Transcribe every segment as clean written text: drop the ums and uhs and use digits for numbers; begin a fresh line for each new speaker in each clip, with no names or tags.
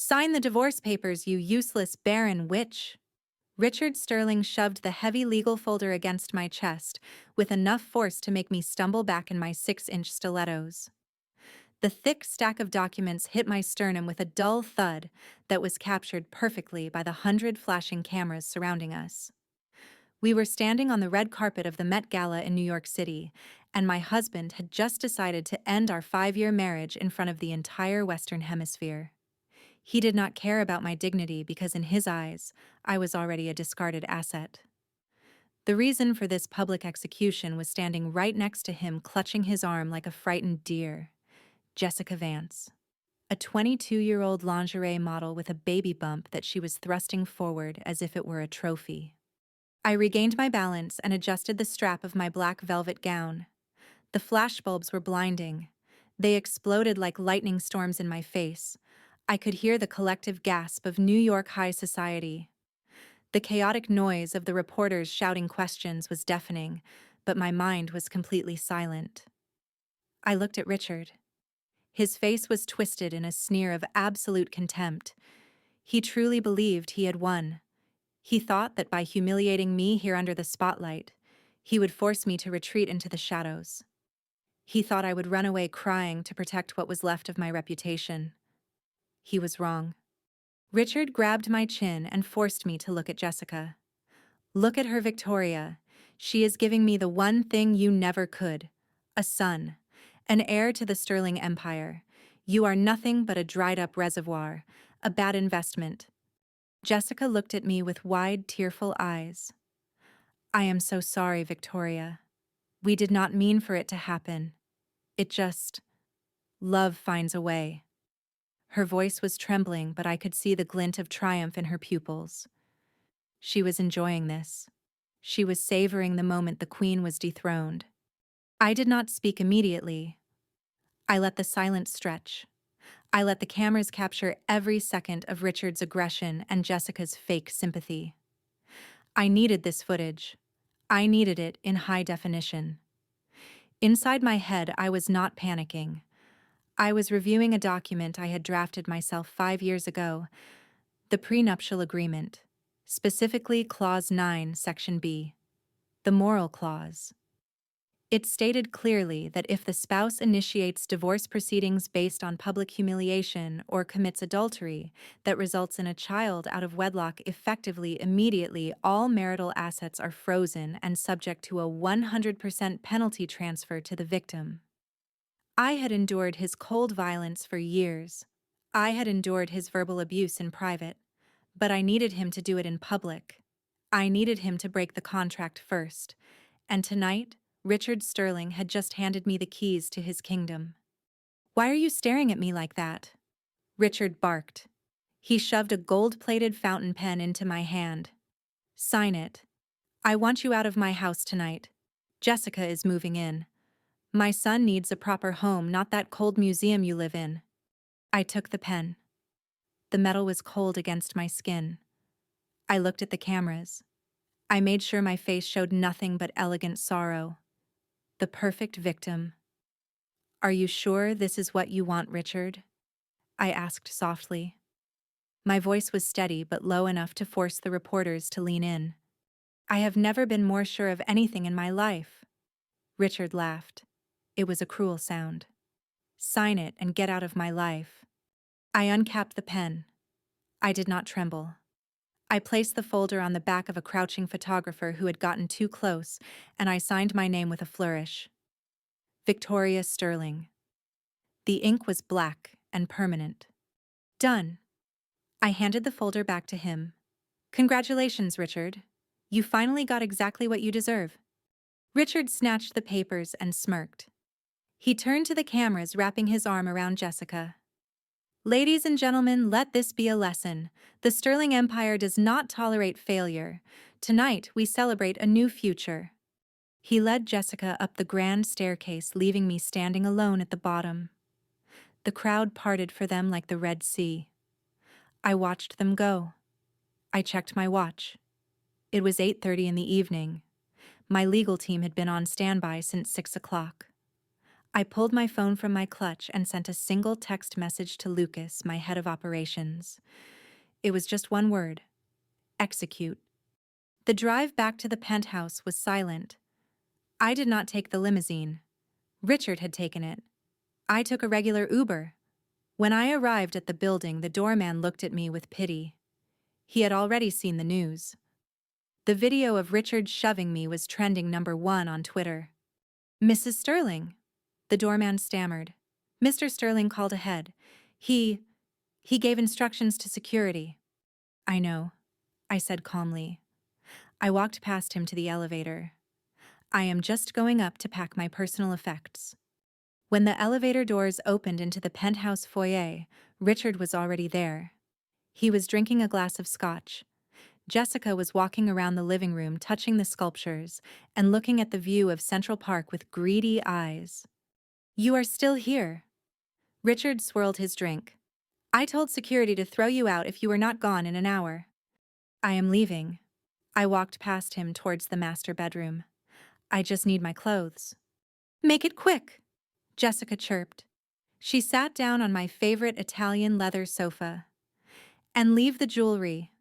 Sign the divorce papers, you useless Barren witch. Richard Sterling shoved the heavy legal folder against my chest, with enough force to make me stumble back in my 6-inch stilettos. The thick stack of documents hit my sternum with a dull thud that was captured perfectly by the 100 flashing cameras surrounding us. We were standing on the red carpet of the Met Gala in New York City, and my husband had just decided to end our 5-year marriage in front of the entire Western Hemisphere. He did not care about my dignity because in his eyes, I was already a discarded asset. The reason for this public execution was standing right next to him, clutching his arm like a frightened deer. Jessica Vance, a 22-year-old lingerie model with a baby bump that she was thrusting forward as if it were a trophy. I regained my balance and adjusted the strap of my black velvet gown. The flashbulbs were blinding. They exploded like lightning storms in my face. I could hear the collective gasp of New York high society. The chaotic noise of the reporters shouting questions was deafening, but my mind was completely silent. I looked at Richard. His face was twisted in a sneer of absolute contempt. He truly believed he had won. He thought that by humiliating me here under the spotlight, he would force me to retreat into the shadows. He thought I would run away crying to protect what was left of my reputation. He was wrong. Richard grabbed my chin and forced me to look at Jessica. Look at her, Victoria. She is giving me the one thing you never could: a son, an heir to the Sterling Empire. You are nothing but a dried-up reservoir, a bad investment. Jessica looked at me with wide, tearful eyes. I am so sorry, Victoria. We did not mean for it to happen. It just... love finds a way. Her voice was trembling, but I could see the glint of triumph in her pupils. She was enjoying this. She was savoring the moment the queen was dethroned. I did not speak immediately. I let the silence stretch. I let the cameras capture every second of Richard's aggression and Jessica's fake sympathy. I needed this footage. I needed it in high definition. Inside my head, I was not panicking. I was reviewing a document I had drafted myself 5 years ago, the prenuptial agreement, specifically Clause 9, Section B, the moral clause. It stated clearly that if the spouse initiates divorce proceedings based on public humiliation or commits adultery that results in a child out of wedlock, effectively immediately all marital assets are frozen and subject to a 100% penalty transfer to the victim. I had endured his cold violence for years. I had endured his verbal abuse in private, but I needed him to do it in public. I needed him to break the contract first, and tonight, Richard Sterling had just handed me the keys to his kingdom. Why are you staring at me like that? Richard barked. He shoved a gold-plated fountain pen into my hand. Sign it. I want you out of my house tonight. Jessica is moving in. My son needs a proper home, not that cold museum you live in. I took the pen. The metal was cold against my skin. I looked at the cameras. I made sure my face showed nothing but elegant sorrow. The perfect victim. Are you sure this is what you want, Richard? I asked softly. My voice was steady but low enough to force the reporters to lean in. I have never been more sure of anything in my life. Richard laughed. It was a cruel sound. Sign it and get out of my life. I uncapped the pen. I did not tremble. I placed the folder on the back of a crouching photographer who had gotten too close, and I signed my name with a flourish. Victoria Sterling. The ink was black and permanent. Done. I handed the folder back to him. Congratulations, Richard. You finally got exactly what you deserve. Richard snatched the papers and smirked. He turned to the cameras, wrapping his arm around Jessica. Ladies and gentlemen, let this be a lesson. The Sterling Empire does not tolerate failure. Tonight, we celebrate a new future. He led Jessica up the grand staircase, leaving me standing alone at the bottom. The crowd parted for them like the Red Sea. I watched them go. I checked my watch. It was 8:30 in the evening. My legal team had been on standby since 6 o'clock. I pulled my phone from my clutch and sent a single text message to Lucas, my head of operations. It was just one word: execute. The drive back to the penthouse was silent. I did not take the limousine. Richard had taken it. I took a regular Uber. When I arrived at the building, the doorman looked at me with pity. He had already seen the news. The video of Richard shoving me was trending #1 on Twitter. "Mrs. Sterling," the doorman stammered. Mr. Sterling called ahead. He gave instructions to security. "I know," I said calmly. I walked past him to the elevator. "I am just going up to pack my personal effects." When the elevator doors opened into the penthouse foyer, Richard was already there. He was drinking a glass of scotch. Jessica was walking around the living room, touching the sculptures and looking at the view of Central Park with greedy eyes. "You are still here." Richard swirled his drink. "I told security to throw you out if you were not gone in an hour." "I am leaving." I walked past him towards the master bedroom. "I just need my clothes." "Make it quick," Jessica chirped. She sat down on my favorite Italian leather sofa. "And leave the jewelry.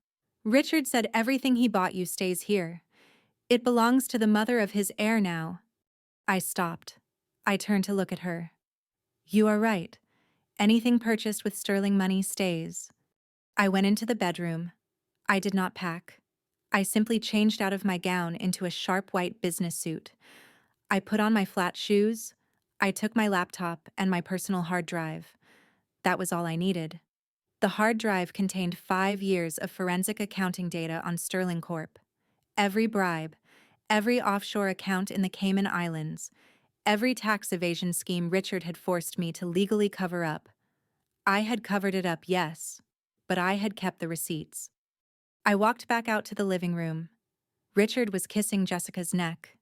Richard said everything he bought you stays here. It belongs to the mother of his heir now." I stopped. I turned to look at her. "You are right. Anything purchased with sterling money stays." I went into the bedroom. I did not pack. I simply changed out of my gown into a sharp white business suit. I put on my flat shoes. I took my laptop and my personal hard drive. That was all I needed. The hard drive contained 5 years of forensic accounting data on Sterling Corp. Every bribe, every offshore account in the Cayman Islands, every tax evasion scheme Richard had forced me to legally cover up. I had covered it up, yes, but I had kept the receipts. I walked back out to the living room. Richard was kissing Jessica's neck.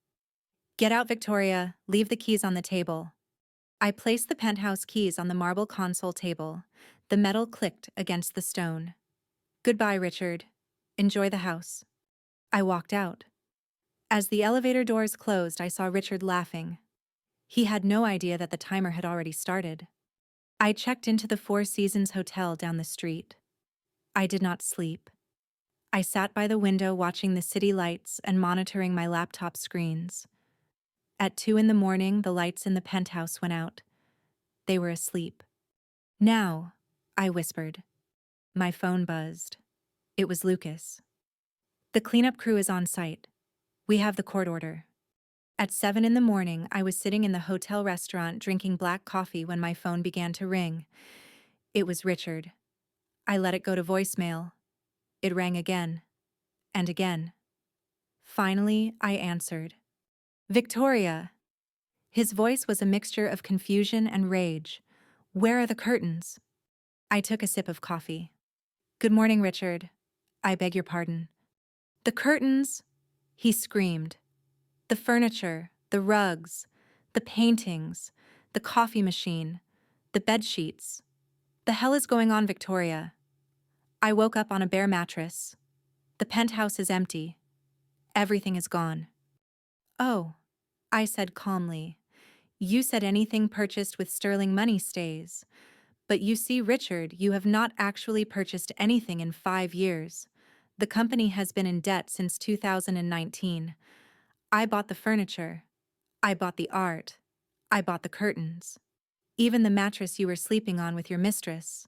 "Get out, Victoria. Leave the keys on the table." I placed the penthouse keys on the marble console table. The metal clicked against the stone. "Goodbye, Richard. Enjoy the house." I walked out. As the elevator doors closed, I saw Richard laughing. He had no idea that the timer had already started. I checked into the Four Seasons Hotel down the street. I did not sleep. I sat by the window watching the city lights and monitoring my laptop screens. At 2 in the morning, the lights in the penthouse went out. They were asleep. "Now," I whispered. My phone buzzed. It was Lucas. "The cleanup crew is on site. We have the court order." At 7 in the morning, I was sitting in the hotel restaurant drinking black coffee when my phone began to ring. It was Richard. I let it go to voicemail. It rang again and again. Finally, I answered. "Victoria." His voice was a mixture of confusion and rage. "Where are the curtains?" I took a sip of coffee. "Good morning, Richard. I beg your pardon." "The curtains!" he screamed. "The furniture, the rugs, the paintings, the coffee machine, the bed sheets. The hell is going on, Victoria?" I woke up on a bare mattress. The penthouse is empty. Everything is gone. "Oh," I said calmly. "You said anything purchased with sterling money stays. But you see, Richard, you have not actually purchased anything in 5 years. The company has been in debt since 2019. I bought the furniture. I bought the art. I bought the curtains. Even the mattress you were sleeping on with your mistress.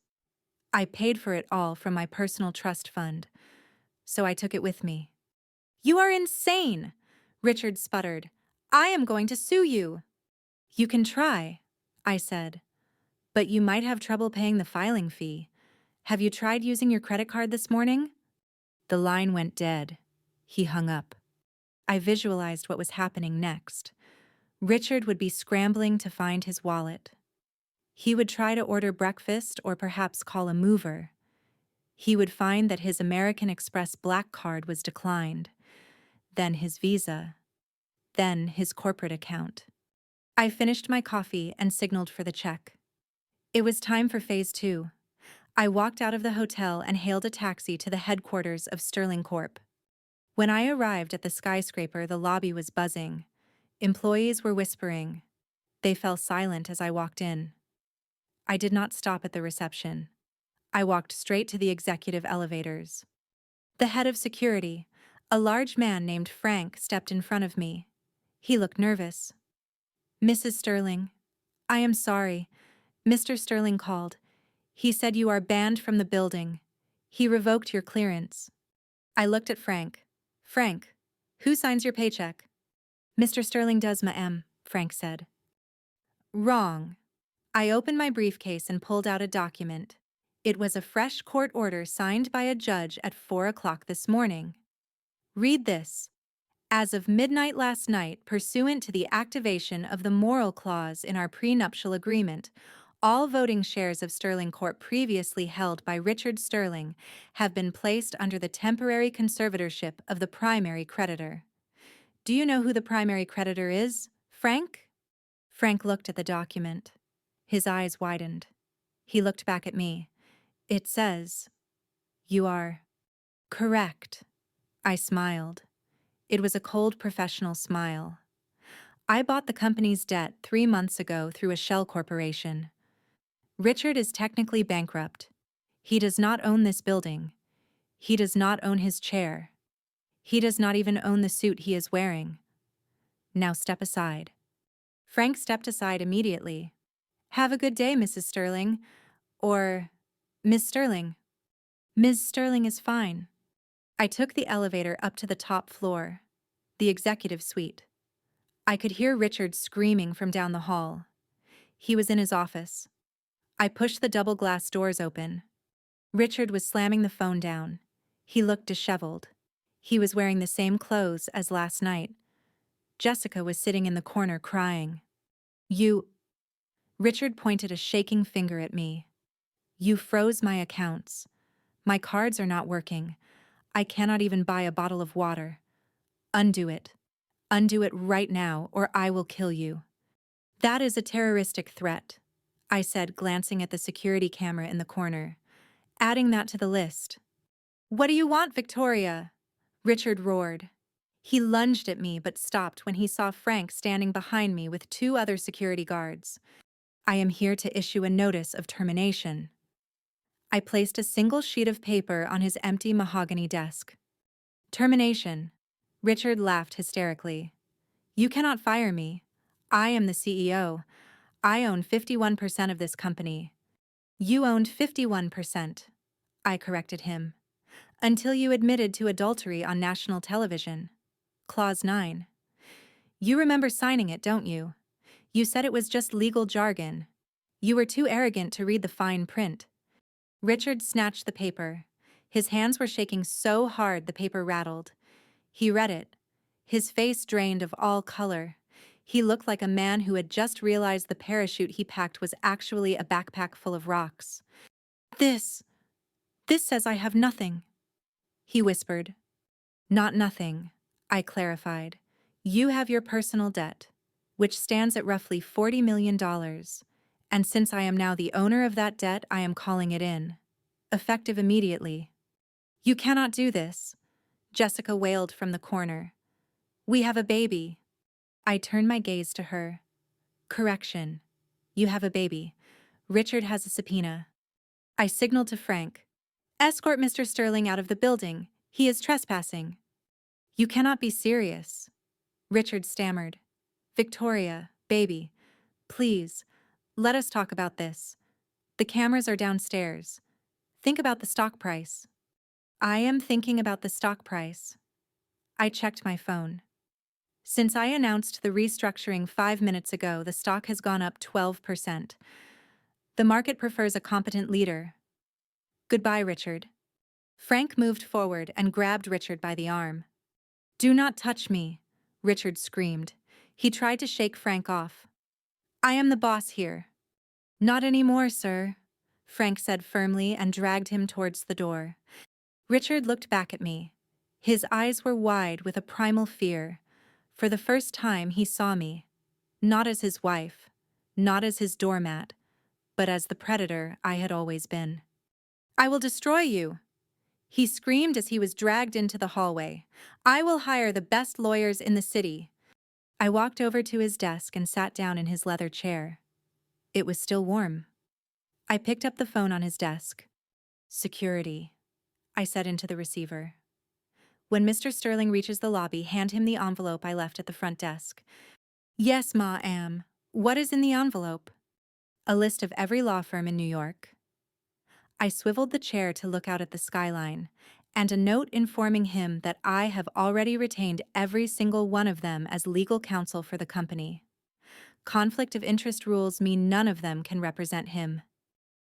I paid for it all from my personal trust fund. So I took it with me." "You are insane!" Richard sputtered. "I am going to sue you." "You can try," I said. "But you might have trouble paying the filing fee. Have you tried using your credit card this morning?" The line went dead. He hung up. I visualized what was happening next. Richard would be scrambling to find his wallet. He would try to order breakfast or perhaps call a mover. He would find that his American Express Black Card was declined. Then his Visa. Then his corporate account. I finished my coffee and signaled for the check. It was time for Phase 2. I walked out of the hotel and hailed a taxi to the headquarters of Sterling Corp. When I arrived at the skyscraper, the lobby was buzzing. Employees were whispering. They fell silent as I walked in. I did not stop at the reception. I walked straight to the executive elevators. The head of security, a large man named Frank, stepped in front of me. He looked nervous. "Mrs. Sterling, I am sorry. Mr. Sterling called. He said you are banned from the building. He revoked your clearance." I looked at Frank. "Frank, who signs your paycheck?" "Mr. Sterling does, ma'am," Frank said. "Wrong." I opened my briefcase and pulled out a document. It was a fresh court order signed by a judge at 4 o'clock this morning. "Read this. As of midnight last night, pursuant to the activation of the moral clause in our prenuptial agreement, all voting shares of Sterling Corp previously held by Richard Sterling have been placed under the temporary conservatorship of the primary creditor." "Do you know who the primary creditor is, Frank?" Frank looked at the document. His eyes widened. He looked back at me. "It says, you are correct." I smiled. It was a cold professional smile. "I bought the company's debt 3 months ago through a shell corporation. Richard is technically bankrupt. He does not own this building. He does not own his chair. He does not even own the suit he is wearing. Now step aside." Frank stepped aside immediately. "Have a good day, Mrs. Sterling. Or, Miss Sterling." "Ms. Sterling is fine." I took the elevator up to the top floor, the executive suite. I could hear Richard screaming from down the hall. He was in his office. I pushed the double glass doors open. Richard was slamming the phone down. He looked disheveled. He was wearing the same clothes as last night. Jessica was sitting in the corner crying. "You—" Richard pointed a shaking finger at me. "You froze my accounts. My cards are not working. I cannot even buy a bottle of water. Undo it. Undo it right now, or I will kill you." "That is a terroristic threat," I said, glancing at the security camera in the corner. "Adding that to the list." "What do you want, Victoria?" Richard roared. He lunged at me but stopped when he saw Frank standing behind me with 2 other security guards. "I am here to issue a notice of termination." I placed a single sheet of paper on his empty mahogany desk. "Termination." Richard laughed hysterically. "You cannot fire me. I am the CEO. I own 51% of this company." "You owned 51%. I corrected him. "Until you admitted to adultery on national television. Clause 9. You remember signing it, don't you? You said it was just legal jargon. You were too arrogant to read the fine print." Richard snatched the paper. His hands were shaking so hard the paper rattled. He read it. His face drained of all color. He looked like a man who had just realized the parachute he packed was actually a backpack full of rocks. This says I have nothing," he whispered. "Not nothing," I clarified. "You have your personal debt, which stands at roughly $40 million. And since I am now the owner of that debt, I am calling it in. Effective immediately." "You cannot do this," Jessica wailed from the corner. "We have a baby." I turned my gaze to her. "Correction. You have a baby. Richard has a subpoena." I signaled to Frank. "Escort Mr. Sterling out of the building. He is trespassing." "You cannot be serious." Richard stammered. "Victoria, baby, please, let us talk about this. The cameras are downstairs. Think about the stock price." "I am thinking about the stock price." I checked my phone. Since I announced the restructuring 5 minutes ago, the stock has gone up 12%. The market prefers a competent leader. Goodbye, Richard. Frank moved forward and grabbed Richard by the arm. "Do not touch me," Richard screamed. He tried to shake Frank off. "I am the boss here." "Not anymore, sir," Frank said firmly and dragged him towards the door. Richard looked back at me. His eyes were wide with a primal fear. For the first time he saw me, not as his wife, not as his doormat, but as the predator I had always been. "I will destroy you," he screamed as he was dragged into the hallway. "I will hire the best lawyers in the city." I walked over to his desk and sat down in his leather chair. It was still warm. I picked up the phone on his desk. "Security," I said into the receiver. "When Mr. Sterling reaches the lobby, hand him the envelope I left at the front desk." "Yes, ma'am. What is in the envelope?" "A list of every law firm in New York." I swiveled the chair to look out at the skyline, and a note informing him that I have already retained every single one of them as legal counsel for the company. Conflict of interest rules mean none of them can represent him.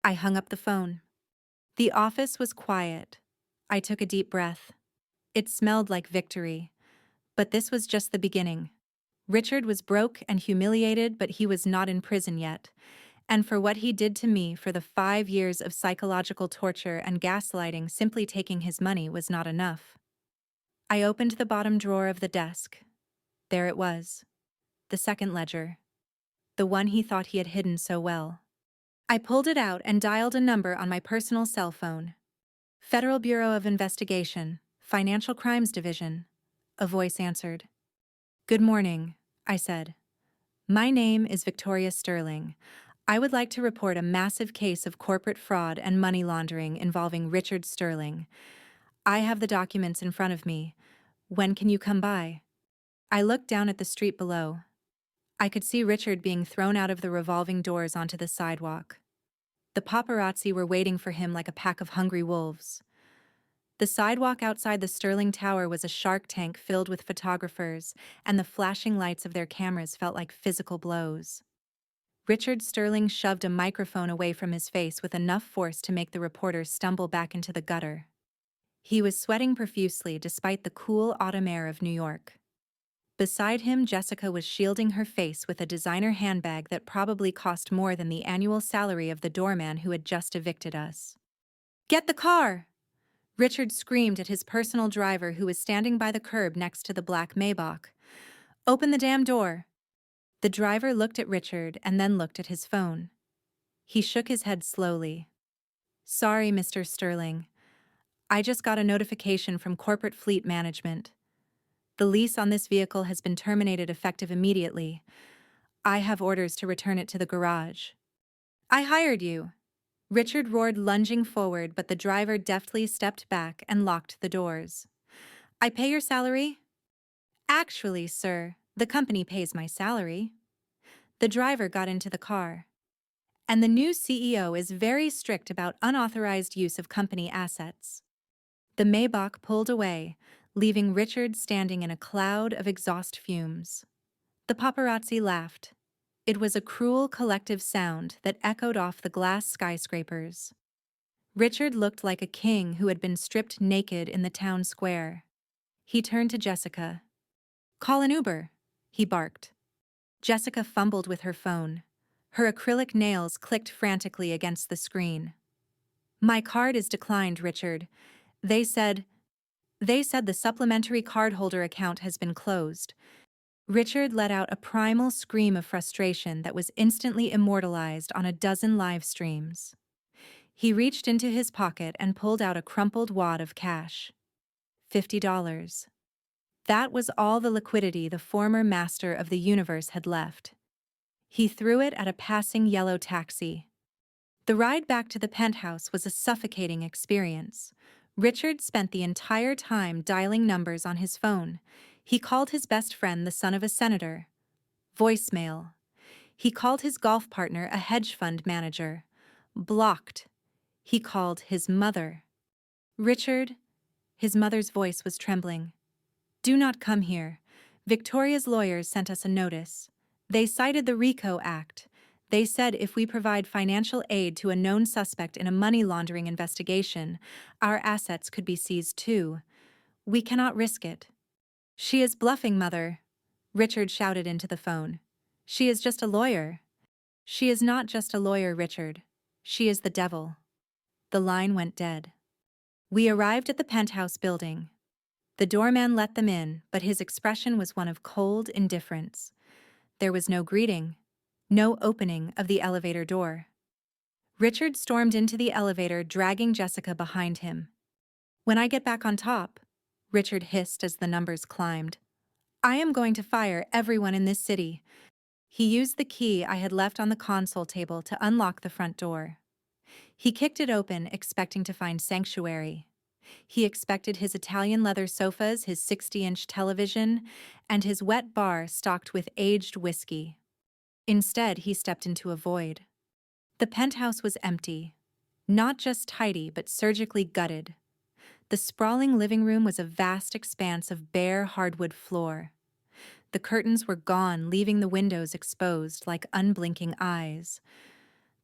I hung up the phone. The office was quiet. I took a deep breath. It smelled like victory. But this was just the beginning. Richard was broke and humiliated, but he was not in prison yet. And for what he did to me, for the 5 years of psychological torture and gaslighting, simply taking his money was not enough. I opened the bottom drawer of the desk. There it was. The second ledger. The one he thought he had hidden so well. I pulled it out and dialed a number on my personal cell phone. "Federal Bureau of Investigation, Financial Crimes Division." A voice answered. "Good morning," I said. "My name is Victoria Sterling. I would like to report a massive case of corporate fraud and money laundering involving Richard Sterling. I have the documents in front of me. When can you come by?" I looked down at the street below. I could see Richard being thrown out of the revolving doors onto the sidewalk. The paparazzi were waiting for him like a pack of hungry wolves. The sidewalk outside the Sterling Tower was a shark tank filled with photographers, and the flashing lights of their cameras felt like physical blows. Richard Sterling shoved a microphone away from his face with enough force to make the reporter stumble back into the gutter. He was sweating profusely despite the cool autumn air of New York. Beside him, Jessica was shielding her face with a designer handbag that probably cost more than the annual salary of the doorman who had just evicted us. "Get the car!" Richard screamed at his personal driver who was standing by the curb next to the black Maybach. "Open the damn door!" The driver looked at Richard and then looked at his phone. He shook his head slowly. "Sorry, Mr. Sterling. I just got a notification from Corporate Fleet Management. The lease on this vehicle has been terminated effective immediately. I have orders to return it to the garage." "I hired you," Richard roared, lunging forward, but the driver deftly stepped back and locked the doors. "I pay your salary?" "Actually, sir, the company pays my salary." The driver got into the car. "And the new CEO is very strict about unauthorized use of company assets." The Maybach pulled away, leaving Richard standing in a cloud of exhaust fumes. The paparazzi laughed. It was a cruel collective sound that echoed off the glass skyscrapers. Richard looked like a king who had been stripped naked in the town square. He turned to Jessica. "Call an Uber," he barked. Jessica fumbled with her phone. Her acrylic nails clicked frantically against the screen. "My card is declined, Richard. They said the supplementary cardholder account has been closed." Richard let out a primal scream of frustration that was instantly immortalized on a dozen live streams. He reached into his pocket and pulled out a crumpled wad of cash. $50. That was all the liquidity the former master of the universe had left. He threw it at a passing yellow taxi. The ride back to the penthouse was a suffocating experience. Richard spent the entire time dialing numbers on his phone. He called his best friend, the son of a senator. Voicemail. He called his golf partner, a hedge fund manager. Blocked. He called his mother. "Richard," his mother's voice was trembling. "Do not come here. Victoria's lawyers sent us a notice. They cited the RICO Act. They said if we provide financial aid to a known suspect in a money laundering investigation, our assets could be seized too. We cannot risk it." "She is bluffing, Mother," Richard shouted into the phone. "She is just a lawyer." "She is not just a lawyer, Richard. She is the devil." The line went dead. We arrived at the penthouse building. The doorman let them in, but his expression was one of cold indifference. There was no greeting, no opening of the elevator door. Richard stormed into the elevator, dragging Jessica behind him. "When I get back on top," Richard hissed as the numbers climbed, I am going to fire everyone in this city. He used the key I had left on the console table to unlock the front door. He kicked it open, expecting to find sanctuary. He expected his Italian leather sofas, his 60-inch television, and his wet bar stocked with aged whiskey. Instead, he stepped into a void. The penthouse was empty. Not just tidy, but surgically gutted. The sprawling living room was a vast expanse of bare hardwood floor. The curtains were gone, leaving the windows exposed like unblinking eyes.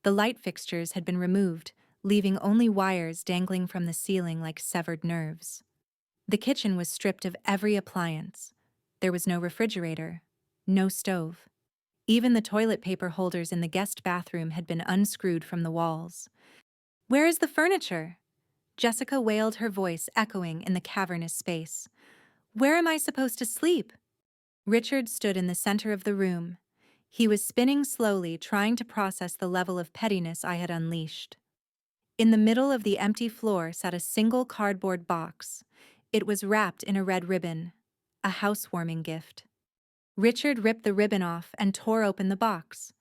The light fixtures had been removed, leaving only wires dangling from the ceiling like severed nerves. The kitchen was stripped of every appliance. There was no refrigerator, no stove. Even the toilet paper holders in the guest bathroom had been unscrewed from the walls. "Where is the furniture?" Jessica wailed, her voice echoing in the cavernous space. "Where am I supposed to sleep?" Richard stood in the center of the room. He was spinning slowly, trying to process the level of pettiness I had unleashed. In the middle of the empty floor sat a single cardboard box. It was wrapped in a red ribbon, a housewarming gift. Richard ripped the ribbon off and tore open the box.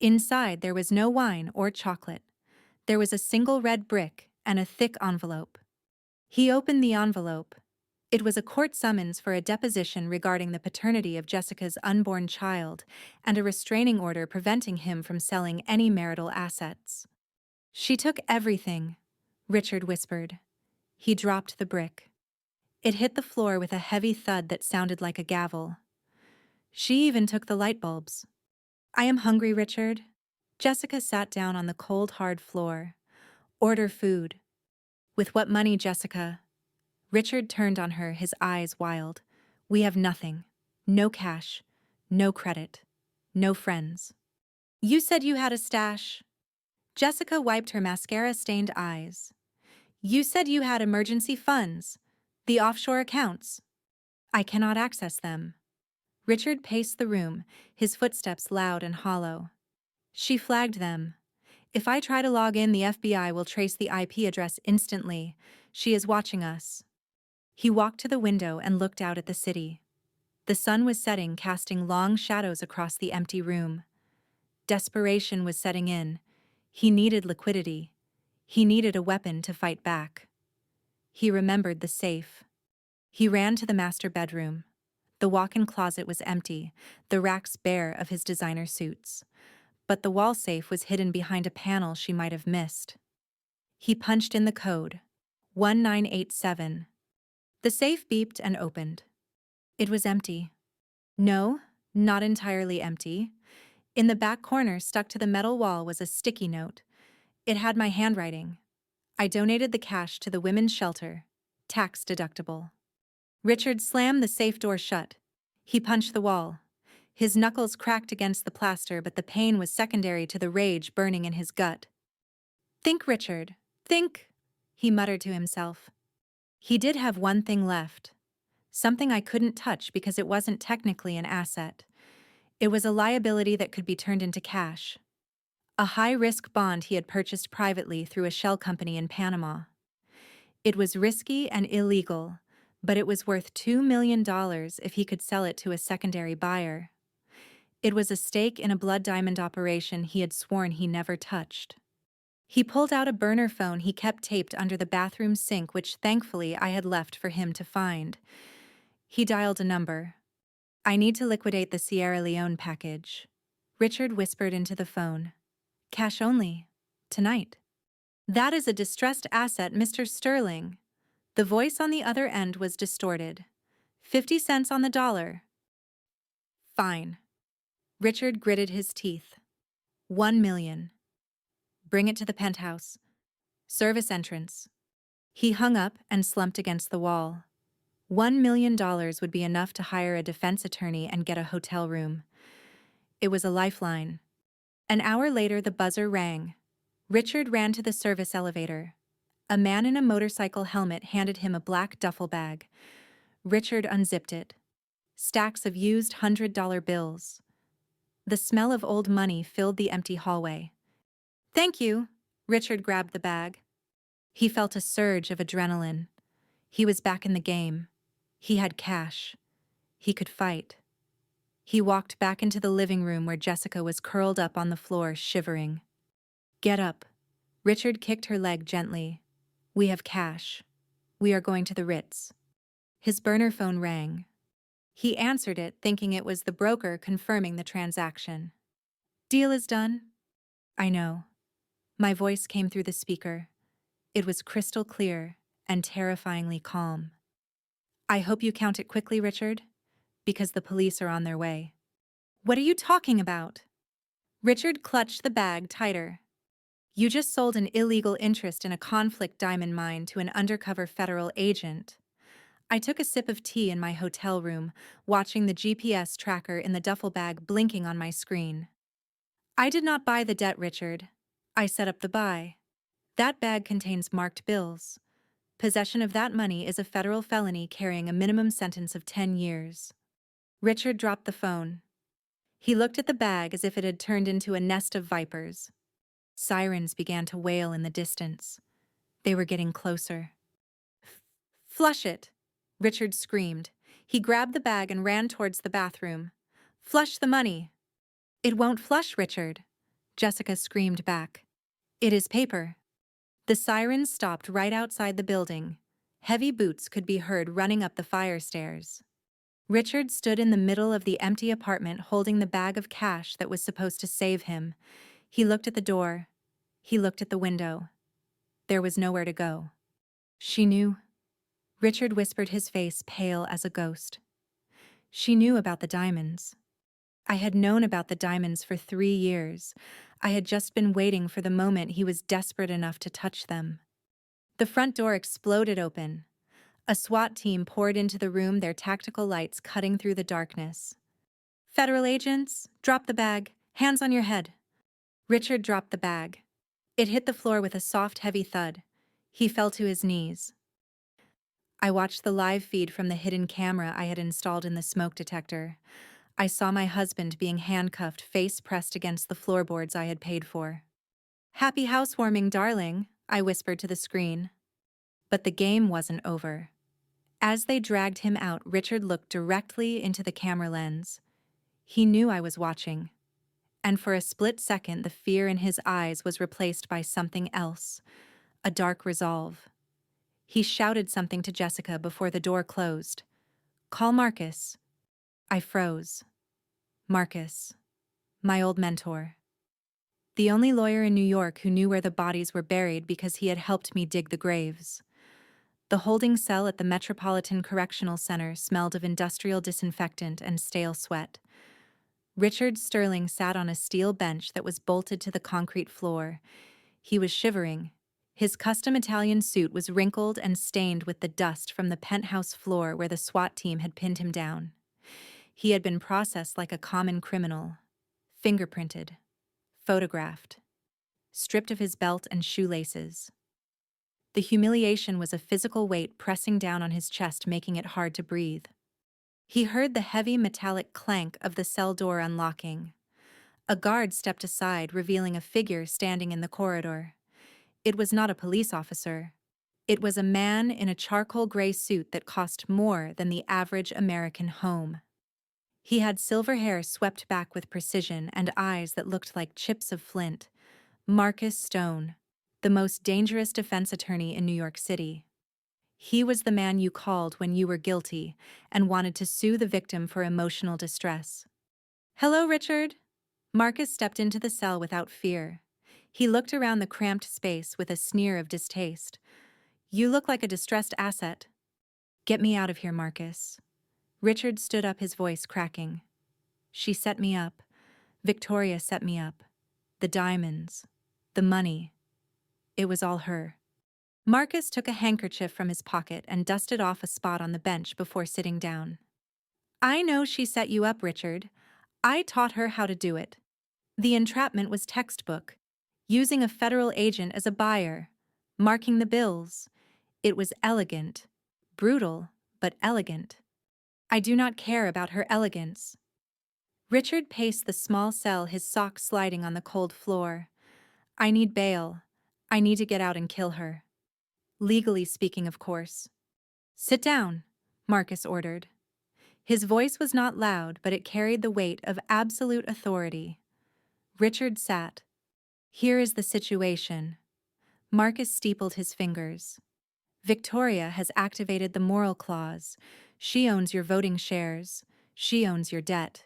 Inside, there was no wine or chocolate. There was a single red brick and a thick envelope. He opened the envelope. It was a court summons for a deposition regarding the paternity of Jessica's unborn child and a restraining order preventing him from selling any marital assets. "She took everything," Richard whispered. He dropped the brick. It hit the floor with a heavy thud that sounded like a gavel. "She even took the light bulbs." "I am hungry, Richard." Jessica sat down on the cold, hard floor. "Order food." "With what money, Jessica?" Richard turned on her, his eyes wild. "We have nothing. No cash. No credit. No friends." "You said you had a stash." Jessica wiped her mascara-stained eyes. "You said you had emergency funds. The offshore accounts." "I cannot access them." Richard paced the room, his footsteps loud and hollow. "She flagged them. If I try to log in, the FBI will trace the IP address instantly. She is watching us." He walked to the window and looked out at the city. The sun was setting, casting long shadows across the empty room. Desperation was setting in. He needed liquidity. He needed a weapon to fight back. He remembered the safe. He ran to the master bedroom. The walk-in closet was empty, the racks bare of his designer suits. But the wall safe was hidden behind a panel she might have missed. He punched in the code, 1987. The safe beeped and opened. It was empty. No, not entirely empty. In the back corner, stuck to the metal wall, was a sticky note. It had my handwriting. "I donated the cash to the women's shelter. Tax deductible." Richard slammed the safe door shut. He punched the wall. His knuckles cracked against the plaster, but the pain was secondary to the rage burning in his gut. "Think, Richard. Think," he muttered to himself. He did have one thing left. Something I couldn't touch because it wasn't technically an asset. It was a liability that could be turned into cash. A high-risk bond he had purchased privately through a shell company in Panama. It was risky and illegal, but it was worth $2 million if he could sell it to a secondary buyer. It was a stake in a blood diamond operation he had sworn he never touched. He pulled out a burner phone he kept taped under the bathroom sink, which thankfully I had left for him to find. He dialed a number. "I need to liquidate the Sierra Leone package." Richard whispered into the phone. "Cash only. Tonight." "That is a distressed asset, Mr. Sterling." The voice on the other end was distorted. 50 cents on the dollar." "Fine." Richard gritted his teeth. 1 million. "Bring it to the penthouse. Service entrance." He hung up and slumped against the wall. $1 million would be enough to hire a defense attorney and get a hotel room. It was a lifeline. An hour later, the buzzer rang. Richard ran to the service elevator. A man in a motorcycle helmet handed him a black duffel bag. Richard unzipped it. Stacks of used $100 bills. The smell of old money filled the empty hallway. "Thank you." Richard grabbed the bag. He felt a surge of adrenaline. He was back in the game. He had cash. He could fight. He walked back into the living room where Jessica was curled up on the floor, shivering. Get up. Richard kicked her leg gently. We have cash. We are going to the Ritz. His burner phone rang. He answered it, thinking it was the broker confirming the transaction. Deal is done? I know. My voice came through the speaker. It was crystal clear and terrifyingly calm. I hope you count it quickly, Richard, because the police are on their way. What are you talking about? Richard clutched the bag tighter. You just sold an illegal interest in a conflict diamond mine to an undercover federal agent. I took a sip of tea in my hotel room, watching the GPS tracker in the duffel bag blinking on my screen. I did not buy the debt, Richard. I set up the buy. That bag contains marked bills. Possession of that money is a federal felony carrying a minimum sentence of 10 years. Richard dropped the phone. He looked at the bag as if it had turned into a nest of vipers. Sirens began to wail in the distance. They were getting closer. Flush it, Richard screamed. He grabbed the bag and ran towards the bathroom. Flush the money. It won't flush, Richard, Jessica screamed back. It is paper. The sirens stopped right outside the building. Heavy boots could be heard running up the fire stairs. Richard stood in the middle of the empty apartment holding the bag of cash that was supposed to save him. He looked at the door. He looked at the window. There was nowhere to go. She knew. Richard whispered, his face pale as a ghost. She knew about the diamonds. I had known about the diamonds for 3 years. I had just been waiting for the moment he was desperate enough to touch them. The front door exploded open. A SWAT team poured into the room, their tactical lights cutting through the darkness. Federal agents, drop the bag, hands on your head. Richard dropped the bag. It hit the floor with a soft, heavy thud. He fell to his knees. I watched the live feed from the hidden camera I had installed in the smoke detector. I saw my husband being handcuffed, face pressed against the floorboards I had paid for. Happy housewarming, darling, I whispered to the screen. But the game wasn't over. As they dragged him out, Richard looked directly into the camera lens. He knew I was watching. And for a split second, the fear in his eyes was replaced by something else, a dark resolve. He shouted something to Jessica before the door closed. Call Marcus. I froze. Marcus. My old mentor. The only lawyer in New York who knew where the bodies were buried because he had helped me dig the graves. The holding cell at the Metropolitan Correctional Center smelled of industrial disinfectant and stale sweat. Richard Sterling sat on a steel bench that was bolted to the concrete floor. He was shivering. His custom Italian suit was wrinkled and stained with the dust from the penthouse floor where the SWAT team had pinned him down. He had been processed like a common criminal, fingerprinted, photographed, stripped of his belt and shoelaces. The humiliation was a physical weight pressing down on his chest, making it hard to breathe. He heard the heavy metallic clank of the cell door unlocking. A guard stepped aside, revealing a figure standing in the corridor. It was not a police officer. It was a man in a charcoal gray suit that cost more than the average American home. He had silver hair swept back with precision and eyes that looked like chips of flint. Marcus Stone, the most dangerous defense attorney in New York City. He was the man you called when you were guilty and wanted to sue the victim for emotional distress. Hello, Richard. Marcus stepped into the cell without fear. He looked around the cramped space with a sneer of distaste. You look like a distressed asset. Get me out of here, Marcus. Richard stood up, his voice cracking. She set me up. Victoria set me up. The diamonds. The money. It was all her. Marcus took a handkerchief from his pocket and dusted off a spot on the bench before sitting down. I know she set you up, Richard. I taught her how to do it. The entrapment was textbook. Using a federal agent as a buyer. Marking the bills. It was elegant. Brutal, but elegant. I do not care about her elegance. Richard paced the small cell, his socks sliding on the cold floor. I need bail. I need to get out and kill her. Legally speaking, of course. Sit down, Marcus ordered. His voice was not loud, but it carried the weight of absolute authority. Richard sat. Here is the situation. Marcus steepled his fingers. Victoria has activated the moral clause. She owns your voting shares. She owns your debt.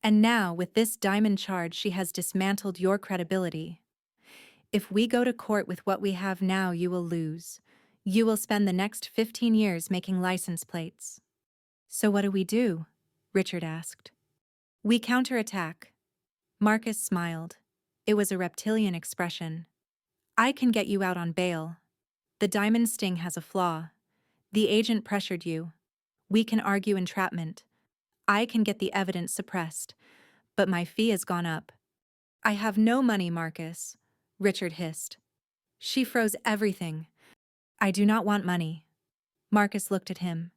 And now, with this diamond charge, she has dismantled your credibility. If we go to court with what we have now, you will lose. You will spend the next 15 years making license plates. So what do we do? Richard asked. We counterattack. Marcus smiled. It was a reptilian expression. I can get you out on bail. The diamond sting has a flaw. The agent pressured you. We can argue entrapment. I can get the evidence suppressed. But my fee has gone up. I have no money, Marcus, Richard hissed. She froze everything. I do not want money. Marcus looked at him.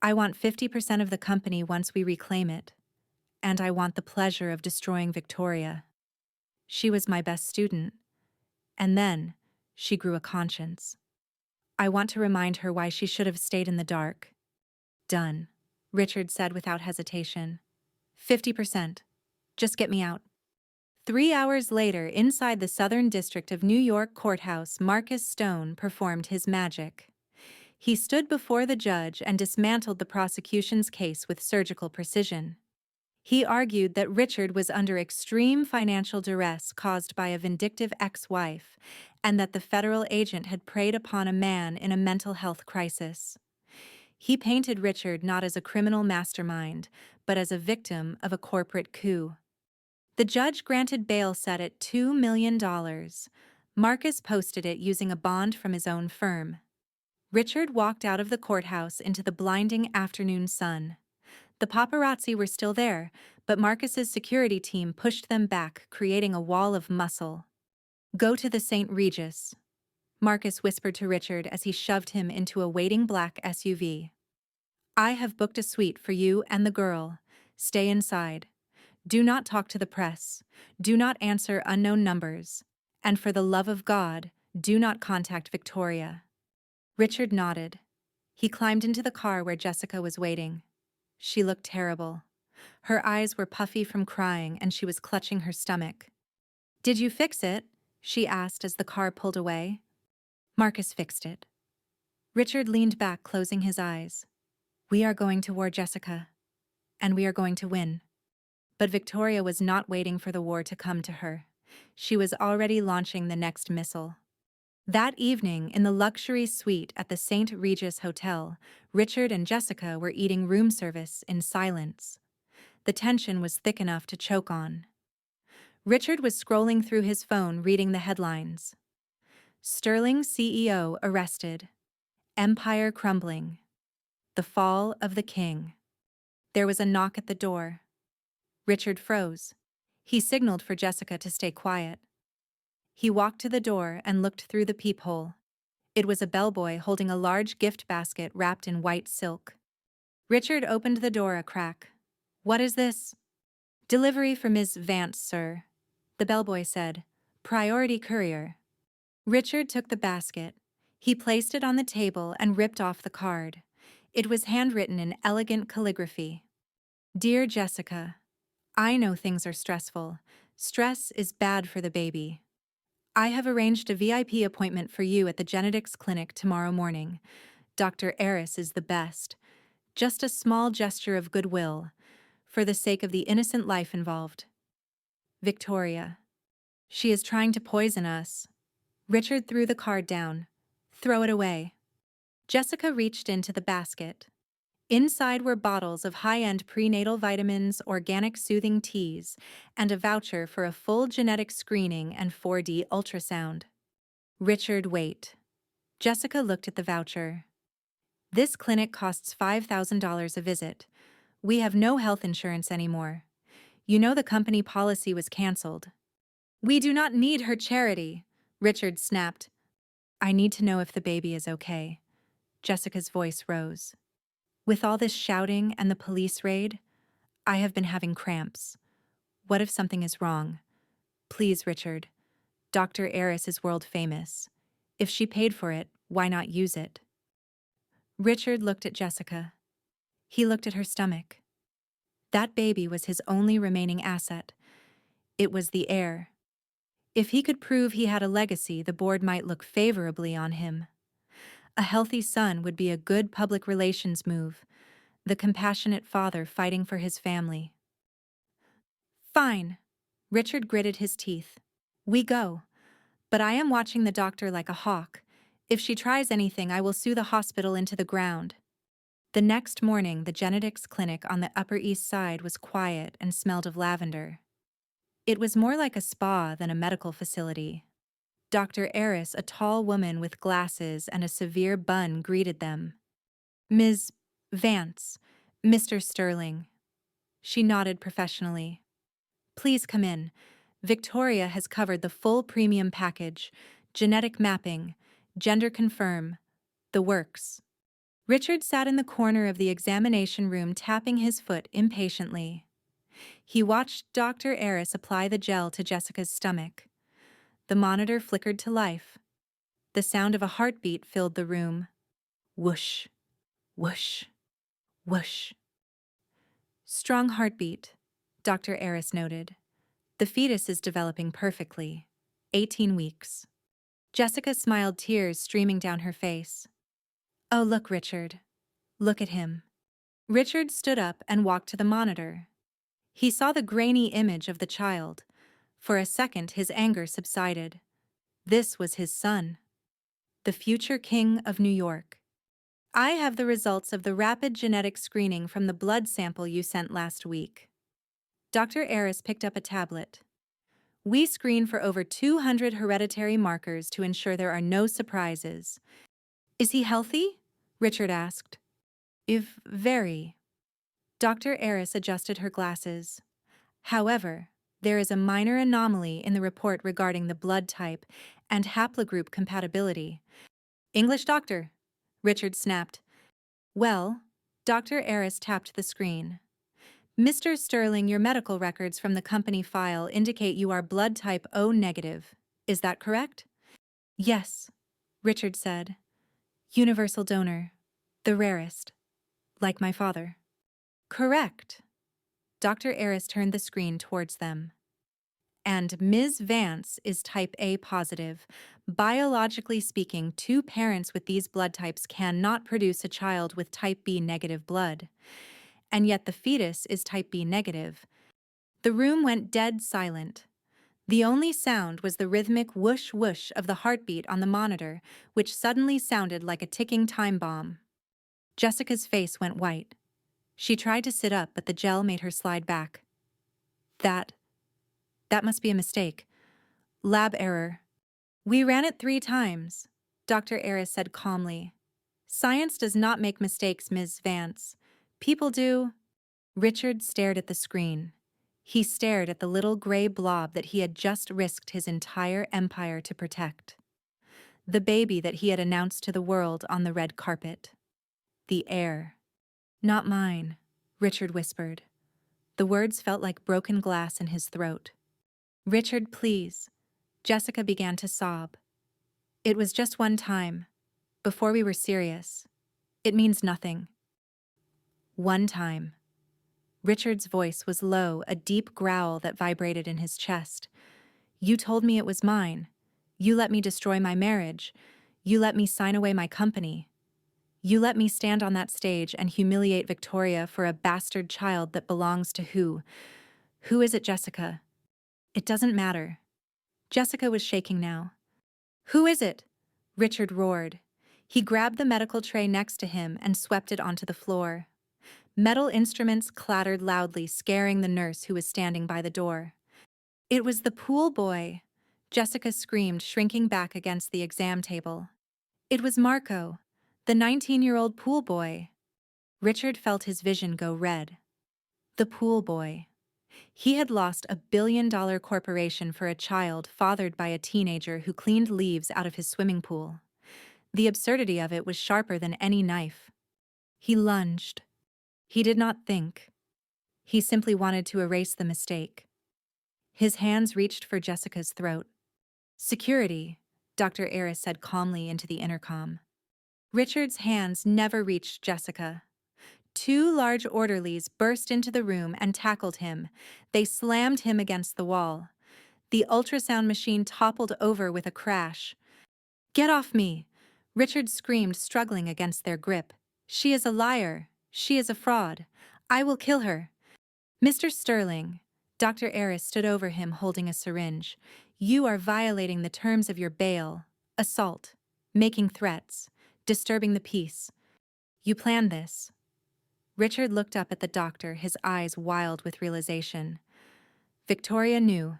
I want 50% of the company once we reclaim it. And I want the pleasure of destroying Victoria. She was my best student. And then, she grew a conscience. I want to remind her why she should have stayed in the dark. Done, Richard said without hesitation. 50%. Just get me out. 3 hours later, inside the Southern District of New York courthouse, Marcus Stone performed his magic. He stood before the judge and dismantled the prosecution's case with surgical precision. He argued that Richard was under extreme financial duress caused by a vindictive ex-wife, and that the federal agent had preyed upon a man in a mental health crisis. He painted Richard not as a criminal mastermind, but as a victim of a corporate coup. The judge granted bail set at $2 million. Marcus posted it using a bond from his own firm. Richard walked out of the courthouse into the blinding afternoon sun. The paparazzi were still there, but Marcus's security team pushed them back, creating a wall of muscle. Go to the St. Regis, Marcus whispered to Richard as he shoved him into a waiting black SUV. I have booked a suite for you and the girl. Stay inside. Do not talk to the press. Do not answer unknown numbers. And for the love of God, do not contact Victoria. Richard nodded. He climbed into the car where Jessica was waiting. She looked terrible. Her eyes were puffy from crying and she was clutching her stomach. Did you fix it? She asked as the car pulled away. Marcus fixed it. Richard leaned back, closing his eyes. We are going to war, Jessica. And we are going to win. But Victoria was not waiting for the war to come to her. She was already launching the next missile. That evening, in the luxury suite at the St. Regis Hotel, Richard and Jessica were eating room service in silence. The tension was thick enough to choke on. Richard was scrolling through his phone, reading the headlines. Sterling CEO arrested. Empire crumbling. The fall of the king. There was a knock at the door. Richard froze. He signaled for Jessica to stay quiet. He walked to the door and looked through the peephole. It was a bellboy holding a large gift basket wrapped in white silk. Richard opened the door a crack. What is this? Delivery for Ms. Vance, sir, the bellboy said. Priority courier. Richard took the basket. He placed it on the table and ripped off the card. It was handwritten in elegant calligraphy. Dear Jessica, I know things are stressful. Stress is bad for the baby. I have arranged a VIP appointment for you at the genetics clinic tomorrow morning. Dr. Eris is the best. Just a small gesture of goodwill, for the sake of the innocent life involved. Victoria. She is trying to poison us. Richard threw the card down. Throw it away. Jessica reached into the basket. Inside were bottles of high-end prenatal vitamins, organic soothing teas, and a voucher for a full genetic screening and 4D ultrasound. Richard, wait. Jessica looked at the voucher. This clinic costs $5,000 a visit. We have no health insurance anymore. You know the company policy was canceled. We do not need her charity, Richard snapped. I need to know if the baby is okay. Jessica's voice rose. With all this shouting and the police raid, I have been having cramps. What if something is wrong? Please, Richard. Dr. Eris is world famous. If she paid for it, why not use it? Richard looked at Jessica. He looked at her stomach. That baby was his only remaining asset. It was the heir. If he could prove he had a legacy, the board might look favorably on him. A healthy son would be a good public relations move, the compassionate father fighting for his family. Fine. Richard gritted his teeth. We go. But I am watching the doctor like a hawk. If she tries anything, I will sue the hospital into the ground. The next morning, the genetics clinic on the Upper East Side was quiet and smelled of lavender. It was more like a spa than a medical facility. Dr. Eris, a tall woman with glasses and a severe bun, greeted them. Ms. Vance, Mr. Sterling. She nodded professionally. Please come in. Victoria has covered the full premium package, genetic mapping, gender confirm, the works. Richard sat in the corner of the examination room, tapping his foot impatiently. He watched Dr. Eris apply the gel to Jessica's stomach. The monitor flickered to life. The sound of a heartbeat filled the room. Whoosh, whoosh, whoosh. Strong heartbeat, Dr. Eris noted. The fetus is developing perfectly. 18 weeks. Jessica smiled, tears streaming down her face. Oh, look, Richard. Look at him. Richard stood up and walked to the monitor. He saw the grainy image of the child. For a second, his anger subsided. This was his son, the future king of New York. I have the results of the rapid genetic screening from the blood sample you sent last week. Dr. Eris picked up a tablet. We screen for over 200 hereditary markers to ensure there are no surprises. Is he healthy? Richard asked. If very. Dr. Eris adjusted her glasses. However, there is a minor anomaly in the report regarding the blood type and haplogroup compatibility. English doctor, Richard snapped. Well, Dr. Eris tapped the screen. Mr. Sterling, your medical records from the company file indicate you are blood type O negative. Is that correct? Yes, Richard said. Universal donor. The rarest. Like my father. Correct. Dr. Eris turned the screen towards them. And Ms. Vance is type A positive. Biologically speaking, two parents with these blood types cannot produce a child with type B negative blood. And yet the fetus is type B negative. The room went dead silent. The only sound was the rhythmic whoosh whoosh of the heartbeat on the monitor, which suddenly sounded like a ticking time bomb. Jessica's face went white. She tried to sit up, but the gel made her slide back. That must be a mistake. Lab error. We ran it 3 times, Dr. Eris said calmly. Science does not make mistakes, Ms. Vance. People do. Richard stared at the screen. He stared at the little gray blob that he had just risked his entire empire to protect. The baby that he had announced to the world on the red carpet. The heir. Not mine, Richard whispered. The words felt like broken glass in his throat. Richard, please. Jessica began to sob. It was just one time, before we were serious. It means nothing. One time. Richard's voice was low, a deep growl that vibrated in his chest. You told me it was mine. You let me destroy my marriage. You let me sign away my company. You let me stand on that stage and humiliate Victoria for a bastard child that belongs to who? Who is it, Jessica? It doesn't matter. Jessica was shaking now. Who is it? Richard roared. He grabbed the medical tray next to him and swept it onto the floor. Metal instruments clattered loudly, scaring the nurse who was standing by the door. It was the pool boy, Jessica screamed, shrinking back against the exam table. It was Marco, the 19-year-old pool boy. Richard felt his vision go red. The pool boy. He had lost a billion-dollar corporation for a child fathered by a teenager who cleaned leaves out of his swimming pool. The absurdity of it was sharper than any knife. He lunged. He did not think. He simply wanted to erase the mistake. His hands reached for Jessica's throat. Security, Dr. Eris said calmly into the intercom. Richard's hands never reached Jessica. 2 large orderlies burst into the room and tackled him. They slammed him against the wall. The ultrasound machine toppled over with a crash. "Get off me!" Richard screamed, struggling against their grip. "She is a liar. She is a fraud. I will kill her." "Mr. Sterling," Dr. Arris stood over him holding a syringe. "You are violating the terms of your bail. Assault. Making threats. Disturbing the peace. You planned this." Richard looked up at the doctor, his eyes wild with realization. "Victoria knew.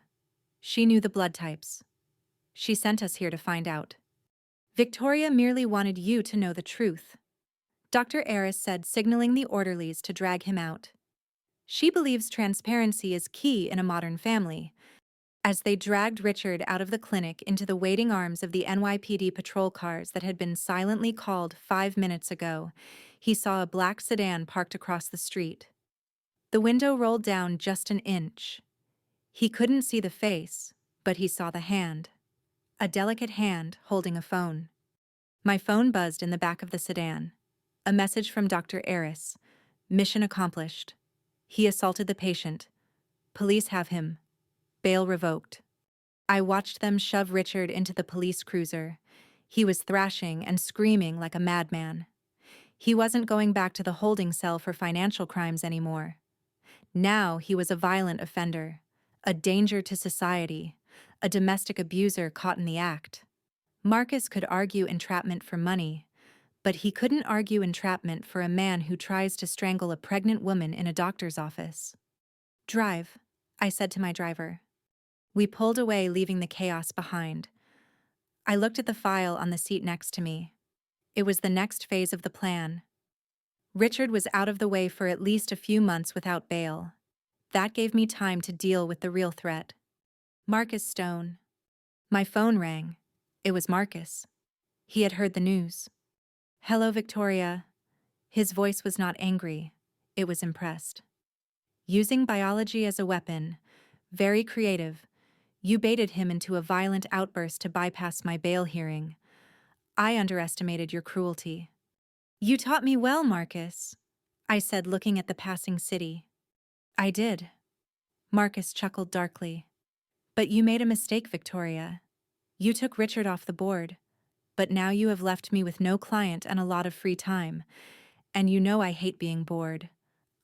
She knew the blood types. She sent us here to find out." "Victoria merely wanted you to know the truth," Dr. Arris said, signaling the orderlies to drag him out. "She believes transparency is key in a modern family." As they dragged Richard out of the clinic into the waiting arms of the NYPD patrol cars that had been silently called 5 minutes ago, he saw a black sedan parked across the street. The window rolled down just an inch. He couldn't see the face, but he saw the hand. A delicate hand holding a phone. My phone buzzed in the back of the sedan. A message from Dr. Arris. "Mission accomplished. He assaulted the patient. Police have him. Bail revoked." I watched them shove Richard into the police cruiser. He was thrashing and screaming like a madman. He wasn't going back to the holding cell for financial crimes anymore. Now he was a violent offender, a danger to society, a domestic abuser caught in the act. Marcus could argue entrapment for money, but he couldn't argue entrapment for a man who tries to strangle a pregnant woman in a doctor's office. "Drive," I said to my driver. We pulled away, leaving the chaos behind. I looked at the file on the seat next to me. It was the next phase of the plan. Richard was out of the way for at least a few months without bail. That gave me time to deal with the real threat. Marcus Stone. My phone rang. It was Marcus. He had heard the news. "Hello, Victoria." His voice was not angry. It was impressed. "Using biology as a weapon. Very creative. You baited him into a violent outburst to bypass my bail hearing. I underestimated your cruelty." "You taught me well, Marcus," I said, looking at the passing city. "I did." Marcus chuckled darkly. "But you made a mistake, Victoria. You took Richard off the board, but now you have left me with no client and a lot of free time. And you know I hate being bored.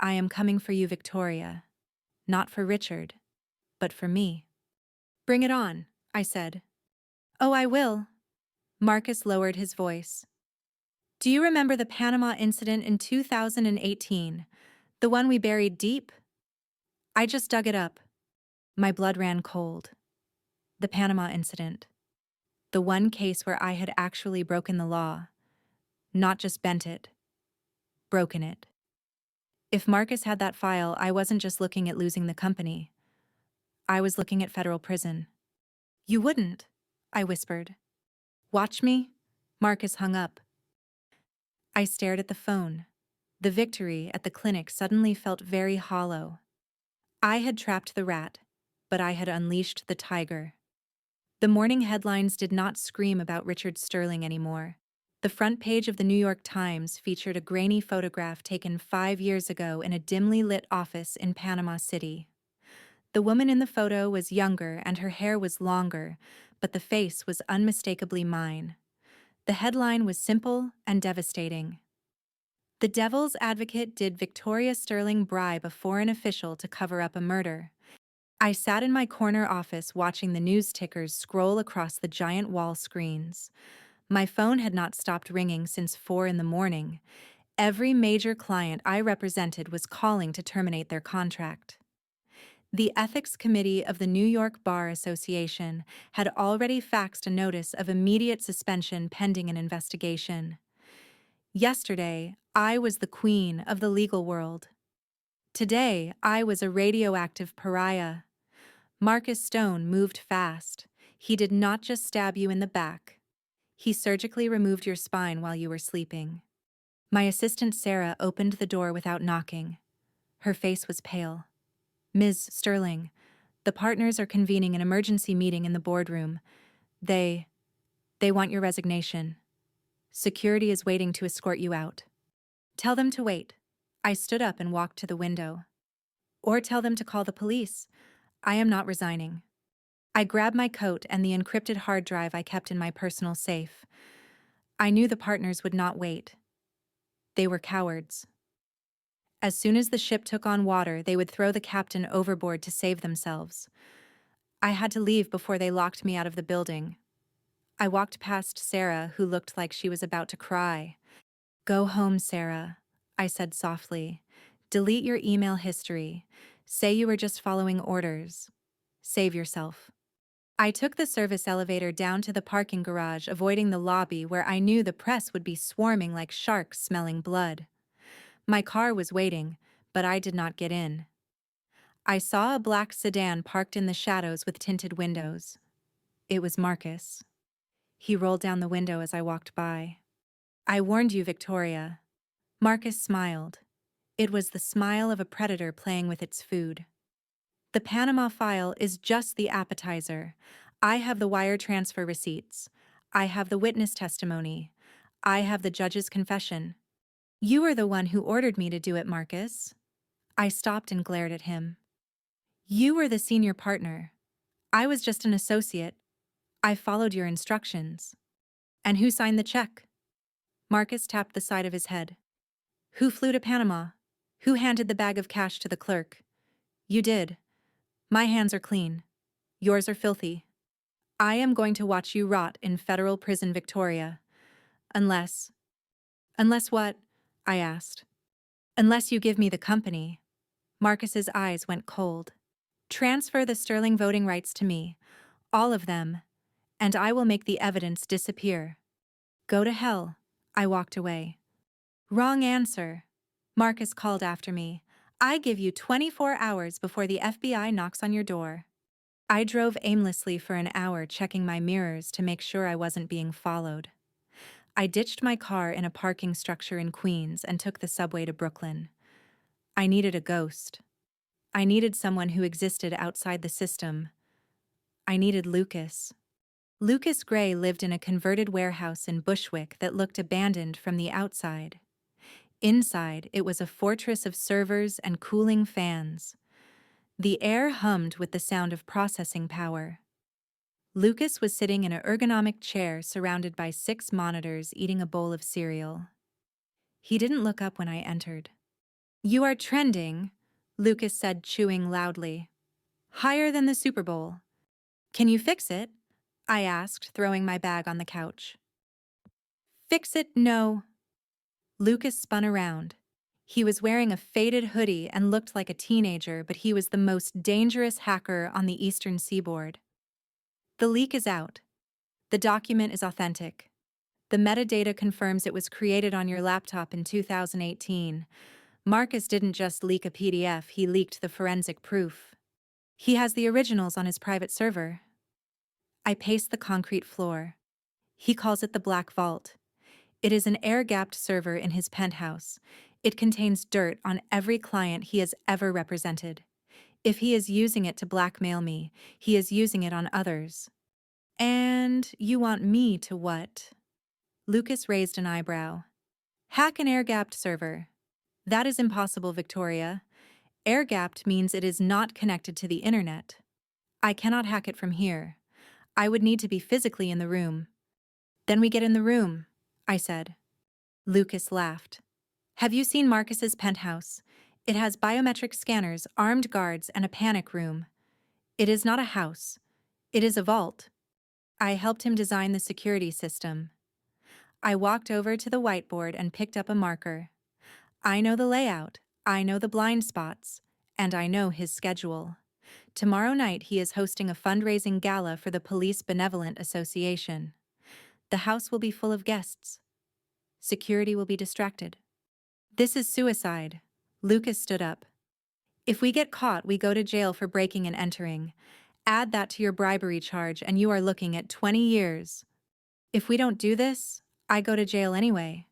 I am coming for you, Victoria. Not for Richard, but for me." "Bring it on," I said. "Oh, I will." Marcus lowered his voice. "Do you remember the Panama incident in 2018? The one we buried deep? I just dug it up." My blood ran cold. The Panama incident. The one case where I had actually broken the law. Not just bent it. Broken it. If Marcus had that file, I wasn't just looking at losing the company. I was looking at federal prison. "You wouldn't," I whispered. "Watch me?" Marcus hung up. I stared at the phone. The victory at the clinic suddenly felt very hollow. I had trapped the rat, but I had unleashed the tiger. The morning headlines did not scream about Richard Sterling anymore. The front page of the New York Times featured a grainy photograph taken 5 years ago in a dimly lit office in Panama City. The woman in the photo was younger and her hair was longer, but the face was unmistakably mine. The headline was simple and devastating. "The Devil's Advocate Did Victoria Sterling Bribe a Foreign Official to Cover Up a Murder?" I sat in my corner office watching the news tickers scroll across the giant wall screens. My phone had not stopped ringing since 4 in the morning. Every major client I represented was calling to terminate their contract. The Ethics Committee of the New York Bar Association had already faxed a notice of immediate suspension pending an investigation. Yesterday, I was the queen of the legal world. Today, I was a radioactive pariah. Marcus Stone moved fast. He did not just stab you in the back. He surgically removed your spine while you were sleeping. My assistant Sarah opened the door without knocking. Her face was pale. "Ms. Sterling, the partners are convening an emergency meeting in the boardroom. They want your resignation. Security is waiting to escort you out." "Tell them to wait," I stood up and walked to the window. Or tell them to call the police. I am not resigning. I grabbed my coat and the encrypted hard drive I kept in my personal safe. I knew the partners would not wait. They were cowards. As soon as the ship took on water, they would throw the captain overboard to save themselves. I had to leave before they locked me out of the building. I walked past Sarah, who looked like she was about to cry. Go home, Sarah, I said softly. Delete your email history. Say you were just following orders. Save yourself. I took the service elevator down to the parking garage, avoiding the lobby where I knew the press would be swarming like sharks smelling blood. My car was waiting, but I did not get in. I saw a black sedan parked in the shadows with tinted windows. It was Marcus. He rolled down the window as I walked by. I warned you, Victoria. Marcus smiled. It was the smile of a predator playing with its food. The Panama file is just the appetizer. I have the wire transfer receipts. I have the witness testimony. I have the judge's confession. You are the one who ordered me to do it, Marcus. I stopped and glared at him. You were the senior partner. I was just an associate. I followed your instructions. And who signed the check? Marcus tapped the side of his head. Who flew to Panama? Who handed the bag of cash to the clerk? You did. My hands are clean. Yours are filthy. I am going to watch you rot in federal prison, Victoria. Unless... Unless what? I asked. Unless you give me the company. Marcus's eyes went cold. Transfer the Sterling voting rights to me. All of them. And I will make the evidence disappear. Go to hell. I walked away. Wrong answer. Marcus called after me. I give you 24 hours before the FBI knocks on your door. I drove aimlessly for an hour, checking my mirrors to make sure I wasn't being followed. I ditched my car in a parking structure in Queens and took the subway to Brooklyn. I needed a ghost. I needed someone who existed outside the system. I needed Lucas. Lucas Gray lived in a converted warehouse in Bushwick that looked abandoned from the outside. Inside, it was a fortress of servers and cooling fans. The air hummed with the sound of processing power. Lucas was sitting in an ergonomic chair surrounded by 6 monitors, eating a bowl of cereal. He didn't look up when I entered. You are trending, Lucas said, chewing loudly. Higher than the Super Bowl. Can you fix it? I asked, throwing my bag on the couch. Fix it? No. Lucas spun around. He was wearing a faded hoodie and looked like a teenager, but he was the most dangerous hacker on the eastern seaboard. The leak is out. The document is authentic. The metadata confirms it was created on your laptop in 2018. Marcus didn't just leak a PDF, he leaked the forensic proof. He has the originals on his private server. I paced the concrete floor. He calls it the Black Vault. It is an air-gapped server in his penthouse. It contains dirt on every client he has ever represented. If he is using it to blackmail me, he is using it on others. And you want me to what? Lucas raised an eyebrow. Hack an air-gapped server. That is impossible, Victoria. Air-gapped means it is not connected to the internet. I cannot hack it from here. I would need to be physically in the room. Then we get in the room, I said. Lucas laughed. Have you seen Marcus's penthouse? It has biometric scanners, armed guards, and a panic room. It is not a house. It is a vault. I helped him design the security system. I walked over to the whiteboard and picked up a marker. I know the layout, I know the blind spots, and I know his schedule. Tomorrow night he is hosting a fundraising gala for the Police Benevolent Association. The house will be full of guests. Security will be distracted. This is suicide. Lucas stood up. If we get caught, we go to jail for breaking and entering. Add that to your bribery charge and you are looking at 20 years. If we don't do this, I go to jail anyway.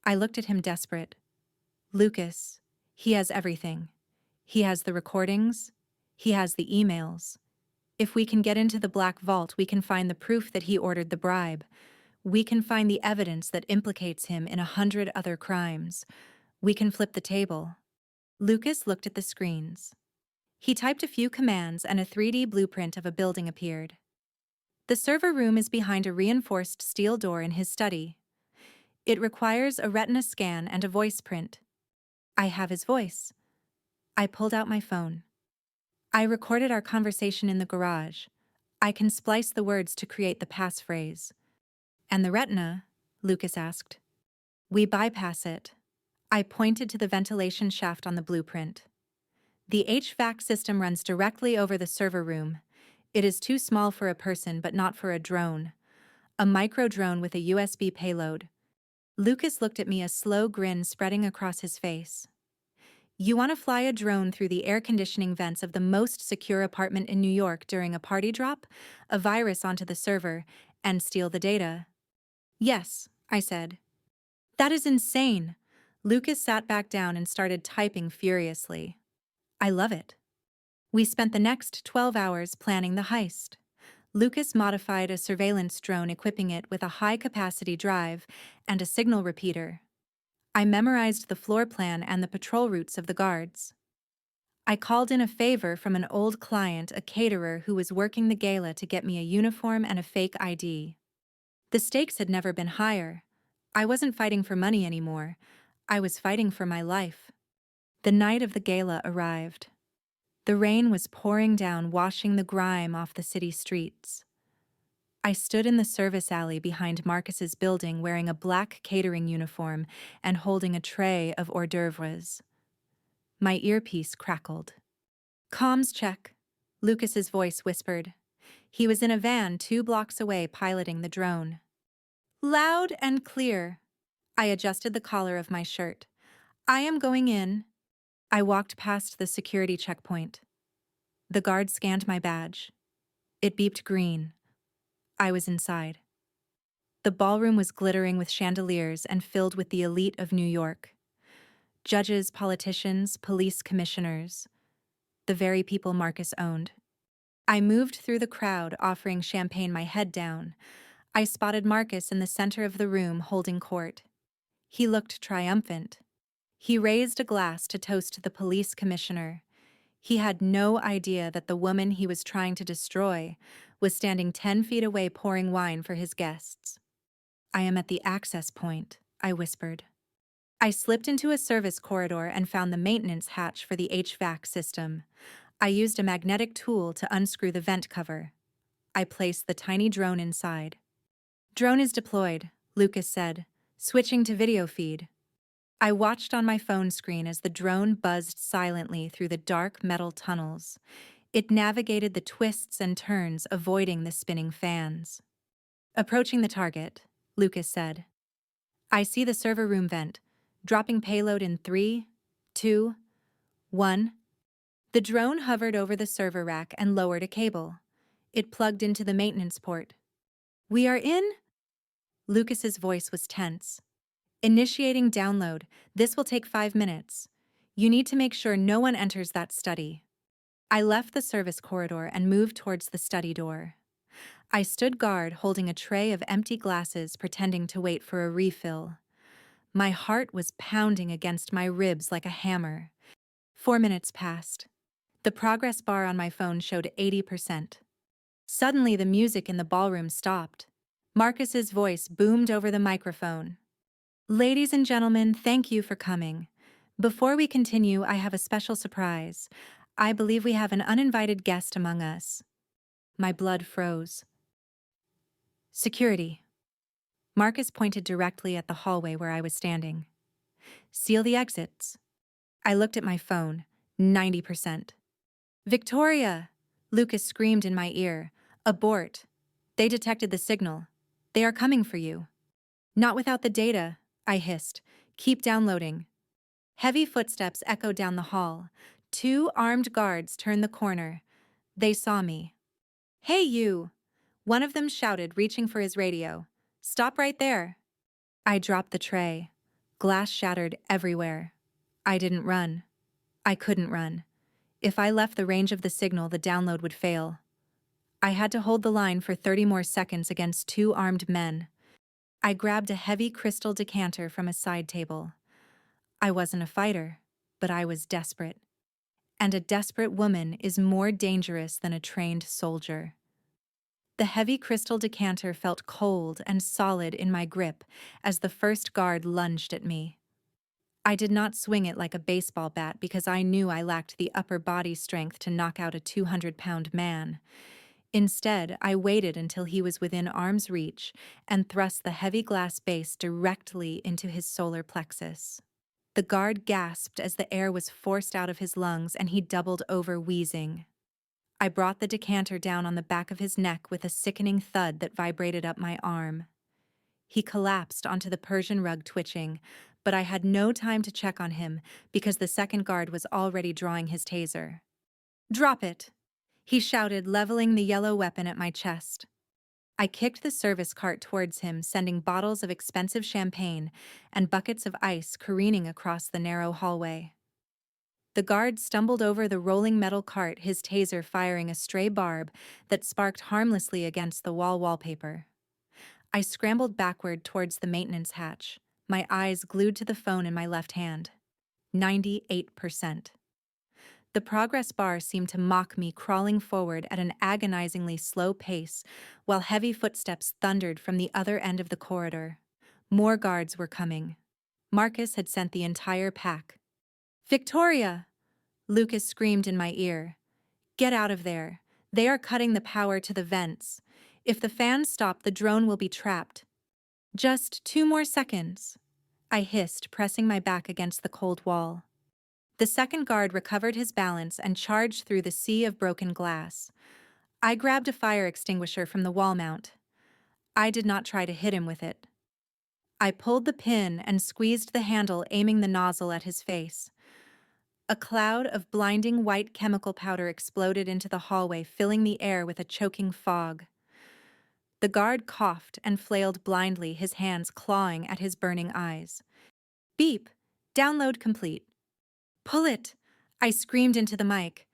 I looked at him desperate. Lucas, he has everything. He has the recordings. He has the emails. If we can get into the Black Vault, we can find the proof that he ordered the bribe. We can find the evidence that implicates him in 100 other crimes. We can flip the table. Lucas looked at the screens. He typed a few commands and a 3D blueprint of a building appeared. The server room is behind a reinforced steel door in his study. It requires a retina scan and a voice print. I have his voice. I pulled out my phone. I recorded our conversation in the garage. I can splice the words to create the passphrase. And the retina? Lucas asked. We bypass it. I pointed to the ventilation shaft on the blueprint. The HVAC system runs directly over the server room. It is too small for a person but not for a drone. A micro-drone with a USB payload. Lucas looked at me, a slow grin spreading across his face. You want to fly a drone through the air conditioning vents of the most secure apartment in New York during a party drop, a virus onto the server, and steal the data? Yes, I said. That is insane. Lucas sat back down and started typing furiously. I love it. We spent the next 12 hours planning the heist. Lucas modified a surveillance drone, equipping it with a high-capacity drive and a signal repeater. I memorized the floor plan and the patrol routes of the guards. I called in a favor from an old client, a caterer who was working the gala, to get me a uniform and a fake ID. The stakes had never been higher. I wasn't fighting for money anymore. I was fighting for my life. The night of the gala arrived. The rain was pouring down, washing the grime off the city streets. I stood in the service alley behind Marcus's building wearing a black catering uniform and holding a tray of hors d'oeuvres. My earpiece crackled. Comms check, Lucas's voice whispered. He was in a van 2 blocks away piloting the drone. Loud and clear. I adjusted the collar of my shirt. I am going in. I walked past the security checkpoint. The guard scanned my badge. It beeped green. I was inside. The ballroom was glittering with chandeliers and filled with the elite of New York. Judges, politicians, police commissioners. The very people Marcus owned. I moved through the crowd, offering champagne, my head down. I spotted Marcus in the center of the room holding court. He looked triumphant. He raised a glass to toast the police commissioner. He had no idea that the woman he was trying to destroy was standing 10 feet away pouring wine for his guests. I am at the access point, I whispered. I slipped into a service corridor and found the maintenance hatch for the HVAC system. I used a magnetic tool to unscrew the vent cover. I placed the tiny drone inside. Drone is deployed, Lucas said, switching to video feed. I watched on my phone screen as the drone buzzed silently through the dark metal tunnels. It navigated the twists and turns, avoiding the spinning fans. Approaching the target, Lucas said. I see the server room vent, dropping payload in 3, 2, 1. The drone hovered over the server rack and lowered a cable. It plugged into the maintenance port. We are in? Lucas's voice was tense. Initiating download. This will take 5 minutes. You need to make sure no one enters that study. I left the service corridor and moved towards the study door. I stood guard holding a tray of empty glasses, pretending to wait for a refill. My heart was pounding against my ribs like a hammer. 4 minutes passed. The progress bar on my phone showed 80%. Suddenly, the music in the ballroom stopped. Marcus's voice boomed over the microphone. Ladies and gentlemen, thank you for coming. Before we continue, I have a special surprise. I believe we have an uninvited guest among us. My blood froze. Security. Marcus pointed directly at the hallway where I was standing. Seal the exits. I looked at my phone. 90%. Victoria! Lucas screamed in my ear. Abort. They detected the signal. They are coming for you. Not without the data, I hissed. Keep downloading. Heavy footsteps echoed down the hall. 2 armed guards turned the corner. They saw me. Hey, you! One of them shouted, reaching for his radio. Stop right there. I dropped the tray. Glass shattered everywhere. I didn't run. I couldn't run. If I left the range of the signal, the download would fail. I had to hold the line for 30 more seconds against 2 armed men. I grabbed a heavy crystal decanter from a side table. I wasn't a fighter, but I was desperate. And a desperate woman is more dangerous than a trained soldier. The heavy crystal decanter felt cold and solid in my grip as the first guard lunged at me. I did not swing it like a baseball bat because I knew I lacked the upper body strength to knock out a 200-pound man. Instead, I waited until he was within arm's reach and thrust the heavy glass base directly into his solar plexus. The guard gasped as the air was forced out of his lungs and he doubled over wheezing. I brought the decanter down on the back of his neck with a sickening thud that vibrated up my arm. He collapsed onto the Persian rug twitching, but I had no time to check on him because the second guard was already drawing his taser. "Drop it!" he shouted, leveling the yellow weapon at my chest. I kicked the service cart towards him, sending bottles of expensive champagne and buckets of ice careening across the narrow hallway. The guard stumbled over the rolling metal cart, his taser firing a stray barb that sparked harmlessly against the wall wallpaper. I scrambled backward towards the maintenance hatch, my eyes glued to the phone in my left hand. 98%. The progress bar seemed to mock me, crawling forward at an agonizingly slow pace, while heavy footsteps thundered from the other end of the corridor. More guards were coming. Marcus had sent the entire pack. "Victoria!" Lucas screamed in my ear. "Get out of there. They are cutting the power to the vents. If the fans stop, the drone will be trapped." "Just 2 more seconds," I hissed, pressing my back against the cold wall. The second guard recovered his balance and charged through the sea of broken glass. I grabbed a fire extinguisher from the wall mount. I did not try to hit him with it. I pulled the pin and squeezed the handle, aiming the nozzle at his face. A cloud of blinding white chemical powder exploded into the hallway, filling the air with a choking fog. The guard coughed and flailed blindly, his hands clawing at his burning eyes. "Beep! Download complete." "Pull it!" I screamed into the mic.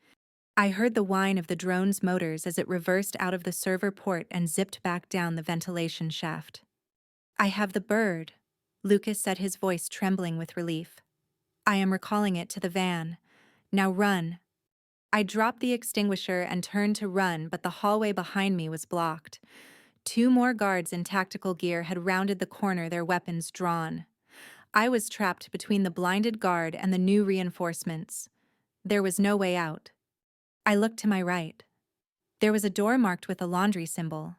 I heard the whine of the drone's motors as it reversed out of the server port and zipped back down the ventilation shaft. "I have the bird," Lucas said, his voice trembling with relief. "I am recalling it to the van. Now run." I dropped the extinguisher and turned to run, but the hallway behind me was blocked. 2 more guards in tactical gear had rounded the corner, their weapons drawn. I was trapped between the blinded guard and the new reinforcements. There was no way out. I looked to my right. There was a door marked with a laundry symbol.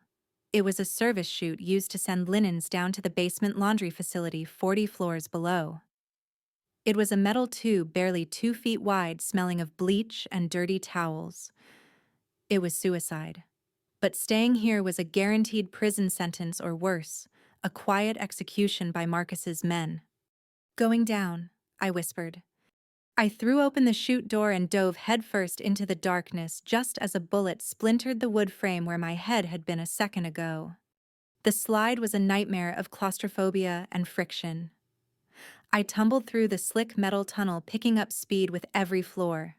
It was a service chute used to send linens down to the basement laundry facility 40 floors below. It was a metal tube barely 2 feet wide, smelling of bleach and dirty towels. It was suicide. But staying here was a guaranteed prison sentence or worse, a quiet execution by Marcus's men. "Going down," I whispered. I threw open the chute door and dove headfirst into the darkness just as a bullet splintered the wood frame where my head had been a second ago. The slide was a nightmare of claustrophobia and friction. I tumbled through the slick metal tunnel, picking up speed with every floor.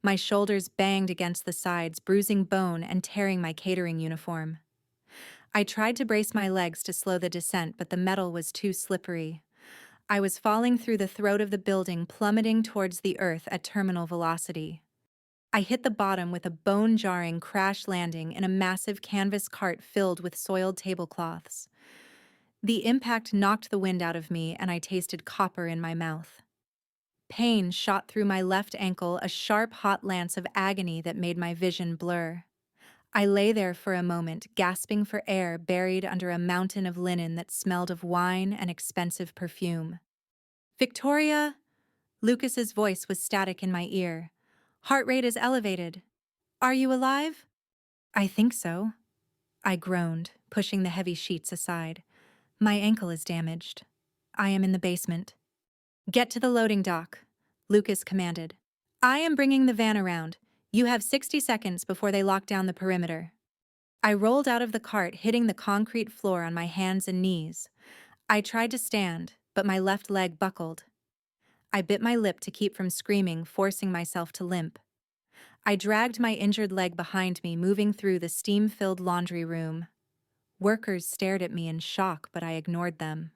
My shoulders banged against the sides, bruising bone and tearing my catering uniform. I tried to brace my legs to slow the descent, but the metal was too slippery. I was falling through the throat of the building, plummeting towards the earth at terminal velocity. I hit the bottom with a bone-jarring crash landing in a massive canvas cart filled with soiled tablecloths. The impact knocked the wind out of me, and I tasted copper in my mouth. Pain shot through my left ankle, a sharp, hot lance of agony that made my vision blur. I lay there for a moment, gasping for air, buried under a mountain of linen that smelled of wine and expensive perfume. "Victoria?" Lucas's voice was static in my ear. "Heart rate is elevated. Are you alive?" "I think so," I groaned, pushing the heavy sheets aside. "My ankle is damaged. I am in the basement." "Get to the loading dock," Lucas commanded. "I am bringing the van around. You have 60 seconds before they lock down the perimeter." I rolled out of the cart, hitting the concrete floor on my hands and knees. I tried to stand, but my left leg buckled. I bit my lip to keep from screaming, forcing myself to limp. I dragged my injured leg behind me, moving through the steam-filled laundry room. Workers stared at me in shock, but I ignored them.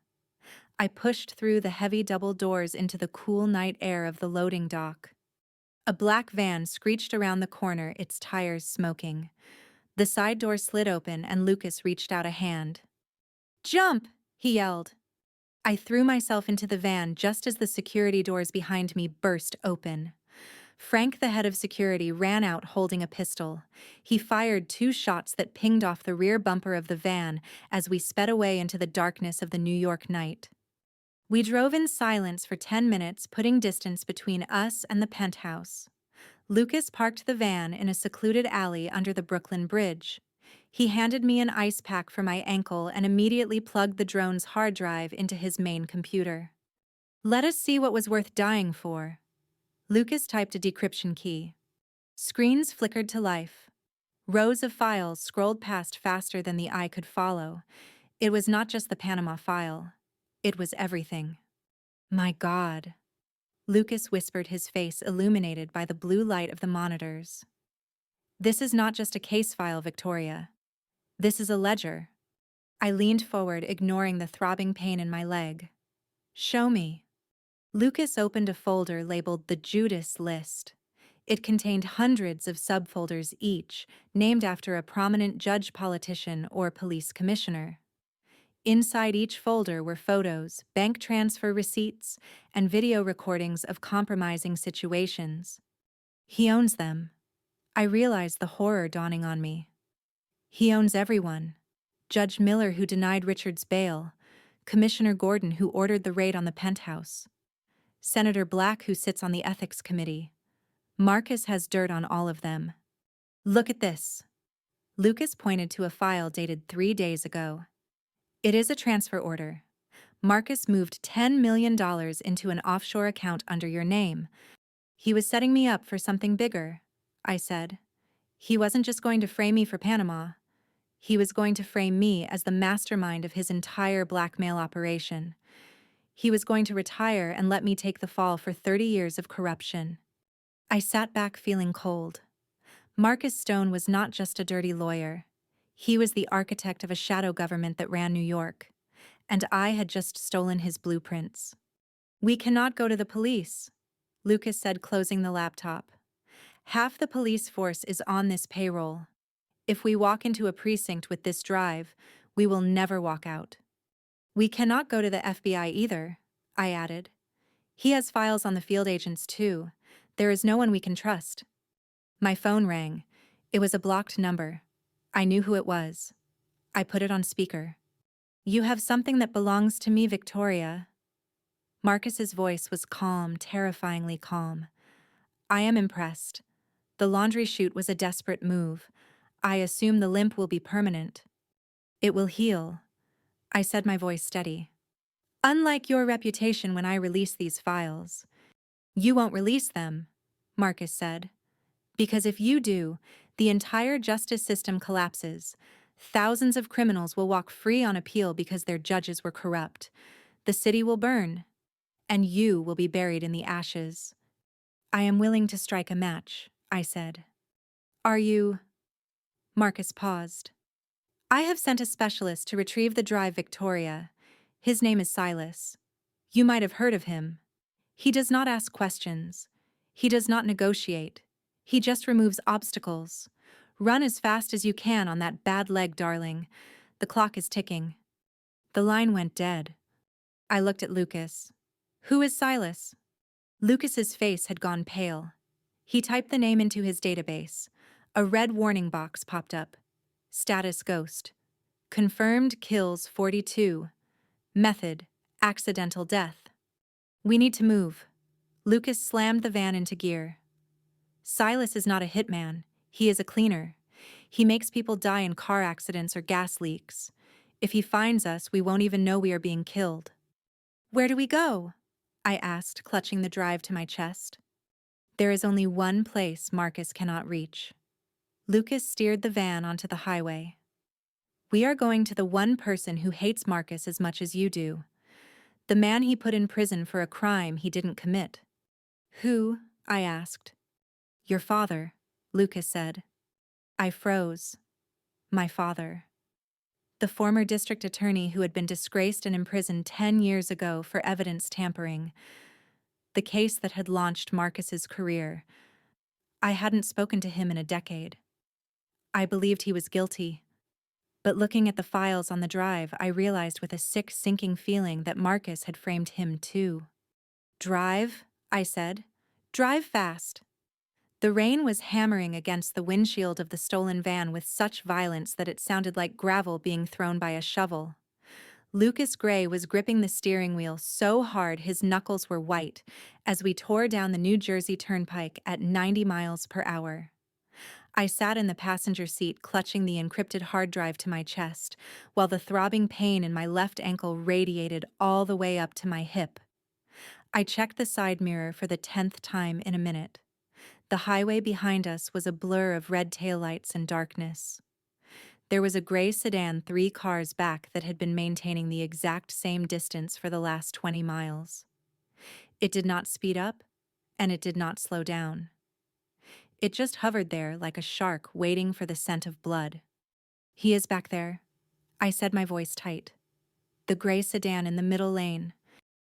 I pushed through the heavy double doors into the cool night air of the loading dock. A black van screeched around the corner, its tires smoking. The side door slid open and Lucas reached out a hand. "Jump!" he yelled. I threw myself into the van just as the security doors behind me burst open. Frank, the head of security, ran out holding a pistol. He fired 2 shots that pinged off the rear bumper of the van as we sped away into the darkness of the New York night. We drove in silence for 10 minutes, putting distance between us and the penthouse. Lucas parked the van in a secluded alley under the Brooklyn Bridge. He handed me an ice pack for my ankle and immediately plugged the drone's hard drive into his main computer. "Let us see what was worth dying for." Lucas typed a decryption key. Screens flickered to life. Rows of files scrolled past faster than the eye could follow. It was not just the Panama file. It was everything. "My God," Lucas whispered, his face illuminated by the blue light of the monitors. "This is not just a case file, Victoria. This is a ledger." I leaned forward, ignoring the throbbing pain in my leg. "Show me." Lucas opened a folder labeled the Judas List. It contained hundreds of subfolders, each named after a prominent judge, politician, or police commissioner. Inside each folder were photos, bank transfer receipts, and video recordings of compromising situations. "He owns them." I realized the horror dawning on me. He owns everyone. Judge Miller, who denied Richard's bail. Commissioner Gordon, who ordered the raid on the penthouse. Senator Black, who sits on the ethics committee. Marcus has dirt on all of them. "Look at this." Lucas pointed to a file dated 3 days ago. "It is a transfer order. Marcus moved $10 million into an offshore account under your name. He was setting me up for something bigger," I said. "He wasn't just going to frame me for Panama. He was going to frame me as the mastermind of his entire blackmail operation. He was going to retire and let me take the fall for 30 years of corruption." I sat back feeling cold. Marcus Stone was not just a dirty lawyer. He was the architect of a shadow government that ran New York. And I had just stolen his blueprints. "We cannot go to the police," Lucas said, closing the laptop. "Half the police force is on this payroll. If we walk into a precinct with this drive, we will never walk out." "We cannot go to the FBI either," I added. "He has files on the field agents too. There is no one we can trust." My phone rang. It was a blocked number. I knew who it was. I put it on speaker. "You have something that belongs to me, Victoria." Marcus's voice was calm, terrifyingly calm. "I am impressed. The laundry chute was a desperate move. I assume the limp will be permanent." "It will heal," I said, my voice steady. "Unlike your reputation when I release these files." "You won't release them," Marcus said. "Because if you do, the entire justice system collapses. Thousands of criminals will walk free on appeal because their judges were corrupt. The city will burn. And you will be buried in the ashes." "I am willing to strike a match," I said. "Are you?" Marcus paused. "I have sent a specialist to retrieve the drive, Victoria. His name is Silas. You might have heard of him. He does not ask questions. He does not negotiate. He just removes obstacles. Run as fast as you can on that bad leg, darling. The clock is ticking." The line went dead. I looked at Lucas. "Who is Silas?" Lucas's face had gone pale. He typed the name into his database. A red warning box popped up. Status ghost. Confirmed kills 42. Method, accidental death. "We need to move." Lucas slammed the van into gear. "Silas is not a hitman. He is a cleaner. He makes people die in car accidents or gas leaks. If he finds us, we won't even know we are being killed." "Where do we go?" I asked, clutching the drive to my chest. "There is only one place Marcus cannot reach." Lucas steered the van onto the highway. "We are going to the one person who hates Marcus as much as you do. The man he put in prison for a crime he didn't commit." "Who?" I asked. "Your father," Lucas said. I froze. My father. the former district attorney who had been disgraced and imprisoned 10 years ago for evidence tampering, the case that had launched Marcus's career. I hadn't spoken to him in a decade. I believed he was guilty. But looking at the files on the drive, I realized with a sick, sinking feeling that Marcus had framed him too. "Drive," I said. "Drive fast." The rain was hammering against the windshield of the stolen van with such violence that it sounded like gravel being thrown by a shovel. Lucas Gray was gripping the steering wheel so hard his knuckles were white as we tore down the New Jersey Turnpike at 90 miles per hour. I sat in the passenger seat clutching the encrypted hard drive to my chest, while the throbbing pain in my left ankle radiated all the way up to my hip. I checked the side mirror for the 10th time in a minute. The highway behind us was a blur of red taillights and darkness. There was a gray sedan 3 cars back that had been maintaining the exact same distance for the last 20 miles. It did not speed up, and it did not slow down. It just hovered there like a shark waiting for the scent of blood. "He is back there," I said, my voice tight. "The gray sedan in the middle lane."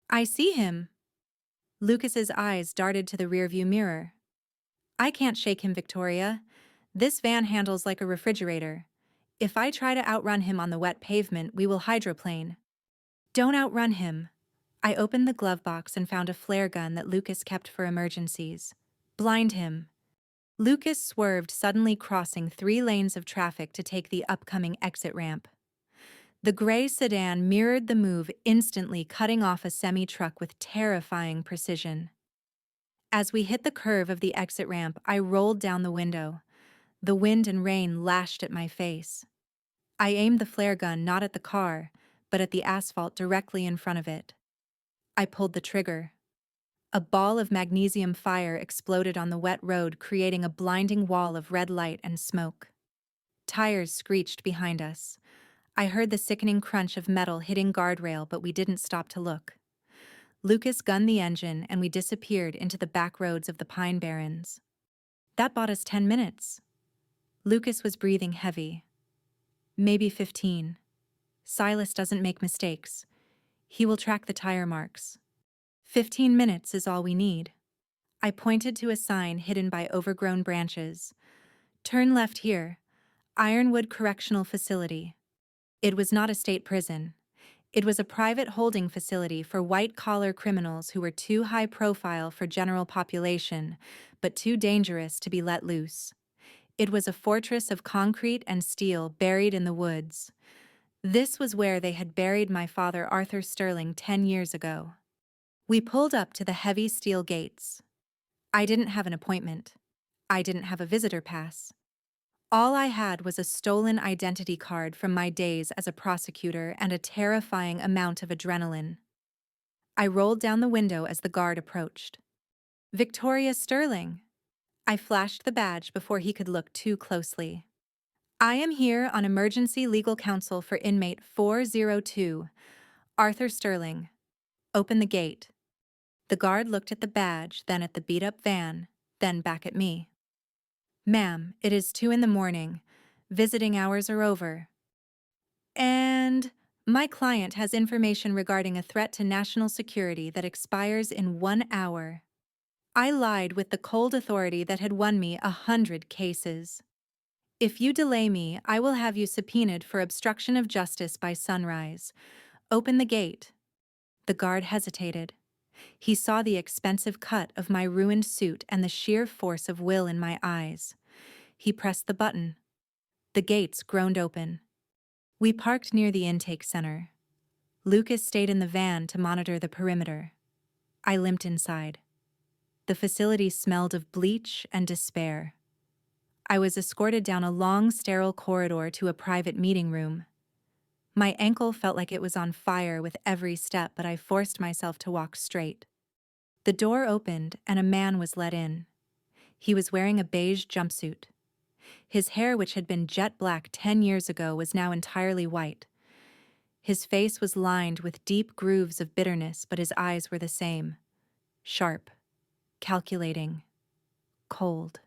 "I see him." Lucas's eyes darted to the rearview mirror. "I can't shake him, Victoria. This van handles like a refrigerator. If I try to outrun him on the wet pavement, we will hydroplane." "Don't outrun him." I opened the glove box and found a flare gun that Lucas kept for emergencies. "Blind him." Lucas swerved, suddenly crossing 3 lanes of traffic to take the upcoming exit ramp. The gray sedan mirrored the move, instantly cutting off a semi-truck with terrifying precision. As we hit the curve of the exit ramp, I rolled down the window. The wind and rain lashed at my face. I aimed the flare gun not at the car, but at the asphalt directly in front of it. I pulled the trigger. A ball of magnesium fire exploded on the wet road, creating a blinding wall of red light and smoke. Tires screeched behind us. I heard the sickening crunch of metal hitting guardrail, but we didn't stop to look. Lucas gunned the engine, and we disappeared into the back roads of the Pine Barrens. That bought us 10 minutes. Lucas was breathing heavy. "Maybe 15. Silas doesn't make mistakes. He will track the tire marks. 15 minutes is all we need." I pointed to a sign hidden by overgrown branches. "Turn left here. Ironwood Correctional Facility." It was not a state prison. It was a private holding facility for white-collar criminals who were too high profile for general population, but too dangerous to be let loose. It was a fortress of concrete and steel buried in the woods. This was where they had buried my father, Arthur Sterling, 10 years ago. We pulled up to the heavy steel gates. I didn't have an appointment. I didn't have a visitor pass. All I had was a stolen identity card from my days as a prosecutor and a terrifying amount of adrenaline. I rolled down the window as the guard approached. "Victoria Sterling." I flashed the badge before he could look too closely. "I am here on emergency legal counsel for inmate 402, Arthur Sterling. Open the gate." The guard looked at the badge, then at the beat-up van, then back at me. "Ma'am, it is 2 in the morning. Visiting hours are over. And my client has information regarding a threat to national security that expires in 1 hour." I lied with the cold authority that had won me 100 cases. "If you delay me, I will have you subpoenaed for obstruction of justice by sunrise. Open the gate." The guard hesitated. He saw the expensive cut of my ruined suit and the sheer force of will in my eyes. He pressed the button. The gates groaned open. We parked near the intake center. Lucas stayed in the van to monitor the perimeter. I limped inside. The facility smelled of bleach and despair. I was escorted down a long, sterile corridor to a private meeting room. My ankle felt like it was on fire with every step, but I forced myself to walk straight. The door opened and a man was let in. He was wearing a beige jumpsuit. His hair, which had been jet black 10 years ago, was now entirely white. His face was lined with deep grooves of bitterness, but his eyes were the same. Sharp, calculating, cold.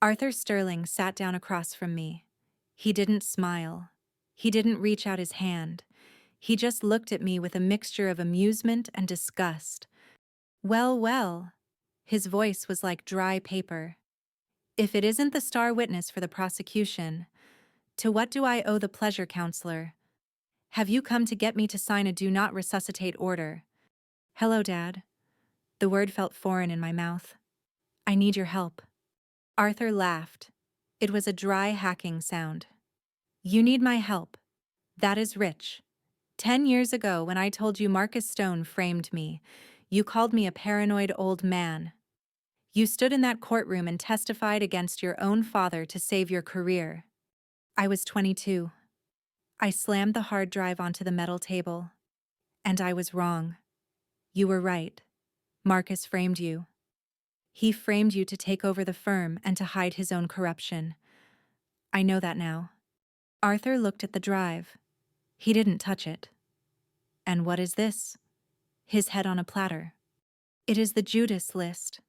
Arthur Sterling sat down across from me. He didn't smile. He didn't reach out his hand. He just looked at me with a mixture of amusement and disgust. Well, well. His voice was like dry paper. If it isn't the star witness for the prosecution, to what do I owe the pleasure, counselor? Have you come to get me to sign a do not resuscitate order? Hello, Dad. The word felt foreign in my mouth. I need your help. Arthur laughed. It was a dry, hacking sound. You need my help. That is rich. 10 years ago, when I told you Marcus Stone framed me, you called me a paranoid old man. You stood in that courtroom and testified against your own father to save your career. I was 22. I slammed the hard drive onto the metal table. And I was wrong. You were right. Marcus framed you. He framed you to take over the firm and to hide his own corruption. I know that now. Arthur looked at the drive. He didn't touch it. And what is this? His head on a platter. It is the Judas list.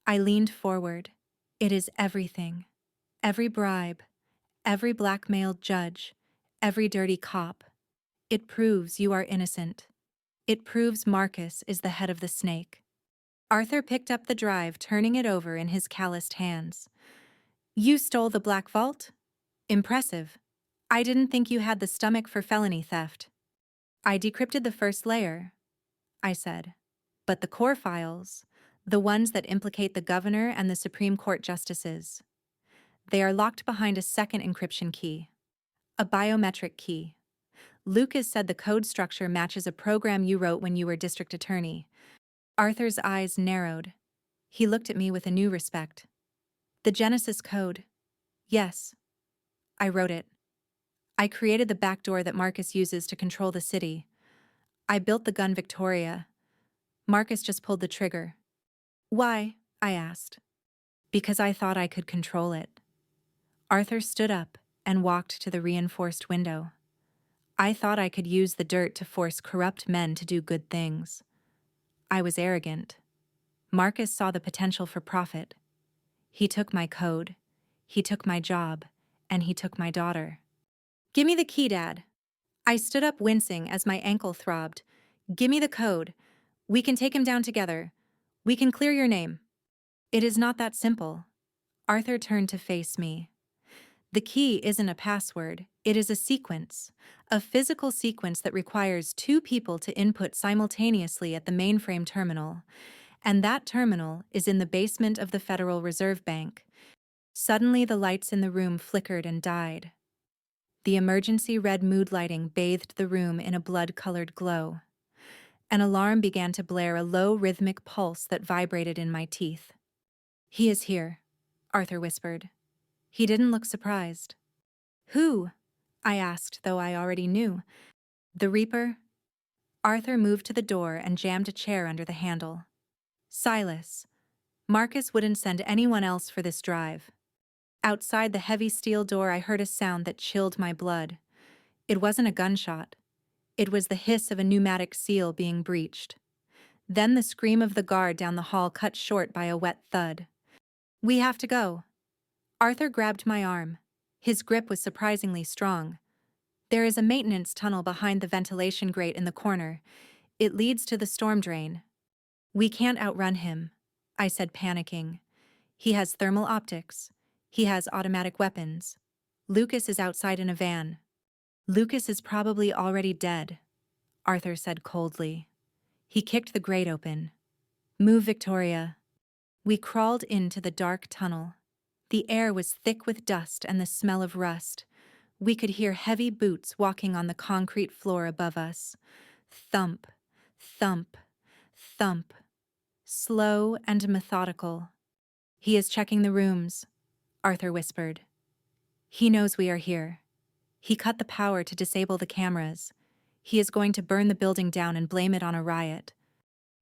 I leaned forward. It is everything. Every bribe. Every blackmailed judge. Every dirty cop. It proves you are innocent. It proves Marcus is the head of the snake. Arthur picked up the drive, turning it over in his calloused hands. You stole the Black Vault? Impressive. I didn't think you had the stomach for felony theft. I decrypted the first layer, I said. But the core files, the ones that implicate the governor and the Supreme Court justices, they are locked behind a second encryption key, a biometric key. Lucas said the code structure matches a program you wrote when you were district attorney. Arthur's eyes narrowed. He looked at me with a new respect. The Genesis code. Yes. I wrote it. I created the backdoor that Marcus uses to control the city. I built the gun Victoria. Marcus just pulled the trigger. Why? I asked. Because I thought I could control it. Arthur stood up and walked to the reinforced window. I thought I could use the dirt to force corrupt men to do good things. I was arrogant. Marcus saw the potential for profit. He took my code, he took my job, and he took my daughter. Give me the key, Dad. I stood up wincing as my ankle throbbed. Give me the code. We can take him down together. We can clear your name. It is not that simple. Arthur turned to face me. The key isn't a password, it is a sequence, a physical sequence that requires two people to input simultaneously at the mainframe terminal, and that terminal is in the basement of the Federal Reserve Bank. Suddenly the lights in the room flickered and died. The emergency red mood lighting bathed the room in a blood-colored glow. An alarm began to blare, a low rhythmic pulse that vibrated in my teeth. He is here, Arthur whispered. He didn't look surprised. Who? I asked, though I already knew. The Reaper? Arthur moved to the door and jammed a chair under the handle. Silas. Marcus wouldn't send anyone else for this drive. Outside the heavy steel door I heard a sound that chilled my blood. It wasn't a gunshot. It was the hiss of a pneumatic seal being breached. Then the scream of the guard down the hall cut short by a wet thud. We have to go. Arthur grabbed my arm. His grip was surprisingly strong. There is a maintenance tunnel behind the ventilation grate in the corner. It leads to the storm drain. We can't outrun him, I said, panicking. He has thermal optics. He has automatic weapons. Lucas is outside in a van. Lucas is probably already dead, Arthur said coldly. He kicked the grate open. Move, Victoria. We crawled into the dark tunnel. The air was thick with dust and the smell of rust. We could hear heavy boots walking on the concrete floor above us. Thump, thump, thump. Slow and methodical. He is checking the rooms, Arthur whispered. He knows we are here. He cut the power to disable the cameras. He is going to burn the building down and blame it on a riot.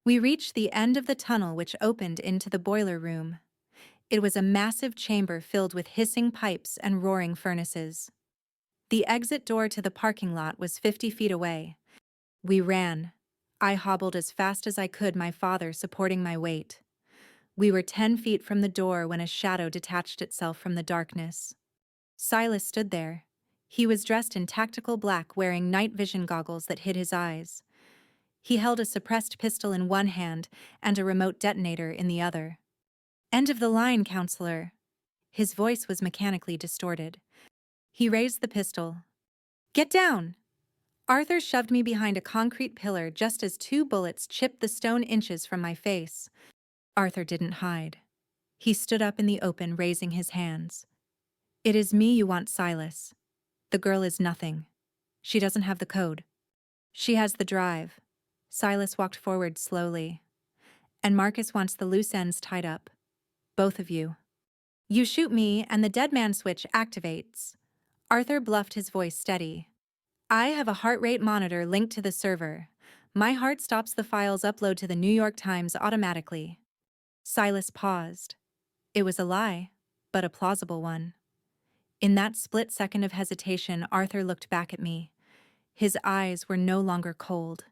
We reached the end of the tunnel, which opened into the boiler room. It was a massive chamber filled with hissing pipes and roaring furnaces. The exit door to the parking lot was 50 feet away. We ran. I hobbled as fast as I could, my father supporting my weight. We were 10 feet from the door when a shadow detached itself from the darkness. Silas stood there, He was dressed in tactical black, wearing night vision goggles that hid his eyes. He held a suppressed pistol in one hand and a remote detonator in the other. "End of the line, counselor." His voice was mechanically distorted. He raised the pistol. "Get down!" Arthur shoved me behind a concrete pillar just as 2 bullets chipped the stone inches from my face. Arthur didn't hide. He stood up in the open, raising his hands. "It is me you want, Silas. The girl is nothing. She doesn't have the code. She has the drive." Silas walked forward slowly. "And Marcus wants the loose ends tied up. Both of you. You shoot me and the dead man switch activates." Arthur bluffed, his voice steady. "I have a heart rate monitor linked to the server. My heart stops the files upload to the New York Times automatically." Silas paused. It was a lie, but a plausible one. In that split second of hesitation, Arthur looked back at me. His eyes were no longer cold.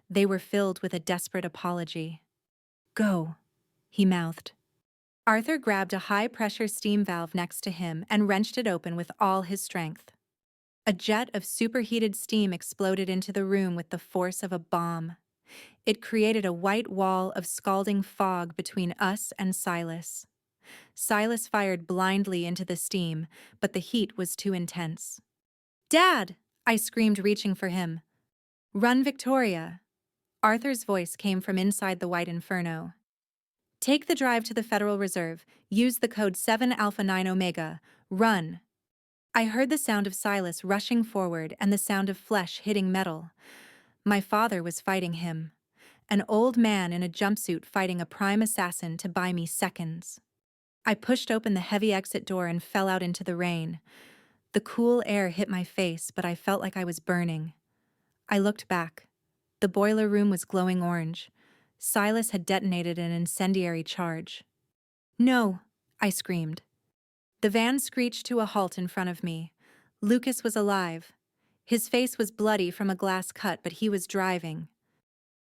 They were filled with a desperate apology. "Go," he mouthed. Arthur grabbed a high-pressure steam valve next to him and wrenched it open with all his strength. A jet of superheated steam exploded into the room with the force of a bomb. It created a white wall of scalding fog between us and Silas. Silas fired blindly into the steam, but the heat was too intense. "Dad!" I screamed, reaching for him. "Run, Victoria!" Arthur's voice came from inside the white inferno. "Take the drive to the Federal Reserve. Use the code 7 Alpha 9 Omega. Run!" I heard the sound of Silas rushing forward and the sound of flesh hitting metal. My father was fighting him. An old man in a jumpsuit fighting a prime assassin to buy me seconds. I pushed open the heavy exit door and fell out into the rain. The cool air hit my face, but I felt like I was burning. I looked back. The boiler room was glowing orange. Silas had detonated an incendiary charge. "No!" I screamed. The van screeched to a halt in front of me. Lucas was alive. His face was bloody from a glass cut, but he was driving.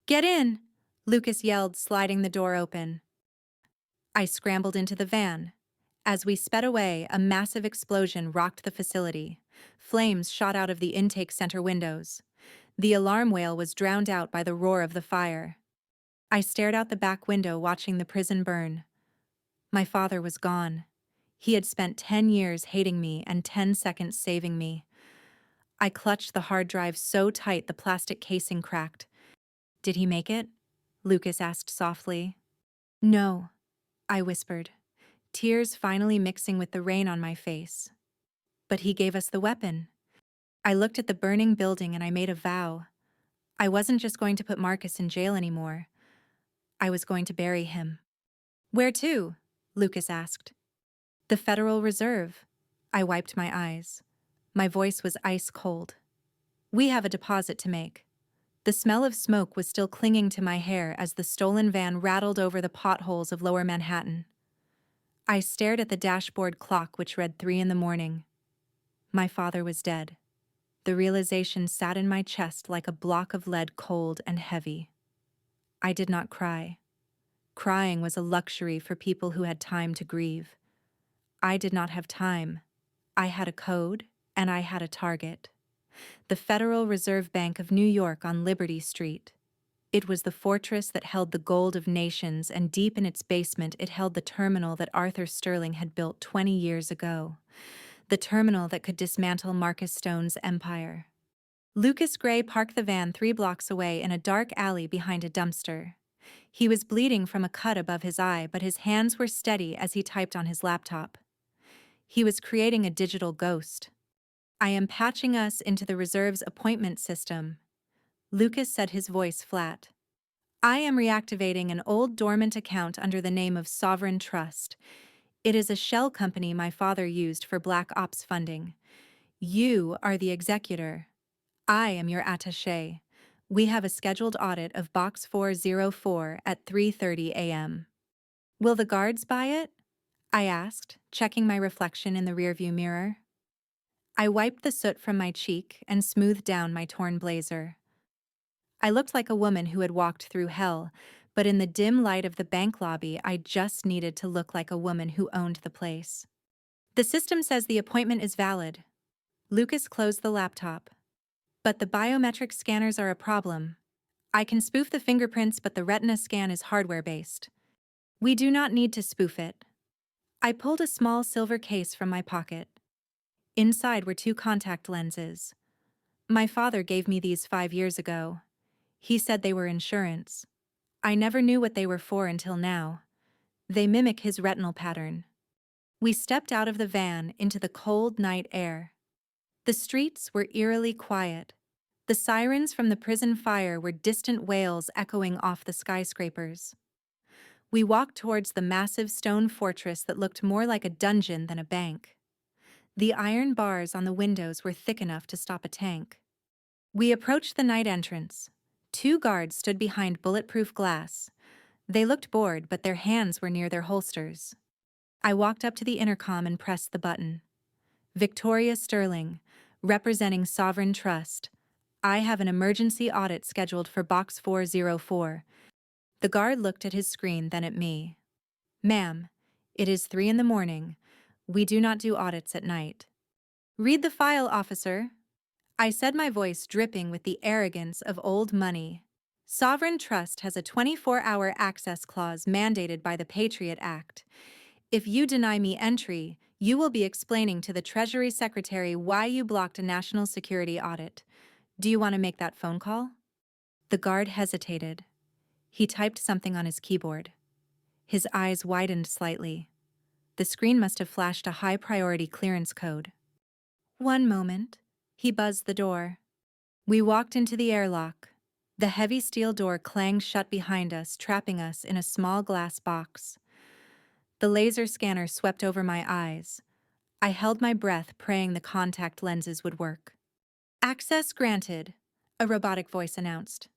"Get in!" Lucas yelled, sliding the door open. I scrambled into the van. As we sped away, a massive explosion rocked the facility. Flames shot out of the intake center windows. The alarm wail was drowned out by the roar of the fire. I stared out the back window, watching the prison burn. My father was gone. He had spent 10 years hating me and 10 seconds saving me. I clutched the hard drive so tight the plastic casing cracked. "Did he make it?" Lucas asked softly. "No," I whispered, tears finally mixing with the rain on my face. "But he gave us the weapon." I looked at the burning building and I made a vow. I wasn't just going to put Marcus in jail anymore. I was going to bury him. "Where to?" Lucas asked. "The Federal Reserve." I wiped my eyes. My voice was ice cold. "We have a deposit to make." The smell of smoke was still clinging to my hair as the stolen van rattled over the potholes of Lower Manhattan. I stared at the dashboard clock, which read 3 in the morning. My father was dead. The realization sat in my chest like a block of lead, cold and heavy. I did not cry. Crying was a luxury for people who had time to grieve. I did not have time. I had a code, and I had a target. The Federal Reserve Bank of New York on Liberty Street. It was the fortress that held the gold of nations, and deep in its basement it held the terminal that Arthur Sterling had built 20 years ago. The terminal that could dismantle Marcus Stone's empire. Lucas Gray parked the van 3 blocks away in a dark alley behind a dumpster. He was bleeding from a cut above his eye, but his hands were steady as he typed on his laptop. He was creating a digital ghost. "I am patching us into the Reserve's appointment system." Lucas said, his voice flat. "I am reactivating an old dormant account under the name of Sovereign Trust. It is a shell company my father used for Black Ops funding. You are the executor. I am your attaché. We have a scheduled audit of Box 404 at 3:30 a.m. "Will the guards buy it?" I asked, checking my reflection in the rearview mirror. I wiped the soot from my cheek and smoothed down my torn blazer. I looked like a woman who had walked through hell, but in the dim light of the bank lobby, I just needed to look like a woman who owned the place. "The system says the appointment is valid." Lucas closed the laptop. But the biometric scanners are a problem. I can spoof the fingerprints, but the retina scan is hardware-based. We do not need to spoof it. I pulled a small silver case from my pocket. Inside were 2 contact lenses. My father gave me these 5 years ago. He said they were insurance. I never knew what they were for until now. They mimic his retinal pattern. We stepped out of the van into the cold night air. The streets were eerily quiet. The sirens from the prison fire were distant wails echoing off the skyscrapers. We walked towards the massive stone fortress that looked more like a dungeon than a bank. The iron bars on the windows were thick enough to stop a tank. We approached the night entrance. 2 guards stood behind bulletproof glass. They looked bored, but their hands were near their holsters. I walked up to the intercom and pressed the button. Victoria Sterling, representing Sovereign Trust. I have an emergency audit scheduled for Box 404. The guard looked at his screen, then at me. Ma'am, it is 3 in the morning. We do not do audits at night. Read the file, officer. I said, my voice dripping with the arrogance of old money. Sovereign Trust has a 24-hour access clause mandated by the Patriot Act. If you deny me entry, you will be explaining to the Treasury Secretary why you blocked a national security audit. Do you want to make that phone call? The guard hesitated. He typed something on his keyboard. His eyes widened slightly. The screen must have flashed a high-priority clearance code. 1 moment. He buzzed the door. We walked into the airlock. The heavy steel door clanged shut behind us, trapping us in a small glass box. The laser scanner swept over my eyes. I held my breath, praying the contact lenses would work. Access granted, a robotic voice announced.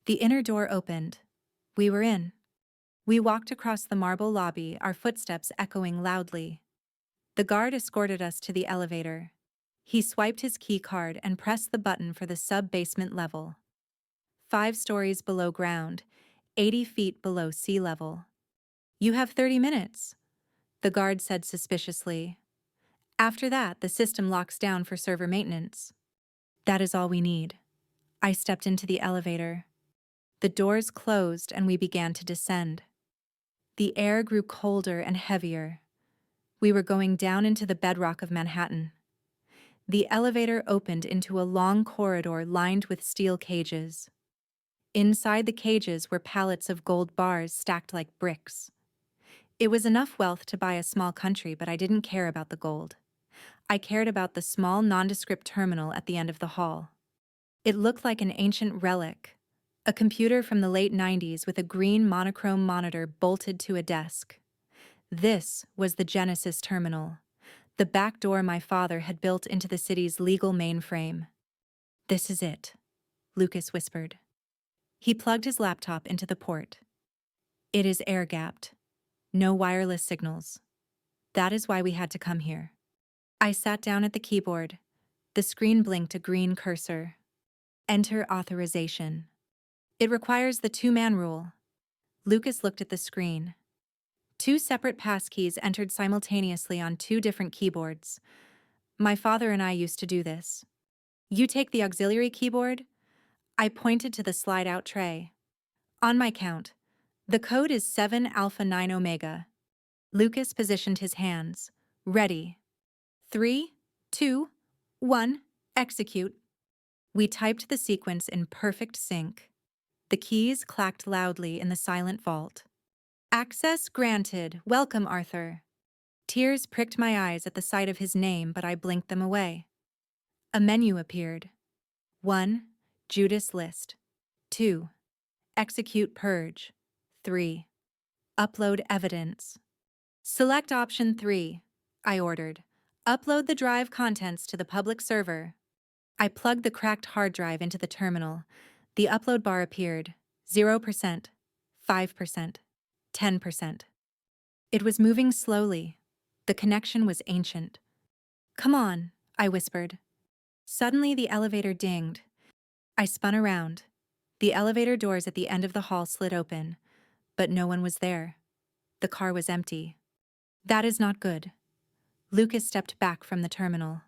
The inner door opened. We were in. We walked across the marble lobby, our footsteps echoing loudly. The guard escorted us to the elevator. He swiped his key card and pressed the button for the sub-basement level. 5 stories below ground, 80 feet below sea level. You have 30 minutes, the guard said suspiciously. After that, the system locks down for server maintenance. That is all we need. I stepped into the elevator. The doors closed and we began to descend. The air grew colder and heavier. We were going down into the bedrock of Manhattan. The elevator opened into a long corridor lined with steel cages. Inside the cages were pallets of gold bars stacked like bricks. It was enough wealth to buy a small country, but I didn't care about the gold. I cared about the small, nondescript terminal at the end of the hall. It looked like an ancient relic, a computer from the late 90s with a green monochrome monitor bolted to a desk. This was the Genesis terminal, the back door my father had built into the city's legal mainframe. This is it, Lucas whispered. He plugged his laptop into the port. It is air-gapped. No wireless signals. That is why we had to come here. I sat down at the keyboard. The screen blinked a green cursor. Enter authorization. It requires the 2-man rule. Lucas looked at the screen. 2 separate passkeys entered simultaneously on 2 different keyboards. My father and I used to do this. You take the auxiliary keyboard? I pointed to the slide-out tray. On my count. The code is 7 Alpha 9 Omega. Lucas positioned his hands. Ready. 3, 2, 1, execute. We typed the sequence in perfect sync. The keys clacked loudly in the silent vault. Access granted. Welcome, Arthur. Tears pricked my eyes at the sight of his name, but I blinked them away. A menu appeared. 1. Judas List. 2. Execute Purge. 3. Upload evidence. Select option 3, I ordered. Upload the drive contents to the public server. I plugged the cracked hard drive into the terminal. The upload bar appeared. 0%, 5%, 10%. It was moving slowly. The connection was ancient. Come on, I whispered. Suddenly the elevator dinged. I spun around. The elevator doors at the end of the hall slid open, but no one was there. The car was empty. That is not good. Lucas stepped back from the terminal.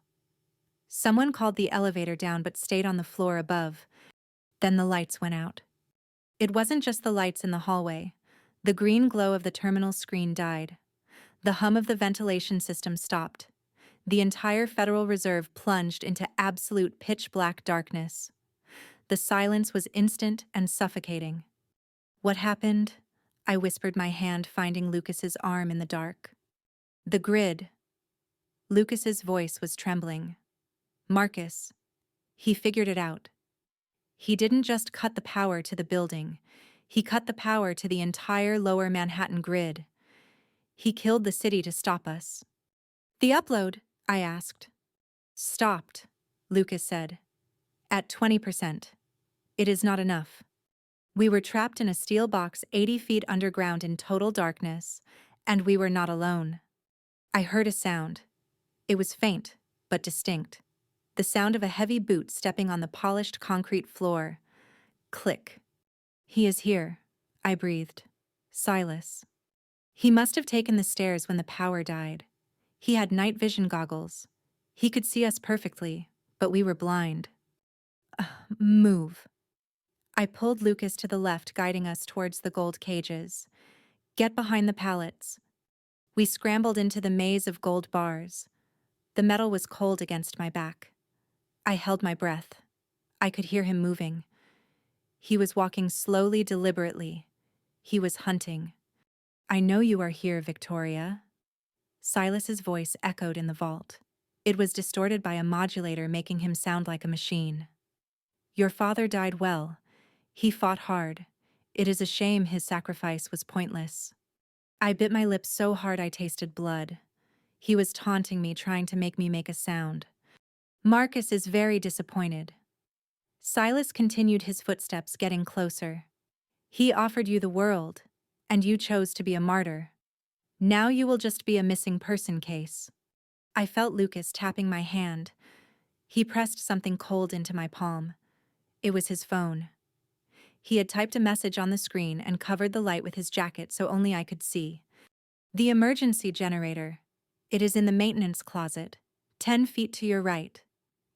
Someone called the elevator down but stayed on the floor above. Then the lights went out. It wasn't just the lights in the hallway. The green glow of the terminal screen died. The hum of the ventilation system stopped. The entire Federal Reserve plunged into absolute pitch-black darkness. The silence was instant and suffocating. "What happened?" I whispered, my hand finding Lucas's arm in the dark. "The grid." Lucas's voice was trembling. "Marcus. He figured it out. He didn't just cut the power to the building. He cut the power to the entire lower Manhattan grid. He killed the city to stop us." "The upload?" I asked. "Stopped," Lucas said. "At 20%. It is not enough." We were trapped in a steel box 80 feet underground in total darkness, and we were not alone. I heard a sound. It was faint, but distinct. The sound of a heavy boot stepping on the polished concrete floor. Click. "He is here," I breathed. "Silas." He must have taken the stairs when the power died. He had night vision goggles. He could see us perfectly, but we were blind. Move." I pulled Lucas to the left, guiding us towards the gold cages. "Get behind the pallets." We scrambled into the maze of gold bars. The metal was cold against my back. I held my breath. I could hear him moving. He was walking slowly, deliberately. He was hunting. "I know you are here, Victoria." Silas's voice echoed in the vault. It was distorted by a modulator, making him sound like a machine. "Your father died well. He fought hard. It is a shame his sacrifice was pointless." I bit my lips so hard I tasted blood. He was taunting me, trying to make me make a sound. "Marcus is very disappointed." Silas continued his footsteps, getting closer. "He offered you the world, and you chose to be a martyr. Now you will just be a missing person case." I felt Lucas tapping my hand. He pressed something cold into my palm. It was his phone. He had typed a message on the screen and covered the light with his jacket so only I could see. "The emergency generator. It is in the maintenance closet, 10 feet to your right.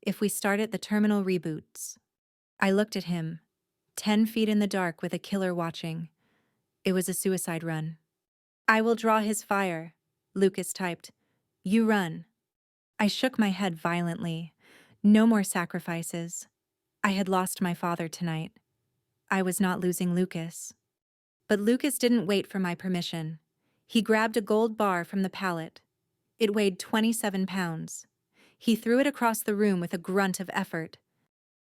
If we start it, the terminal reboots." I looked at him, 10 feet in the dark with a killer watching. It was a suicide run. "I will draw his fire," Lucas typed. "You run." I shook my head violently. No more sacrifices. I had lost my father tonight. I was not losing Lucas. But Lucas didn't wait for my permission. He grabbed a gold bar from the pallet. It weighed 27 pounds. He threw it across the room with a grunt of effort.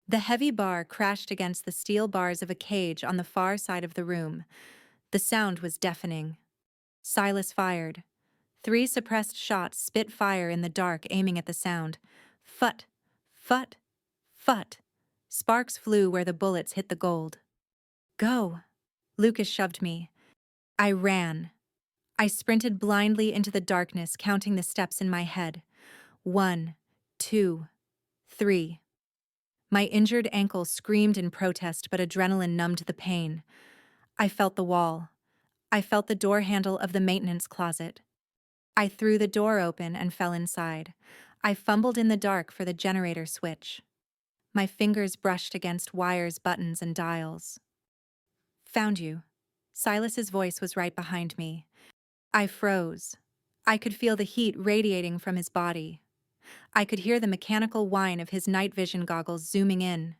The heavy bar crashed against the steel bars of a cage on the far side of the room. The sound was deafening. Silas fired. 3 suppressed shots spit fire in the dark, aiming at the sound. Phut, phut, phut. Sparks flew where the bullets hit the gold. "Go." Lucas shoved me. I ran. I sprinted blindly into the darkness, counting the steps in my head. 1, 2, 3. My injured ankle screamed in protest, but adrenaline numbed the pain. I felt the wall. I felt the door handle of the maintenance closet. I threw the door open and fell inside. I fumbled in the dark for the generator switch. My fingers brushed against wires, buttons, and dials. "Found you." Silas's voice was right behind me. I froze. I could feel the heat radiating from his body. I could hear the mechanical whine of his night vision goggles zooming in.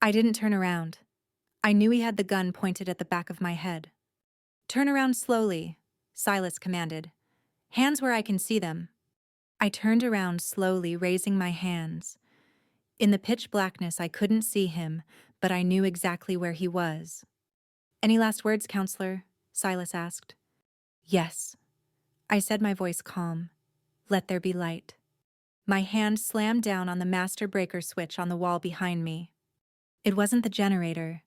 I didn't turn around. I knew he had the gun pointed at the back of my head. "Turn around slowly," Silas commanded. "Hands where I can see them." I turned around slowly, raising my hands. In the pitch blackness, I couldn't see him, but I knew exactly where he was. "Any last words, counselor?" Silas asked. "Yes." I said, my voice calm. "Let there be light." My hand slammed down on the master breaker switch on the wall behind me. It wasn't the generator.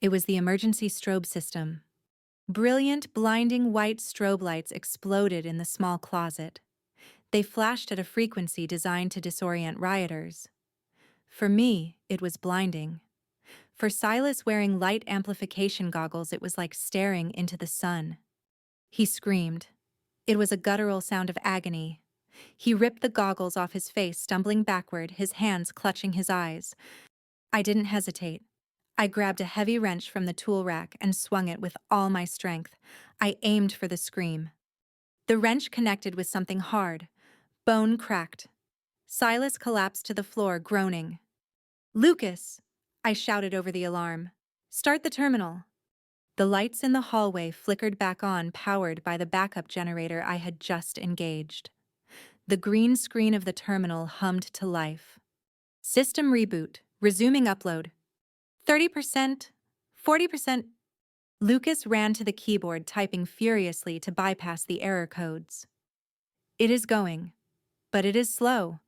It was the emergency strobe system. Brilliant, blinding white strobe lights exploded in the small closet. They flashed at a frequency designed to disorient rioters. For me, it was blinding. For Silas, wearing light amplification goggles, it was like staring into the sun. He screamed. It was a guttural sound of agony. He ripped the goggles off his face, stumbling backward, his hands clutching his eyes. I didn't hesitate. I grabbed a heavy wrench from the tool rack and swung it with all my strength. I aimed for the scream. The wrench connected with something hard. Bone cracked. Silas collapsed to the floor, groaning. "Lucas!" I shouted over the alarm. "Start the terminal." The lights in the hallway flickered back on, powered by the backup generator I had just engaged. The green screen of the terminal hummed to life. System reboot. Resuming upload. 30%. 40%. Lucas ran to the keyboard, typing furiously to bypass the error codes. "It is going, but it is slow.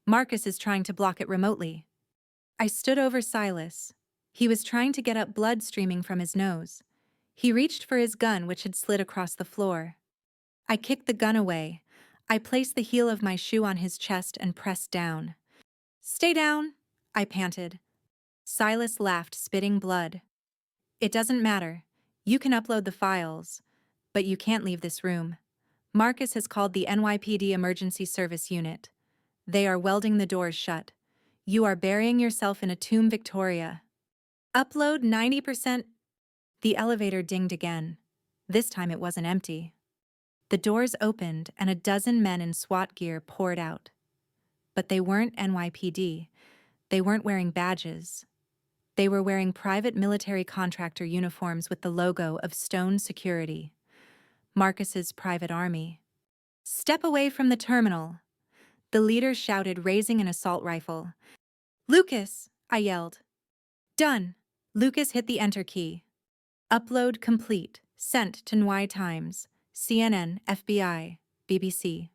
Marcus is trying to block it remotely." I stood over Silas. He was trying to get up, blood streaming from his nose. He reached for his gun, which had slid across the floor. I kicked the gun away. I placed the heel of my shoe on his chest and pressed down. "Stay down," I panted. Silas laughed, spitting blood. "It doesn't matter. You can upload the files, but you can't leave this room. Marcus has called the NYPD Emergency Service Unit. They are welding the doors shut. You are burying yourself in a tomb, Victoria." "Upload 90%. The elevator dinged again. This time it wasn't empty. The doors opened and a dozen men in SWAT gear poured out. But they weren't NYPD. They weren't wearing badges. They were wearing private military contractor uniforms with the logo of Stone Security, Marcus's private army. "Step away from the terminal," the leader shouted, raising an assault rifle. "Lucas!" I yelled. "Done." Lucas hit the enter key. "Upload complete. Sent to NY Times, CNN, FBI, BBC."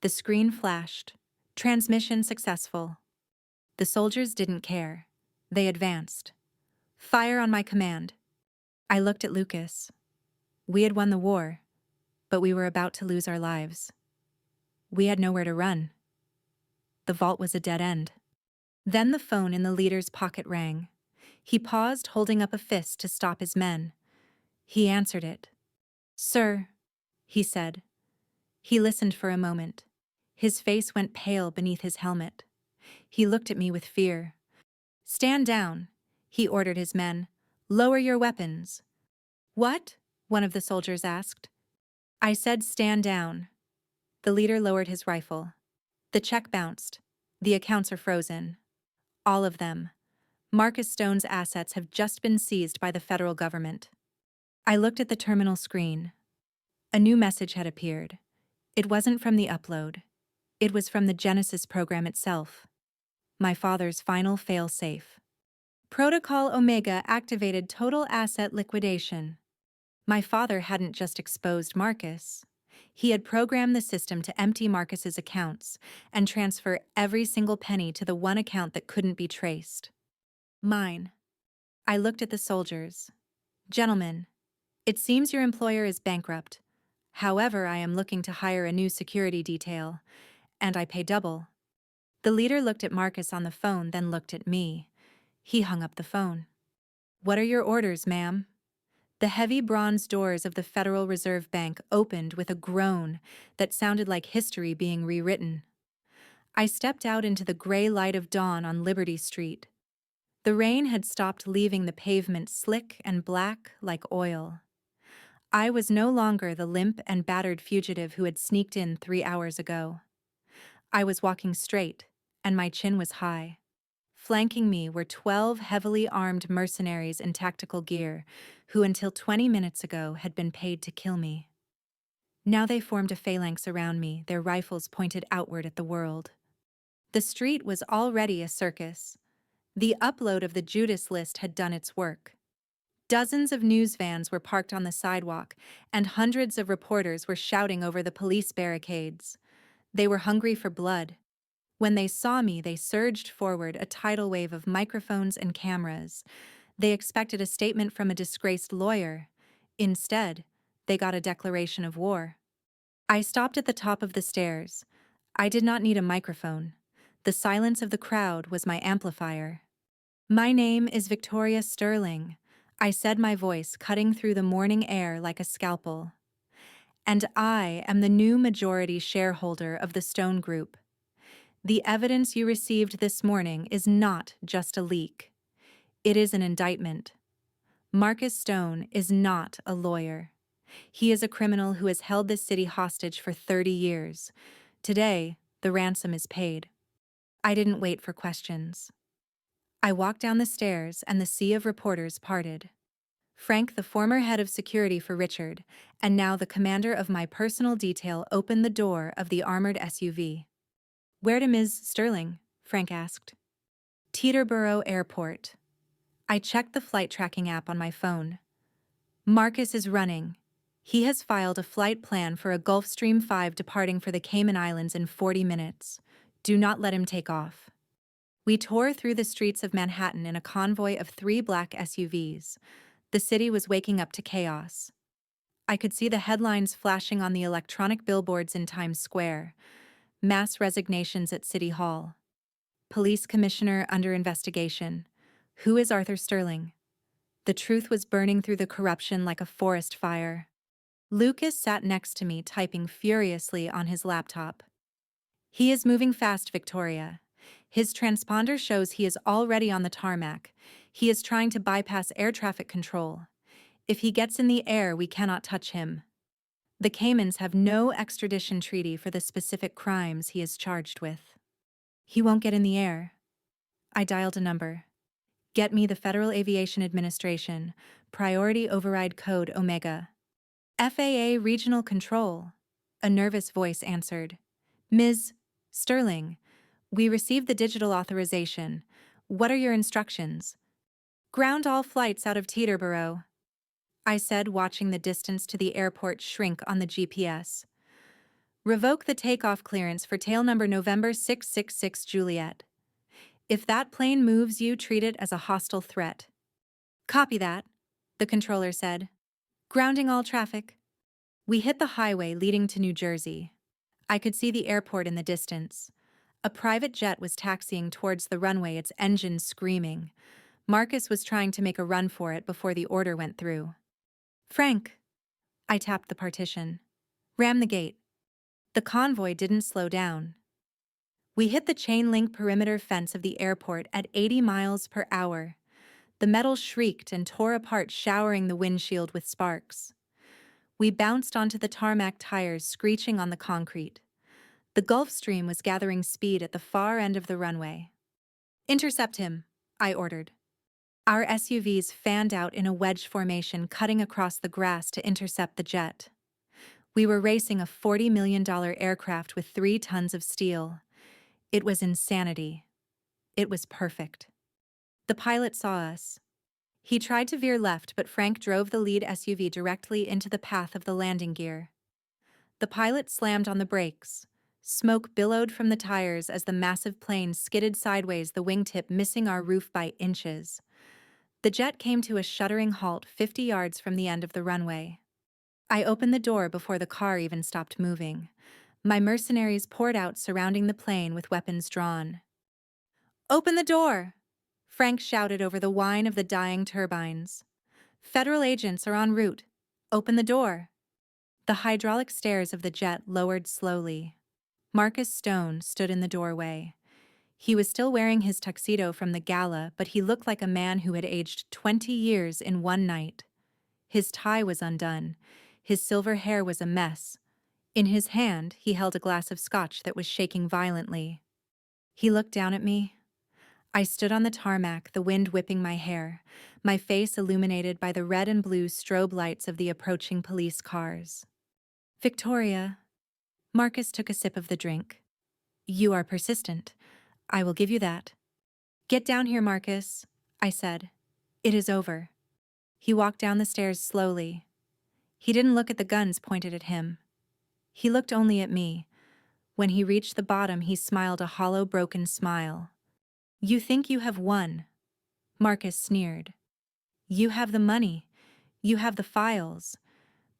The screen flashed. "Transmission successful." The soldiers didn't care. They advanced. "Fire on my command." I looked at Lucas. We had won the war, but we were about to lose our lives. We had nowhere to run. The vault was a dead end. Then the phone in the leader's pocket rang. He paused, holding up a fist to stop his men. He answered it. "Sir," he said. He listened for a moment. His face went pale beneath his helmet. He looked at me with fear. "Stand down," he ordered his men. "Lower your weapons." "What?" one of the soldiers asked. I said, "Stand down." The leader lowered his rifle. The check bounced. "The accounts are frozen. All of them. Marcus Stone's assets have just been seized by the federal government." I looked at the terminal screen. A new message had appeared. It wasn't from the upload. It was from the Genesis program itself. My father's final fail-safe. Protocol Omega activated total asset liquidation. My father hadn't just exposed Marcus. He had programmed the system to empty Marcus's accounts and transfer every single penny to the one account that couldn't be traced. Mine. I looked at the soldiers. "Gentlemen, it seems your employer is bankrupt. However, I am looking to hire a new security detail, and I pay double." The leader looked at Marcus on the phone, then looked at me. He hung up the phone. "What are your orders, ma'am?" The heavy bronze doors of the Federal Reserve Bank opened with a groan that sounded like history being rewritten. I stepped out into the gray light of dawn on Liberty Street. The rain had stopped, leaving the pavement slick and black like oil. I was no longer the limp and battered fugitive who had sneaked in 3 hours ago. I was walking straight, and my chin was high. Flanking me were 12 heavily armed mercenaries in tactical gear, who until 20 minutes ago had been paid to kill me. Now they formed a phalanx around me, their rifles pointed outward at the world. The street was already a circus. The upload of the Judas list had done its work. Dozens of news vans were parked on the sidewalk, and hundreds of reporters were shouting over the police barricades. They were hungry for blood. When they saw me, they surged forward, a tidal wave of microphones and cameras. They expected a statement from a disgraced lawyer. Instead, they got a declaration of war. I stopped at the top of the stairs. I did not need a microphone. The silence of the crowd was my amplifier. "My name is Victoria Sterling," I said, my voice cutting through the morning air like a scalpel. And I am the new majority shareholder of the Stone Group. The evidence you received this morning is not just a leak. It is an indictment. Marcus Stone is not a lawyer. He is a criminal who has held this city hostage for 30 years. Today, the ransom is paid. I didn't wait for questions. I walked down the stairs and the sea of reporters parted. Frank, the former head of security for Richard, and now the commander of my personal detail, opened the door of the armored SUV. "Where to Ms. Sterling?" Frank asked. "Teterboro Airport." I checked the flight tracking app on my phone. Marcus is running. He has filed a flight plan for a Gulfstream 5 departing for the Cayman Islands in 40 minutes. Do not let him take off. We tore through the streets of Manhattan in a convoy of 3 black SUVs. The city was waking up to chaos. I could see the headlines flashing on the electronic billboards in Times Square. Mass resignations at City Hall. Police commissioner under investigation. Who is Arthur Sterling? The truth was burning through the corruption like a forest fire. Lucas sat next to me, typing furiously on his laptop. "He is moving fast, Victoria. His transponder shows he is already on the tarmac. He is trying to bypass air traffic control. If he gets in the air, we cannot touch him. The Caymans have no extradition treaty for the specific crimes he is charged with. He won't get in the air." I dialed a number. "Get me the Federal Aviation Administration, Priority Override Code Omega." "FAA Regional Control," a nervous voice answered. "Ms. Sterling, we received the digital authorization. What are your instructions?" "Ground all flights out of Teterboro," I said, watching the distance to the airport shrink on the GPS. "Revoke the takeoff clearance for tail number November 666 Juliet. If that plane moves, you treat it as a hostile threat." "Copy that," the controller said. "Grounding all traffic." We hit the highway leading to New Jersey. I could see the airport in the distance. A private jet was taxiing towards the runway, its engine screaming. Marcus was trying to make a run for it before the order went through. "Frank." I tapped the partition. "Ram the gate." The convoy didn't slow down. We hit the chain-link perimeter fence of the airport at 80 miles per hour. The metal shrieked and tore apart, showering the windshield with sparks. We bounced onto the tarmac, tires screeching on the concrete. The Gulfstream was gathering speed at the far end of the runway. "Intercept him," I ordered. Our SUVs fanned out in a wedge formation, cutting across the grass to intercept the jet. We were racing a $40 million aircraft with 3 tons of steel. It was insanity. It was perfect. The pilot saw us. He tried to veer left, but Frank drove the lead SUV directly into the path of the landing gear. The pilot slammed on the brakes. Smoke billowed from the tires as the massive plane skidded sideways, the wingtip missing our roof by inches. The jet came to a shuddering halt 50 yards from the end of the runway. I opened the door before the car even stopped moving. My mercenaries poured out, surrounding the plane with weapons drawn. "Open the door!" Frank shouted over the whine of the dying turbines. "Federal agents are en route. Open the door." The hydraulic stairs of the jet lowered slowly. Marcus Stone stood in the doorway. He was still wearing his tuxedo from the gala, but he looked like a man who had aged 20 years in one night. His tie was undone. His silver hair was a mess. In his hand, he held a glass of scotch that was shaking violently. He looked down at me. I stood on the tarmac, the wind whipping my hair, my face illuminated by the red and blue strobe lights of the approaching police cars. "Victoria." Marcus took a sip of the drink. "You are persistent. I will give you that." "Get down here, Marcus," I said. "It is over." He walked down the stairs slowly. He didn't look at the guns pointed at him. He looked only at me. When he reached the bottom, he smiled a hollow, broken smile. "You think you have won," Marcus sneered. "You have the money. You have the files.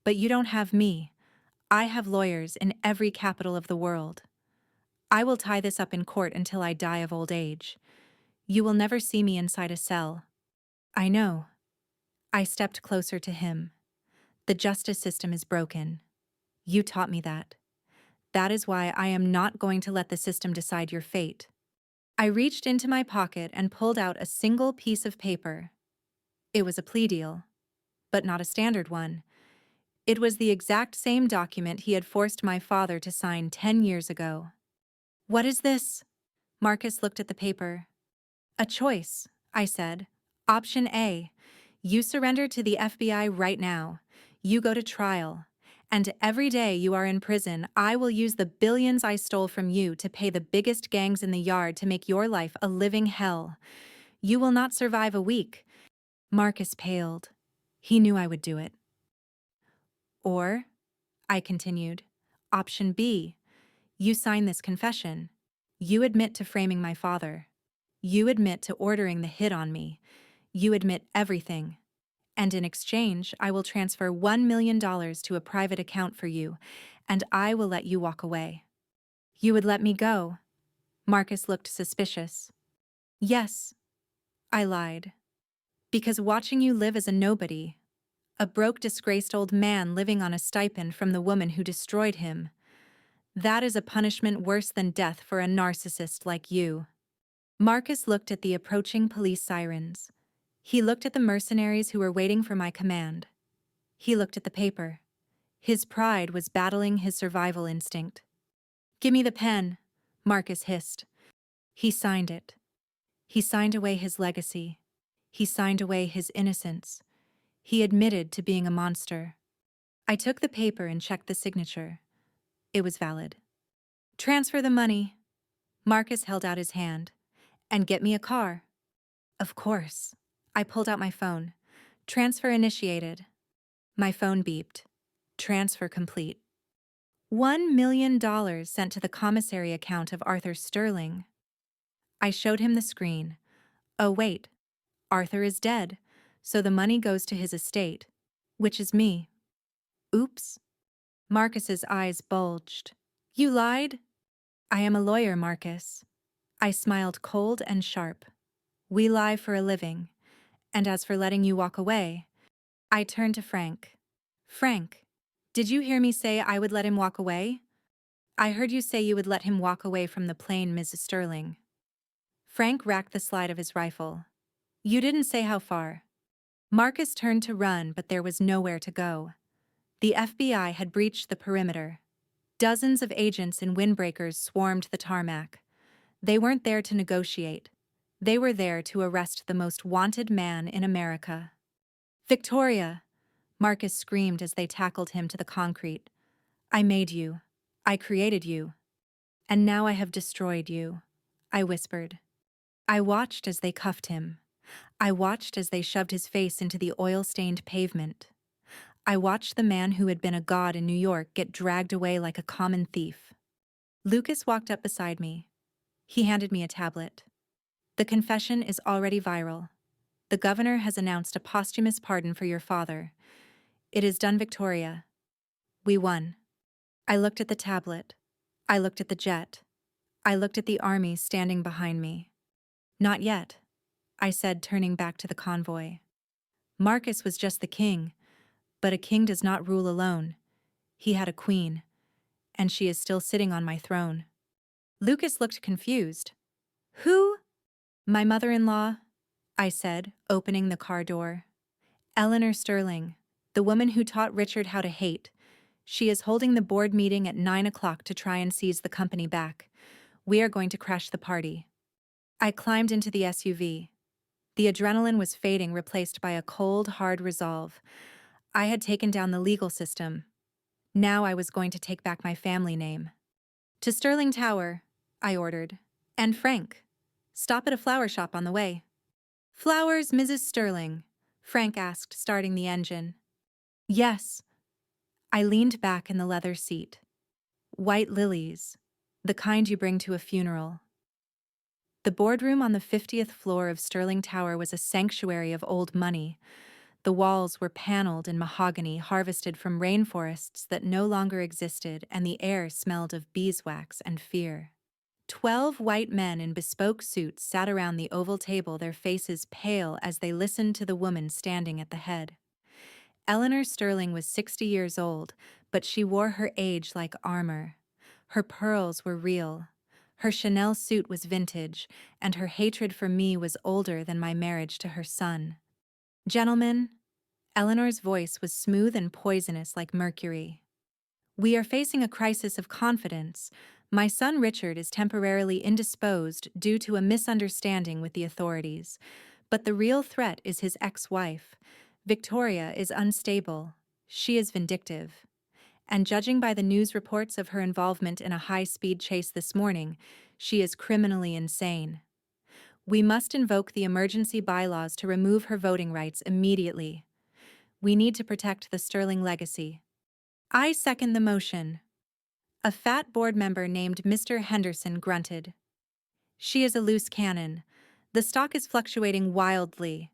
But you don't have me. I have lawyers in every capital of the world. I will tie this up in court until I die of old age. You will never see me inside a cell." "I know." I stepped closer to him. "The justice system is broken. You taught me that. That is why I am not going to let the system decide your fate. I reached into my pocket and pulled out a single piece of paper. It was a plea deal, but not a standard one. It was the exact same document he had forced my father to sign 10 years ago. What is this? Marcus looked at the paper. A choice, I said. Option A. You surrender to the FBI right now. You go to trial. And every day you are in prison, I will use the billions I stole from you to pay the biggest gangs in the yard to make your life a living hell. You will not survive a week. Marcus paled. He knew I would do it. Or, I continued, option B. You sign this confession. You admit to framing my father. You admit to ordering the hit on me. You admit everything. And in exchange, I will transfer $1 million to a private account for you, and I will let you walk away. You would let me go? Marcus looked suspicious. Yes, I lied. Because watching you live as a nobody, a broke, disgraced old man living on a stipend from the woman who destroyed him, that is a punishment worse than death for a narcissist like you. Marcus looked at the approaching police sirens. He looked at the mercenaries who were waiting for my command. He looked at the paper. His pride was battling his survival instinct. Give me the pen, Marcus hissed. He signed it. He signed away his legacy. He signed away his innocence. He admitted to being a monster. I took the paper and checked the signature. It was valid. Transfer the money. Marcus held out his hand. And get me a car. Of course. I pulled out my phone. Transfer initiated. My phone beeped. Transfer complete. $1 million sent to the commissary account of Arthur Sterling. I showed him the screen. Oh wait, Arthur is dead, so the money goes to his estate, which is me. Oops. Marcus's eyes bulged. You lied? I am a lawyer, Marcus. I smiled cold and sharp. We lie for a living. And as for letting you walk away, I turned to Frank. Frank, did you hear me say I would let him walk away? I heard you say you would let him walk away from the plane, Mrs. Sterling. Frank racked the slide of his rifle. You didn't say how far. Marcus turned to run, but there was nowhere to go. The FBI had breached the perimeter. Dozens of agents in windbreakers swarmed the tarmac. They weren't there to negotiate. They were there to arrest the most wanted man in America. Victoria! Marcus screamed as they tackled him to the concrete. I made you. I created you. And now I have destroyed you, I whispered. I watched as they cuffed him. I watched as they shoved his face into the oil-stained pavement. I watched the man who had been a god in New York get dragged away like a common thief. Lucas walked up beside me. He handed me a tablet. The confession is already viral. The governor has announced a posthumous pardon for your father. It is done, Victoria. We won. I looked at the tablet. I looked at the jet. I looked at the army standing behind me. Not yet, I said, turning back to the convoy. Marcus was just the king, but a king does not rule alone. He had a queen, and she is still sitting on my throne. Lucas looked confused. Who? My mother-in-law, I said, opening the car door. Eleanor Sterling, the woman who taught Richard how to hate. She is holding the board meeting at 9 o'clock to try and seize the company back. We are going to crash the party. I climbed into the SUV. The adrenaline was fading, replaced by a cold, hard resolve. I had taken down the legal system. Now I was going to take back my family name. To Sterling Tower, I ordered. And Frank, stop at a flower shop on the way. Flowers, Mrs. Sterling? Frank asked, starting the engine. Yes. I leaned back in the leather seat. White lilies, the kind you bring to a funeral. The boardroom on the 50th floor of Sterling Tower was a sanctuary of old money. The walls were paneled in mahogany harvested from rainforests that no longer existed, and the air smelled of beeswax and fear. 12 white men in bespoke suits sat around the oval table, their faces pale as they listened to the woman standing at the head. Eleanor Sterling was 60 years old, but she wore her age like armor. Her pearls were real. Her Chanel suit was vintage, and her hatred for me was older than my marriage to her son. Gentlemen, Eleanor's voice was smooth and poisonous like mercury. We are facing a crisis of confidence. My son Richard is temporarily indisposed due to a misunderstanding with the authorities, but the real threat is his ex-wife. Victoria is unstable. She is vindictive. And judging by the news reports of her involvement in a high-speed chase this morning, she is criminally insane. We must invoke the emergency bylaws to remove her voting rights immediately. We need to protect the Sterling legacy. I second the motion. A fat board member named Mr. Henderson grunted. She is a loose cannon. The stock is fluctuating wildly.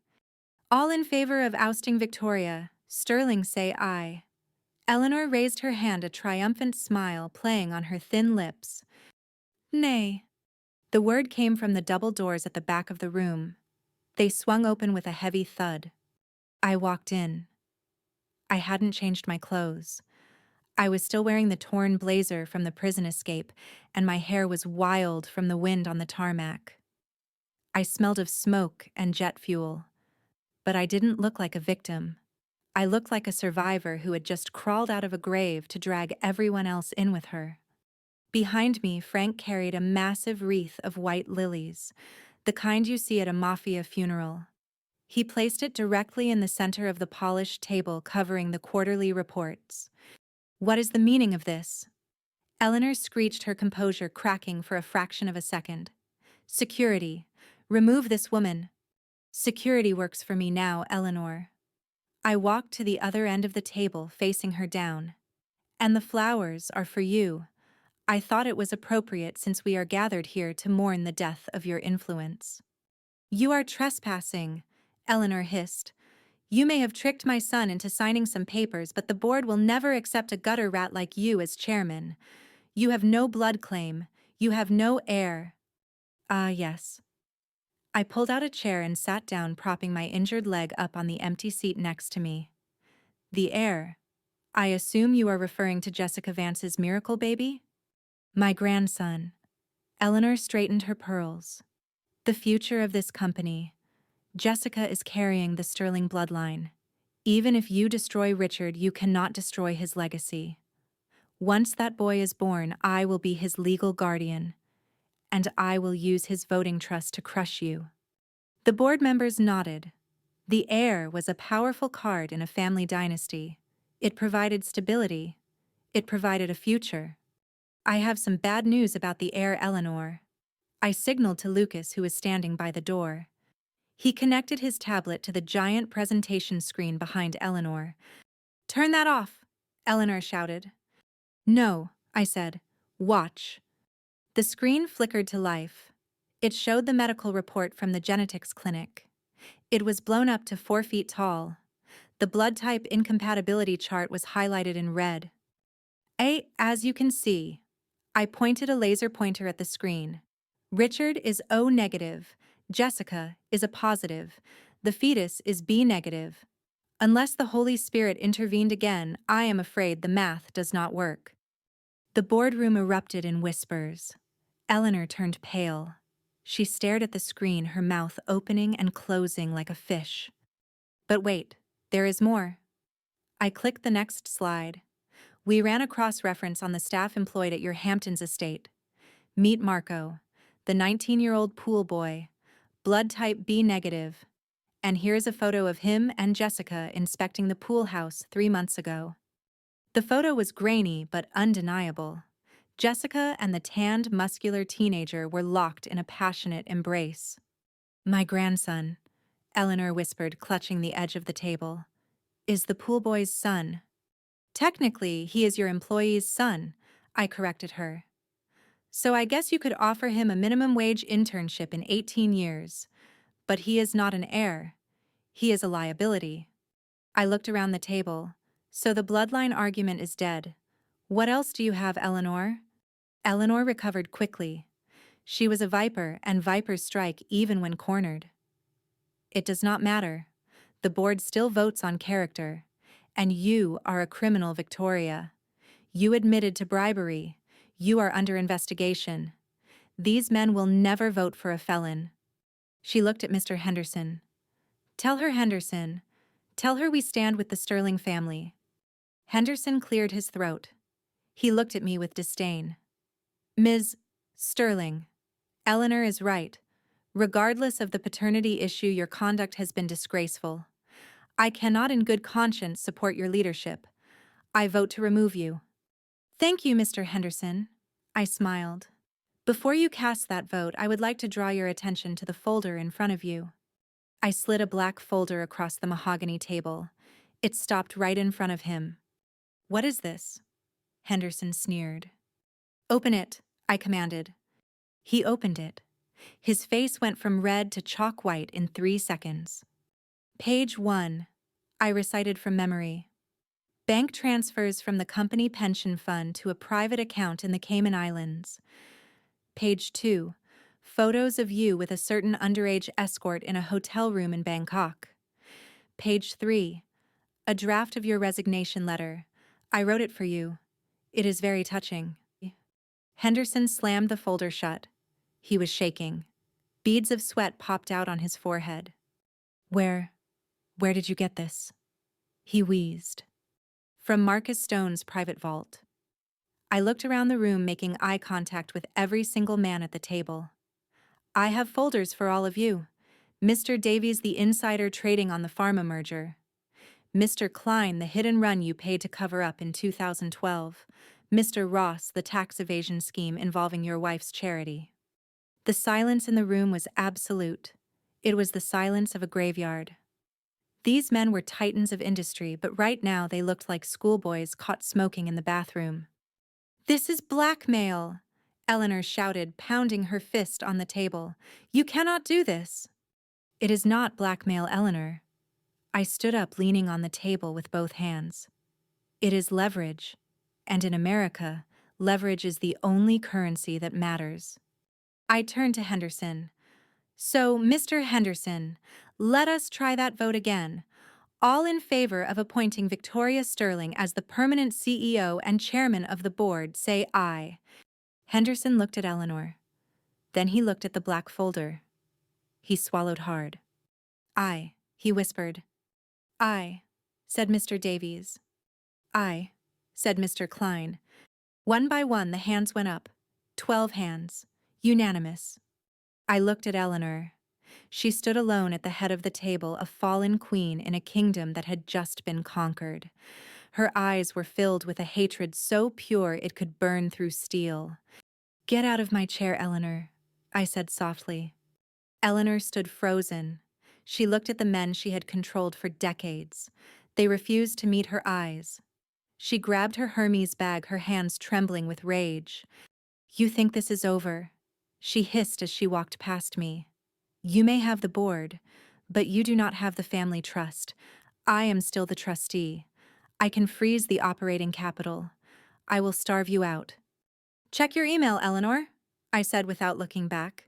All in favor of ousting Victoria, Sterling say aye. Eleanor raised her hand, a triumphant smile playing on her thin lips. Nay. The word came from the double doors at the back of the room. They swung open with a heavy thud. I walked in. I hadn't changed my clothes. I was still wearing the torn blazer from the prison escape, and my hair was wild from the wind on the tarmac. I smelled of smoke and jet fuel. But I didn't look like a victim. I looked like a survivor who had just crawled out of a grave to drag everyone else in with her. Behind me, Frank carried a massive wreath of white lilies, the kind you see at a mafia funeral. He placed it directly in the center of the polished table covering the quarterly reports. What is the meaning of this? Eleanor screeched, her composure cracking for a fraction of a second. Security. Remove this woman. Security works for me now, Eleanor. I walked to the other end of the table, facing her down. And the flowers are for you. I thought it was appropriate since we are gathered here to mourn the death of your influence. You are trespassing, Eleanor hissed. You may have tricked my son into signing some papers, but the board will never accept a gutter rat like you as chairman. You have no blood claim. You have no heir. Ah, yes. I pulled out a chair and sat down, propping my injured leg up on the empty seat next to me. The heir. I assume you are referring to Jessica Vance's miracle baby? My grandson. Eleanor straightened her pearls. The future of this company. Jessica is carrying the Sterling bloodline. Even if you destroy Richard, you cannot destroy his legacy. Once that boy is born, I will be his legal guardian, and I will use his voting trust to crush you. The board members nodded. The heir was a powerful card in a family dynasty. It provided stability. It provided a future. I have some bad news about the heir, Eleanor. I signaled to Lucas, who was standing by the door. He connected his tablet to the giant presentation screen behind Eleanor. Turn that off, Eleanor shouted. No, I said. Watch. The screen flickered to life. It showed the medical report from the genetics clinic. It was blown up to 4 feet tall. The blood type incompatibility chart was highlighted in red. As you can see, I pointed a laser pointer at the screen. Richard is O negative. Jessica is a positive. The fetus is B negative. Unless the Holy Spirit intervened again, I am afraid the math does not work. The boardroom erupted in whispers. Eleanor turned pale. She stared at the screen, her mouth opening and closing like a fish. But wait, there is more. I clicked the next slide. We ran a cross-reference on the staff employed at your Hamptons estate. Meet Marco, the 19-year-old pool boy, blood type B negative. And here's a photo of him and Jessica inspecting the pool house 3 months ago. The photo was grainy but undeniable. Jessica and the tanned, muscular teenager were locked in a passionate embrace. My grandson, Eleanor whispered, clutching the edge of the table, is the pool boy's son. Technically, he is your employee's son, I corrected her. So I guess you could offer him a minimum wage internship in 18 years. But he is not an heir. He is a liability. I looked around the table. So the bloodline argument is dead. What else do you have, Eleanor? Eleanor recovered quickly. She was a viper, and vipers strike even when cornered. It does not matter. The board still votes on character. And you are a criminal, Victoria. You admitted to bribery. You are under investigation. These men will never vote for a felon. She looked at Mr. Henderson. Tell her, Henderson. Tell her we stand with the Sterling family. Henderson cleared his throat. He looked at me with disdain. Ms. Sterling, Eleanor is right. Regardless of the paternity issue, your conduct has been disgraceful. I cannot in good conscience support your leadership. I vote to remove you. Thank you, Mr. Henderson. I smiled. Before you cast that vote, I would like to draw your attention to the folder in front of you. I slid a black folder across the mahogany table. It stopped right in front of him. What is this? Henderson sneered. Open it, I commanded. He opened it. His face went from red to chalk white in 3 seconds. Page 1. I recited from memory. Bank transfers from the company pension fund to a private account in the Cayman Islands. Page 2. Photos of you with a certain underage escort in a hotel room in Bangkok. Page 3. A draft of your resignation letter. I wrote it for you. It is very touching. Henderson slammed the folder shut. He was shaking. Beads of sweat popped out on his forehead. Where did you get this? He wheezed. From Marcus Stone's private vault. I looked around the room, making eye contact with every single man at the table. I have folders for all of you. Mr. Davies, the insider trading on the pharma merger. Mr. Klein, the hit and run you paid to cover up in 2012. Mr. Ross, the tax evasion scheme involving your wife's charity. The silence in the room was absolute. It was the silence of a graveyard. These men were titans of industry, but right now they looked like schoolboys caught smoking in the bathroom. This is blackmail, Eleanor shouted, pounding her fist on the table. You cannot do this. It is not blackmail, Eleanor. I stood up, leaning on the table with both hands. It is leverage. And in America, leverage is the only currency that matters. I turned to Henderson. So, Mr. Henderson, let us try that vote again. All in favor of appointing Victoria Sterling as the permanent CEO and chairman of the board, say aye. Henderson looked at Eleanor. Then he looked at the black folder. He swallowed hard. Aye, he whispered. Aye, said Mr. Davies. Aye, said Mr. Klein. One by one the hands went up. 12 hands. Unanimous. I looked at Eleanor. She stood alone at the head of the table, a fallen queen in a kingdom that had just been conquered. Her eyes were filled with a hatred so pure it could burn through steel. Get out of my chair, Eleanor, I said softly. Eleanor stood frozen. She looked at the men she had controlled for decades. They refused to meet her eyes. She grabbed her Hermes bag, her hands trembling with rage. You think this is over? She hissed as she walked past me. You may have the board, but you do not have the family trust. I am still the trustee. I can freeze the operating capital. I will starve you out. Check your email, Eleanor, I said without looking back.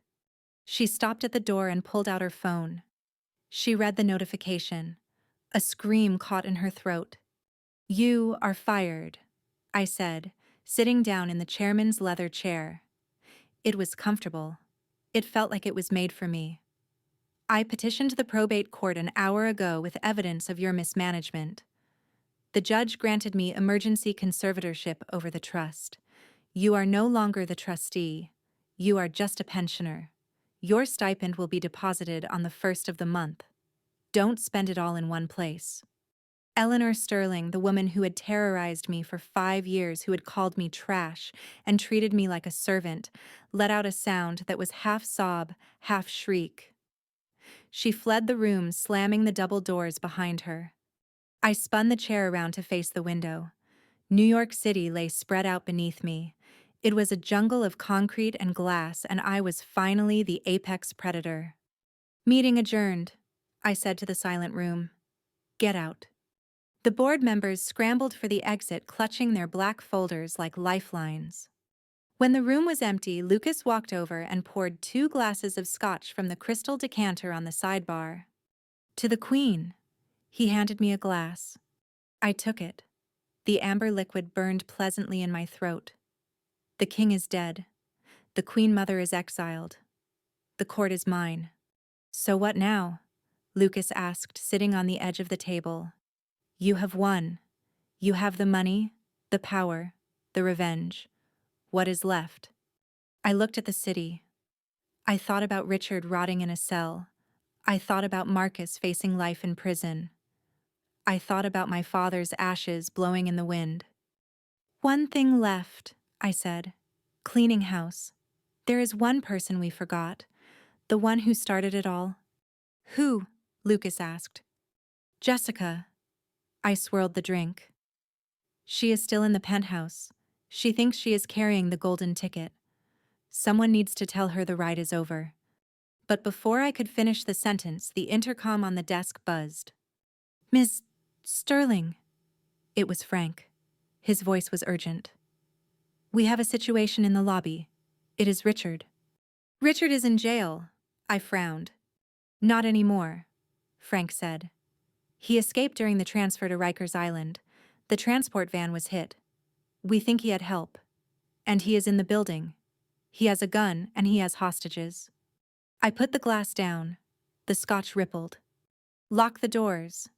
She stopped at the door and pulled out her phone. She read the notification. A scream caught in her throat. You are fired, I said, sitting down in the chairman's leather chair. It was comfortable. It felt like it was made for me. I petitioned the probate court an hour ago with evidence of your mismanagement. The judge granted me emergency conservatorship over the trust. You are no longer the trustee. You are just a pensioner. Your stipend will be deposited on the 1st of the month. Don't spend it all in one place. Eleanor Sterling, the woman who had terrorized me for 5 years, who had called me trash and treated me like a servant, let out a sound that was half sob, half shriek. She fled the room, slamming the double doors behind her. I spun the chair around to face the window. New York City lay spread out beneath me. It was a jungle of concrete and glass, and I was finally the apex predator. Meeting adjourned, I said to the silent room. Get out. The board members scrambled for the exit, clutching their black folders like lifelines. When the room was empty, Lucas walked over and poured 2 glasses of scotch from the crystal decanter on the sidebar. To the Queen. He handed me a glass. I took it. The amber liquid burned pleasantly in my throat. The king is dead. The queen mother is exiled. The court is mine. So what now? Lucas asked, sitting on the edge of the table. You have won. You have the money, the power, the revenge. What is left? I looked at the city. I thought about Richard rotting in a cell. I thought about Marcus facing life in prison. I thought about my father's ashes blowing in the wind. One thing left, I said. Cleaning house. There is one person we forgot. The one who started it all. Who? Lucas asked. Jessica. I swirled the drink. She is still in the penthouse. She thinks she is carrying the golden ticket. Someone needs to tell her the ride is over. But before I could finish the sentence, the intercom on the desk buzzed. Miss Sterling. It was Frank. His voice was urgent. We have a situation in the lobby. It is Richard. Richard is in jail. I frowned. Not anymore, Frank said. He escaped during the transfer to Rikers Island. The transport van was hit. We think he had help. And he is in the building. He has a gun and he has hostages. I put the glass down. The scotch rippled. Lock the doors,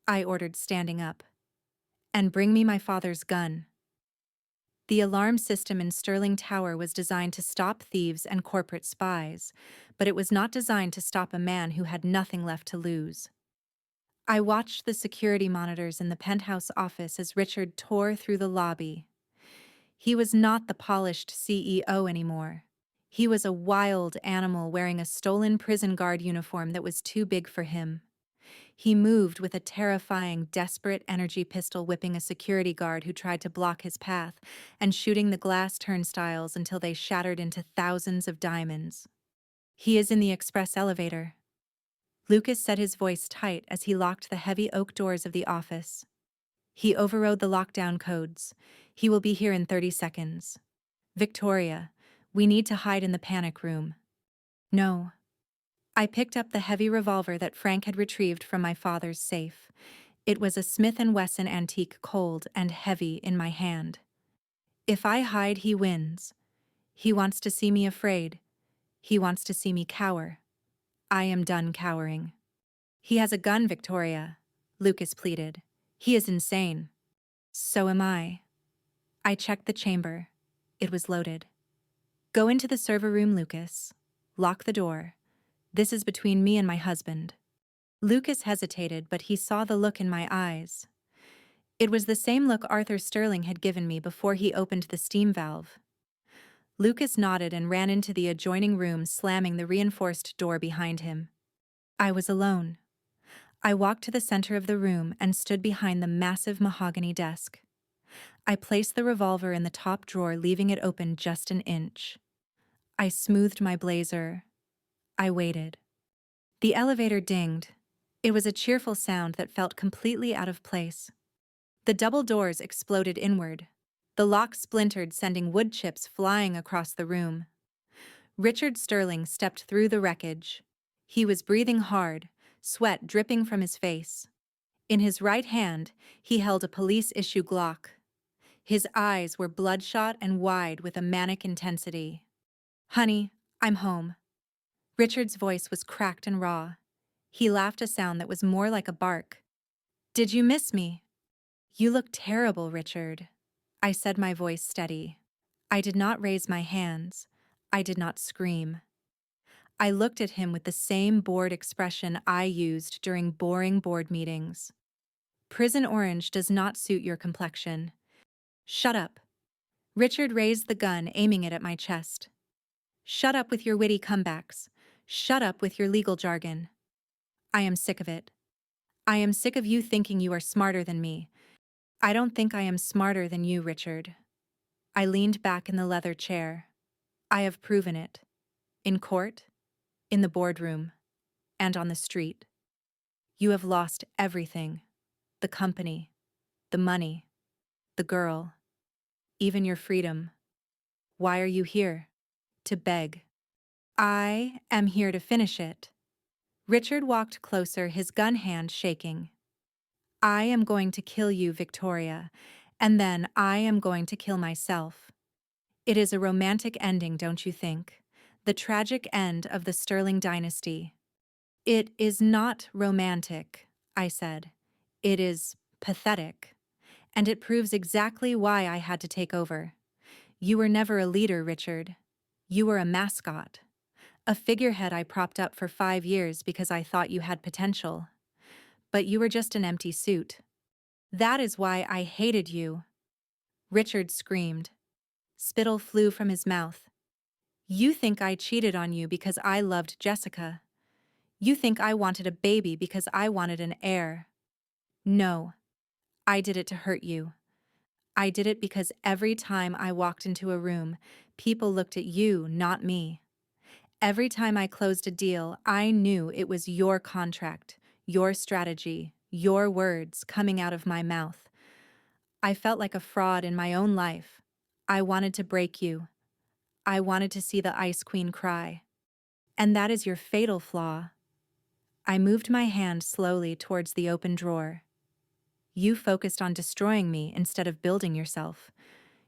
I ordered, standing up. And bring me my father's gun. The alarm system in Sterling Tower was designed to stop thieves and corporate spies, but it was not designed to stop a man who had nothing left to lose. I watched the security monitors in the penthouse office as Richard tore through the lobby. He was not the polished CEO anymore. He was a wild animal wearing a stolen prison guard uniform that was too big for him. He moved with a terrifying, desperate energy pistol, whipping a security guard who tried to block his path and shooting the glass turnstiles until they shattered into thousands of diamonds. He is in the express elevator. Lucas set his voice tight as he locked the heavy oak doors of the office. He overrode the lockdown codes. He will be here in 30 seconds. Victoria, we need to hide in the panic room. No. I picked up the heavy revolver that Frank had retrieved from my father's safe. It was a Smith & Wesson antique, cold and heavy in my hand. If I hide, he wins. He wants to see me afraid. He wants to see me cower. I am done cowering. He has a gun, Victoria, Lucas pleaded. He is insane. So am I. I checked the chamber. It was loaded. Go into the server room, Lucas. Lock the door. This is between me and my husband. Lucas hesitated, but he saw the look in my eyes. It was the same look Arthur Sterling had given me before he opened the steam valve. Lucas nodded and ran into the adjoining room, slamming the reinforced door behind him. I was alone. I walked to the center of the room and stood behind the massive mahogany desk. I placed the revolver in the top drawer, leaving it open just an inch. I smoothed my blazer. I waited. The elevator dinged. It was a cheerful sound that felt completely out of place. The double doors exploded inward. The lock splintered, sending wood chips flying across the room. Richard Sterling stepped through the wreckage. He was breathing hard, sweat dripping from his face. In his right hand, he held a police-issue Glock. His eyes were bloodshot and wide with a manic intensity. Honey, I'm home. Richard's voice was cracked and raw. He laughed, a sound that was more like a bark. Did you miss me? You look terrible, Richard. I said, my voice steady. I did not raise my hands. I did not scream. I looked at him with the same bored expression I used during boring board meetings. Prison orange does not suit your complexion. Shut up. Richard raised the gun, aiming it at my chest. Shut up with your witty comebacks. Shut up with your legal jargon. I am sick of it. I am sick of you thinking you are smarter than me. I don't think I am smarter than you, Richard. I leaned back in the leather chair. I have proven it. In court, in the boardroom, and on the street. You have lost everything. The company, the money, the girl, even your freedom. Why are you here? To beg. I am here to finish it. Richard walked closer, his gun hand shaking. I am going to kill you, Victoria, And then I am going to kill myself. It is a romantic ending, don't you think? The tragic end of the Sterling dynasty. It is not romantic, I said. It is pathetic. And it proves exactly why I had to take over. You were never a leader, Richard. You were a mascot. A figurehead I propped up for 5 years because I thought you had potential. But you were just an empty suit. That is why I hated you. Richard screamed. Spittle flew from his mouth. You think I cheated on you because I loved Jessica. You think I wanted a baby because I wanted an heir. No, I did it to hurt you. I did it because every time I walked into a room, people looked at you, not me. Every time I closed a deal, I knew it was your contract, your strategy, your words coming out of my mouth. I felt like a fraud in my own life. I wanted to break you. I wanted to see the Ice Queen cry. And that is your fatal flaw. I moved my hand slowly towards the open drawer. You focused on destroying me instead of building yourself.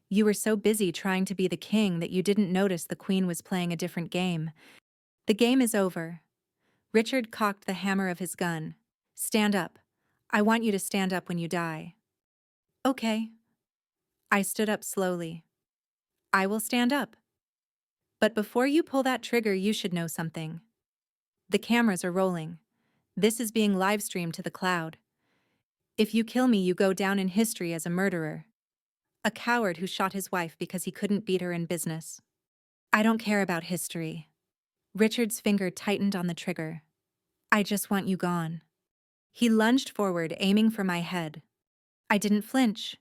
You were so busy trying to be the king that you didn't notice the queen was playing a different game. The game is over. Richard cocked the hammer of his gun. Stand up. I want you to stand up when you die. Okay. I stood up slowly. I will stand up. But before you pull that trigger, you should know something. The cameras are rolling. This is being live-streamed to the cloud. If you kill me, you go down in history as a murderer. A coward who shot his wife because he couldn't beat her in business. I don't care about history. Richard's finger tightened on the trigger. I just want you gone. He lunged forward, aiming for my head. I didn't flinch.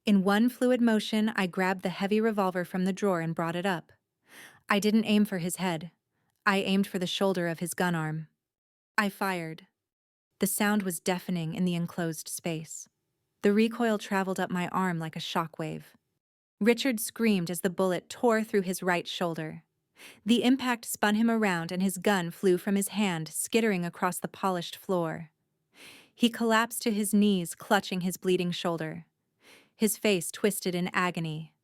In one fluid motion, I grabbed the heavy revolver from the drawer and brought it up. I didn't aim for his head. I aimed for the shoulder of his gun arm. I fired. The sound was deafening in the enclosed space. The recoil traveled up my arm like a shockwave. Richard screamed as the bullet tore through his right shoulder. The impact spun him around and his gun flew from his hand, skittering across the polished floor. He collapsed to his knees, clutching his bleeding shoulder. His face twisted in agony.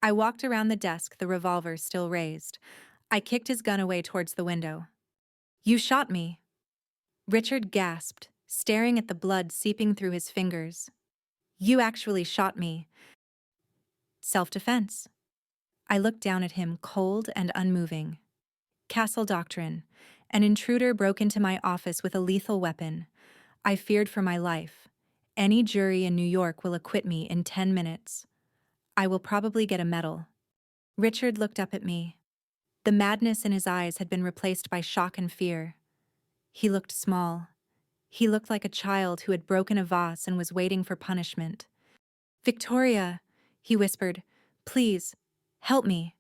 I walked around the desk, the revolver still raised. I kicked his gun away towards the window. You shot me. Richard gasped, staring at the blood seeping through his fingers. You actually shot me. Self-defense. I looked down at him, cold and unmoving. Castle doctrine. An intruder broke into my office with a lethal weapon. I feared for my life. Any jury in New York will acquit me in 10 minutes. I will probably get a medal. Richard looked up at me. The madness in his eyes had been replaced by shock and fear. He looked small. He looked like a child who had broken a vase and was waiting for punishment. Victoria, he whispered, please, help me.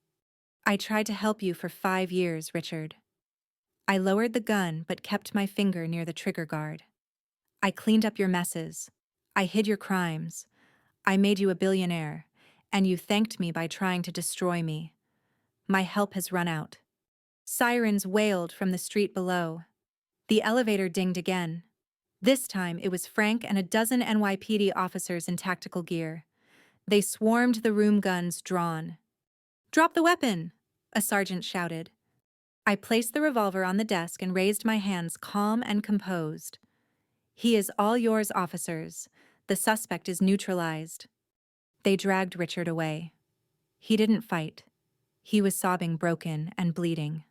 I tried to help you for 5 years, Richard. I lowered the gun but kept my finger near the trigger guard. I cleaned up your messes. I hid your crimes. I made you a billionaire, and you thanked me by trying to destroy me. My help has run out. Sirens wailed from the street below. The elevator dinged again. This time it was Frank and a dozen NYPD officers in tactical gear. They swarmed the room, guns drawn. Drop the weapon, a sergeant shouted. I placed the revolver on the desk and raised my hands, calm and composed. He is all yours, officers. The suspect is neutralized. They dragged Richard away. He didn't fight. He was sobbing, broken and bleeding.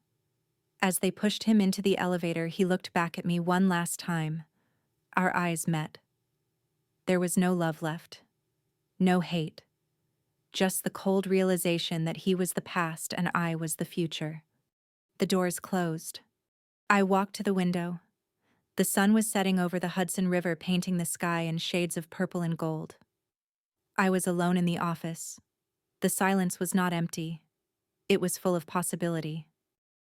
As they pushed him into the elevator, he looked back at me one last time. Our eyes met. There was no love left. No hate. Just the cold realization that he was the past and I was the future. The doors closed. I walked to the window. The sun was setting over the Hudson River, painting the sky in shades of purple and gold. I was alone in the office. The silence was not empty. It was full of possibility.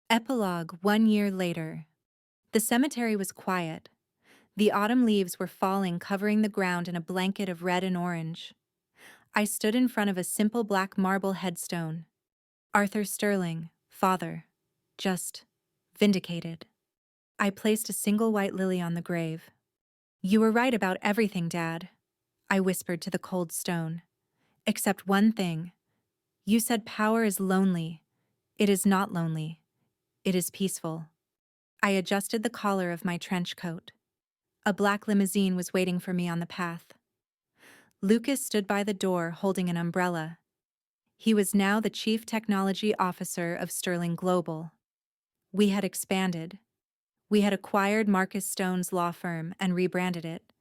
Epilogue 1 year later. The cemetery was quiet. The autumn leaves were falling, covering the ground in a blanket of red and orange. I stood in front of a simple black marble headstone. Arthur Sterling, father. Just vindicated. I placed a single white lily on the grave. You were right about everything, Dad, I whispered to the cold stone. Except one thing. You said power is lonely. It is not lonely. It is peaceful. I adjusted the collar of my trench coat. A black limousine was waiting for me on the path. Lucas stood by the door holding an umbrella. He was now the Chief Technology Officer of Sterling Global. We had expanded. We had acquired Marcus Stone's law firm and rebranded it.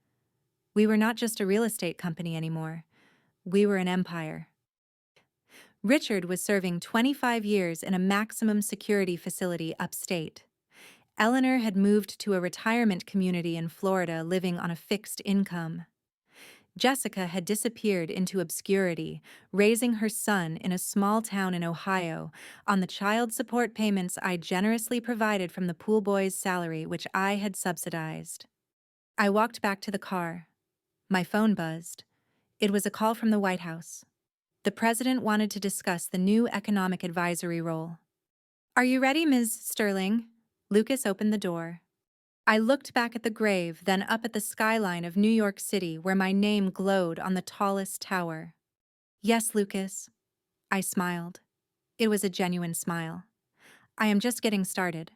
We were not just a real estate company anymore. We were an empire. Richard was serving 25 years in a maximum security facility upstate. Eleanor had moved to a retirement community in Florida, living on a fixed income. Jessica had disappeared into obscurity, raising her son in a small town in Ohio on the child support payments I generously provided from the pool boy's salary, which I had subsidized. I walked back to the car. My phone buzzed. It was a call from the White House. The president wanted to discuss the new economic advisory role. "Are you ready, Ms. Sterling?" Lucas opened the door. I looked back at the grave, then up at the skyline of New York City where my name glowed on the tallest tower. "Yes, Lucas." I smiled. It was a genuine smile. "I am just getting started."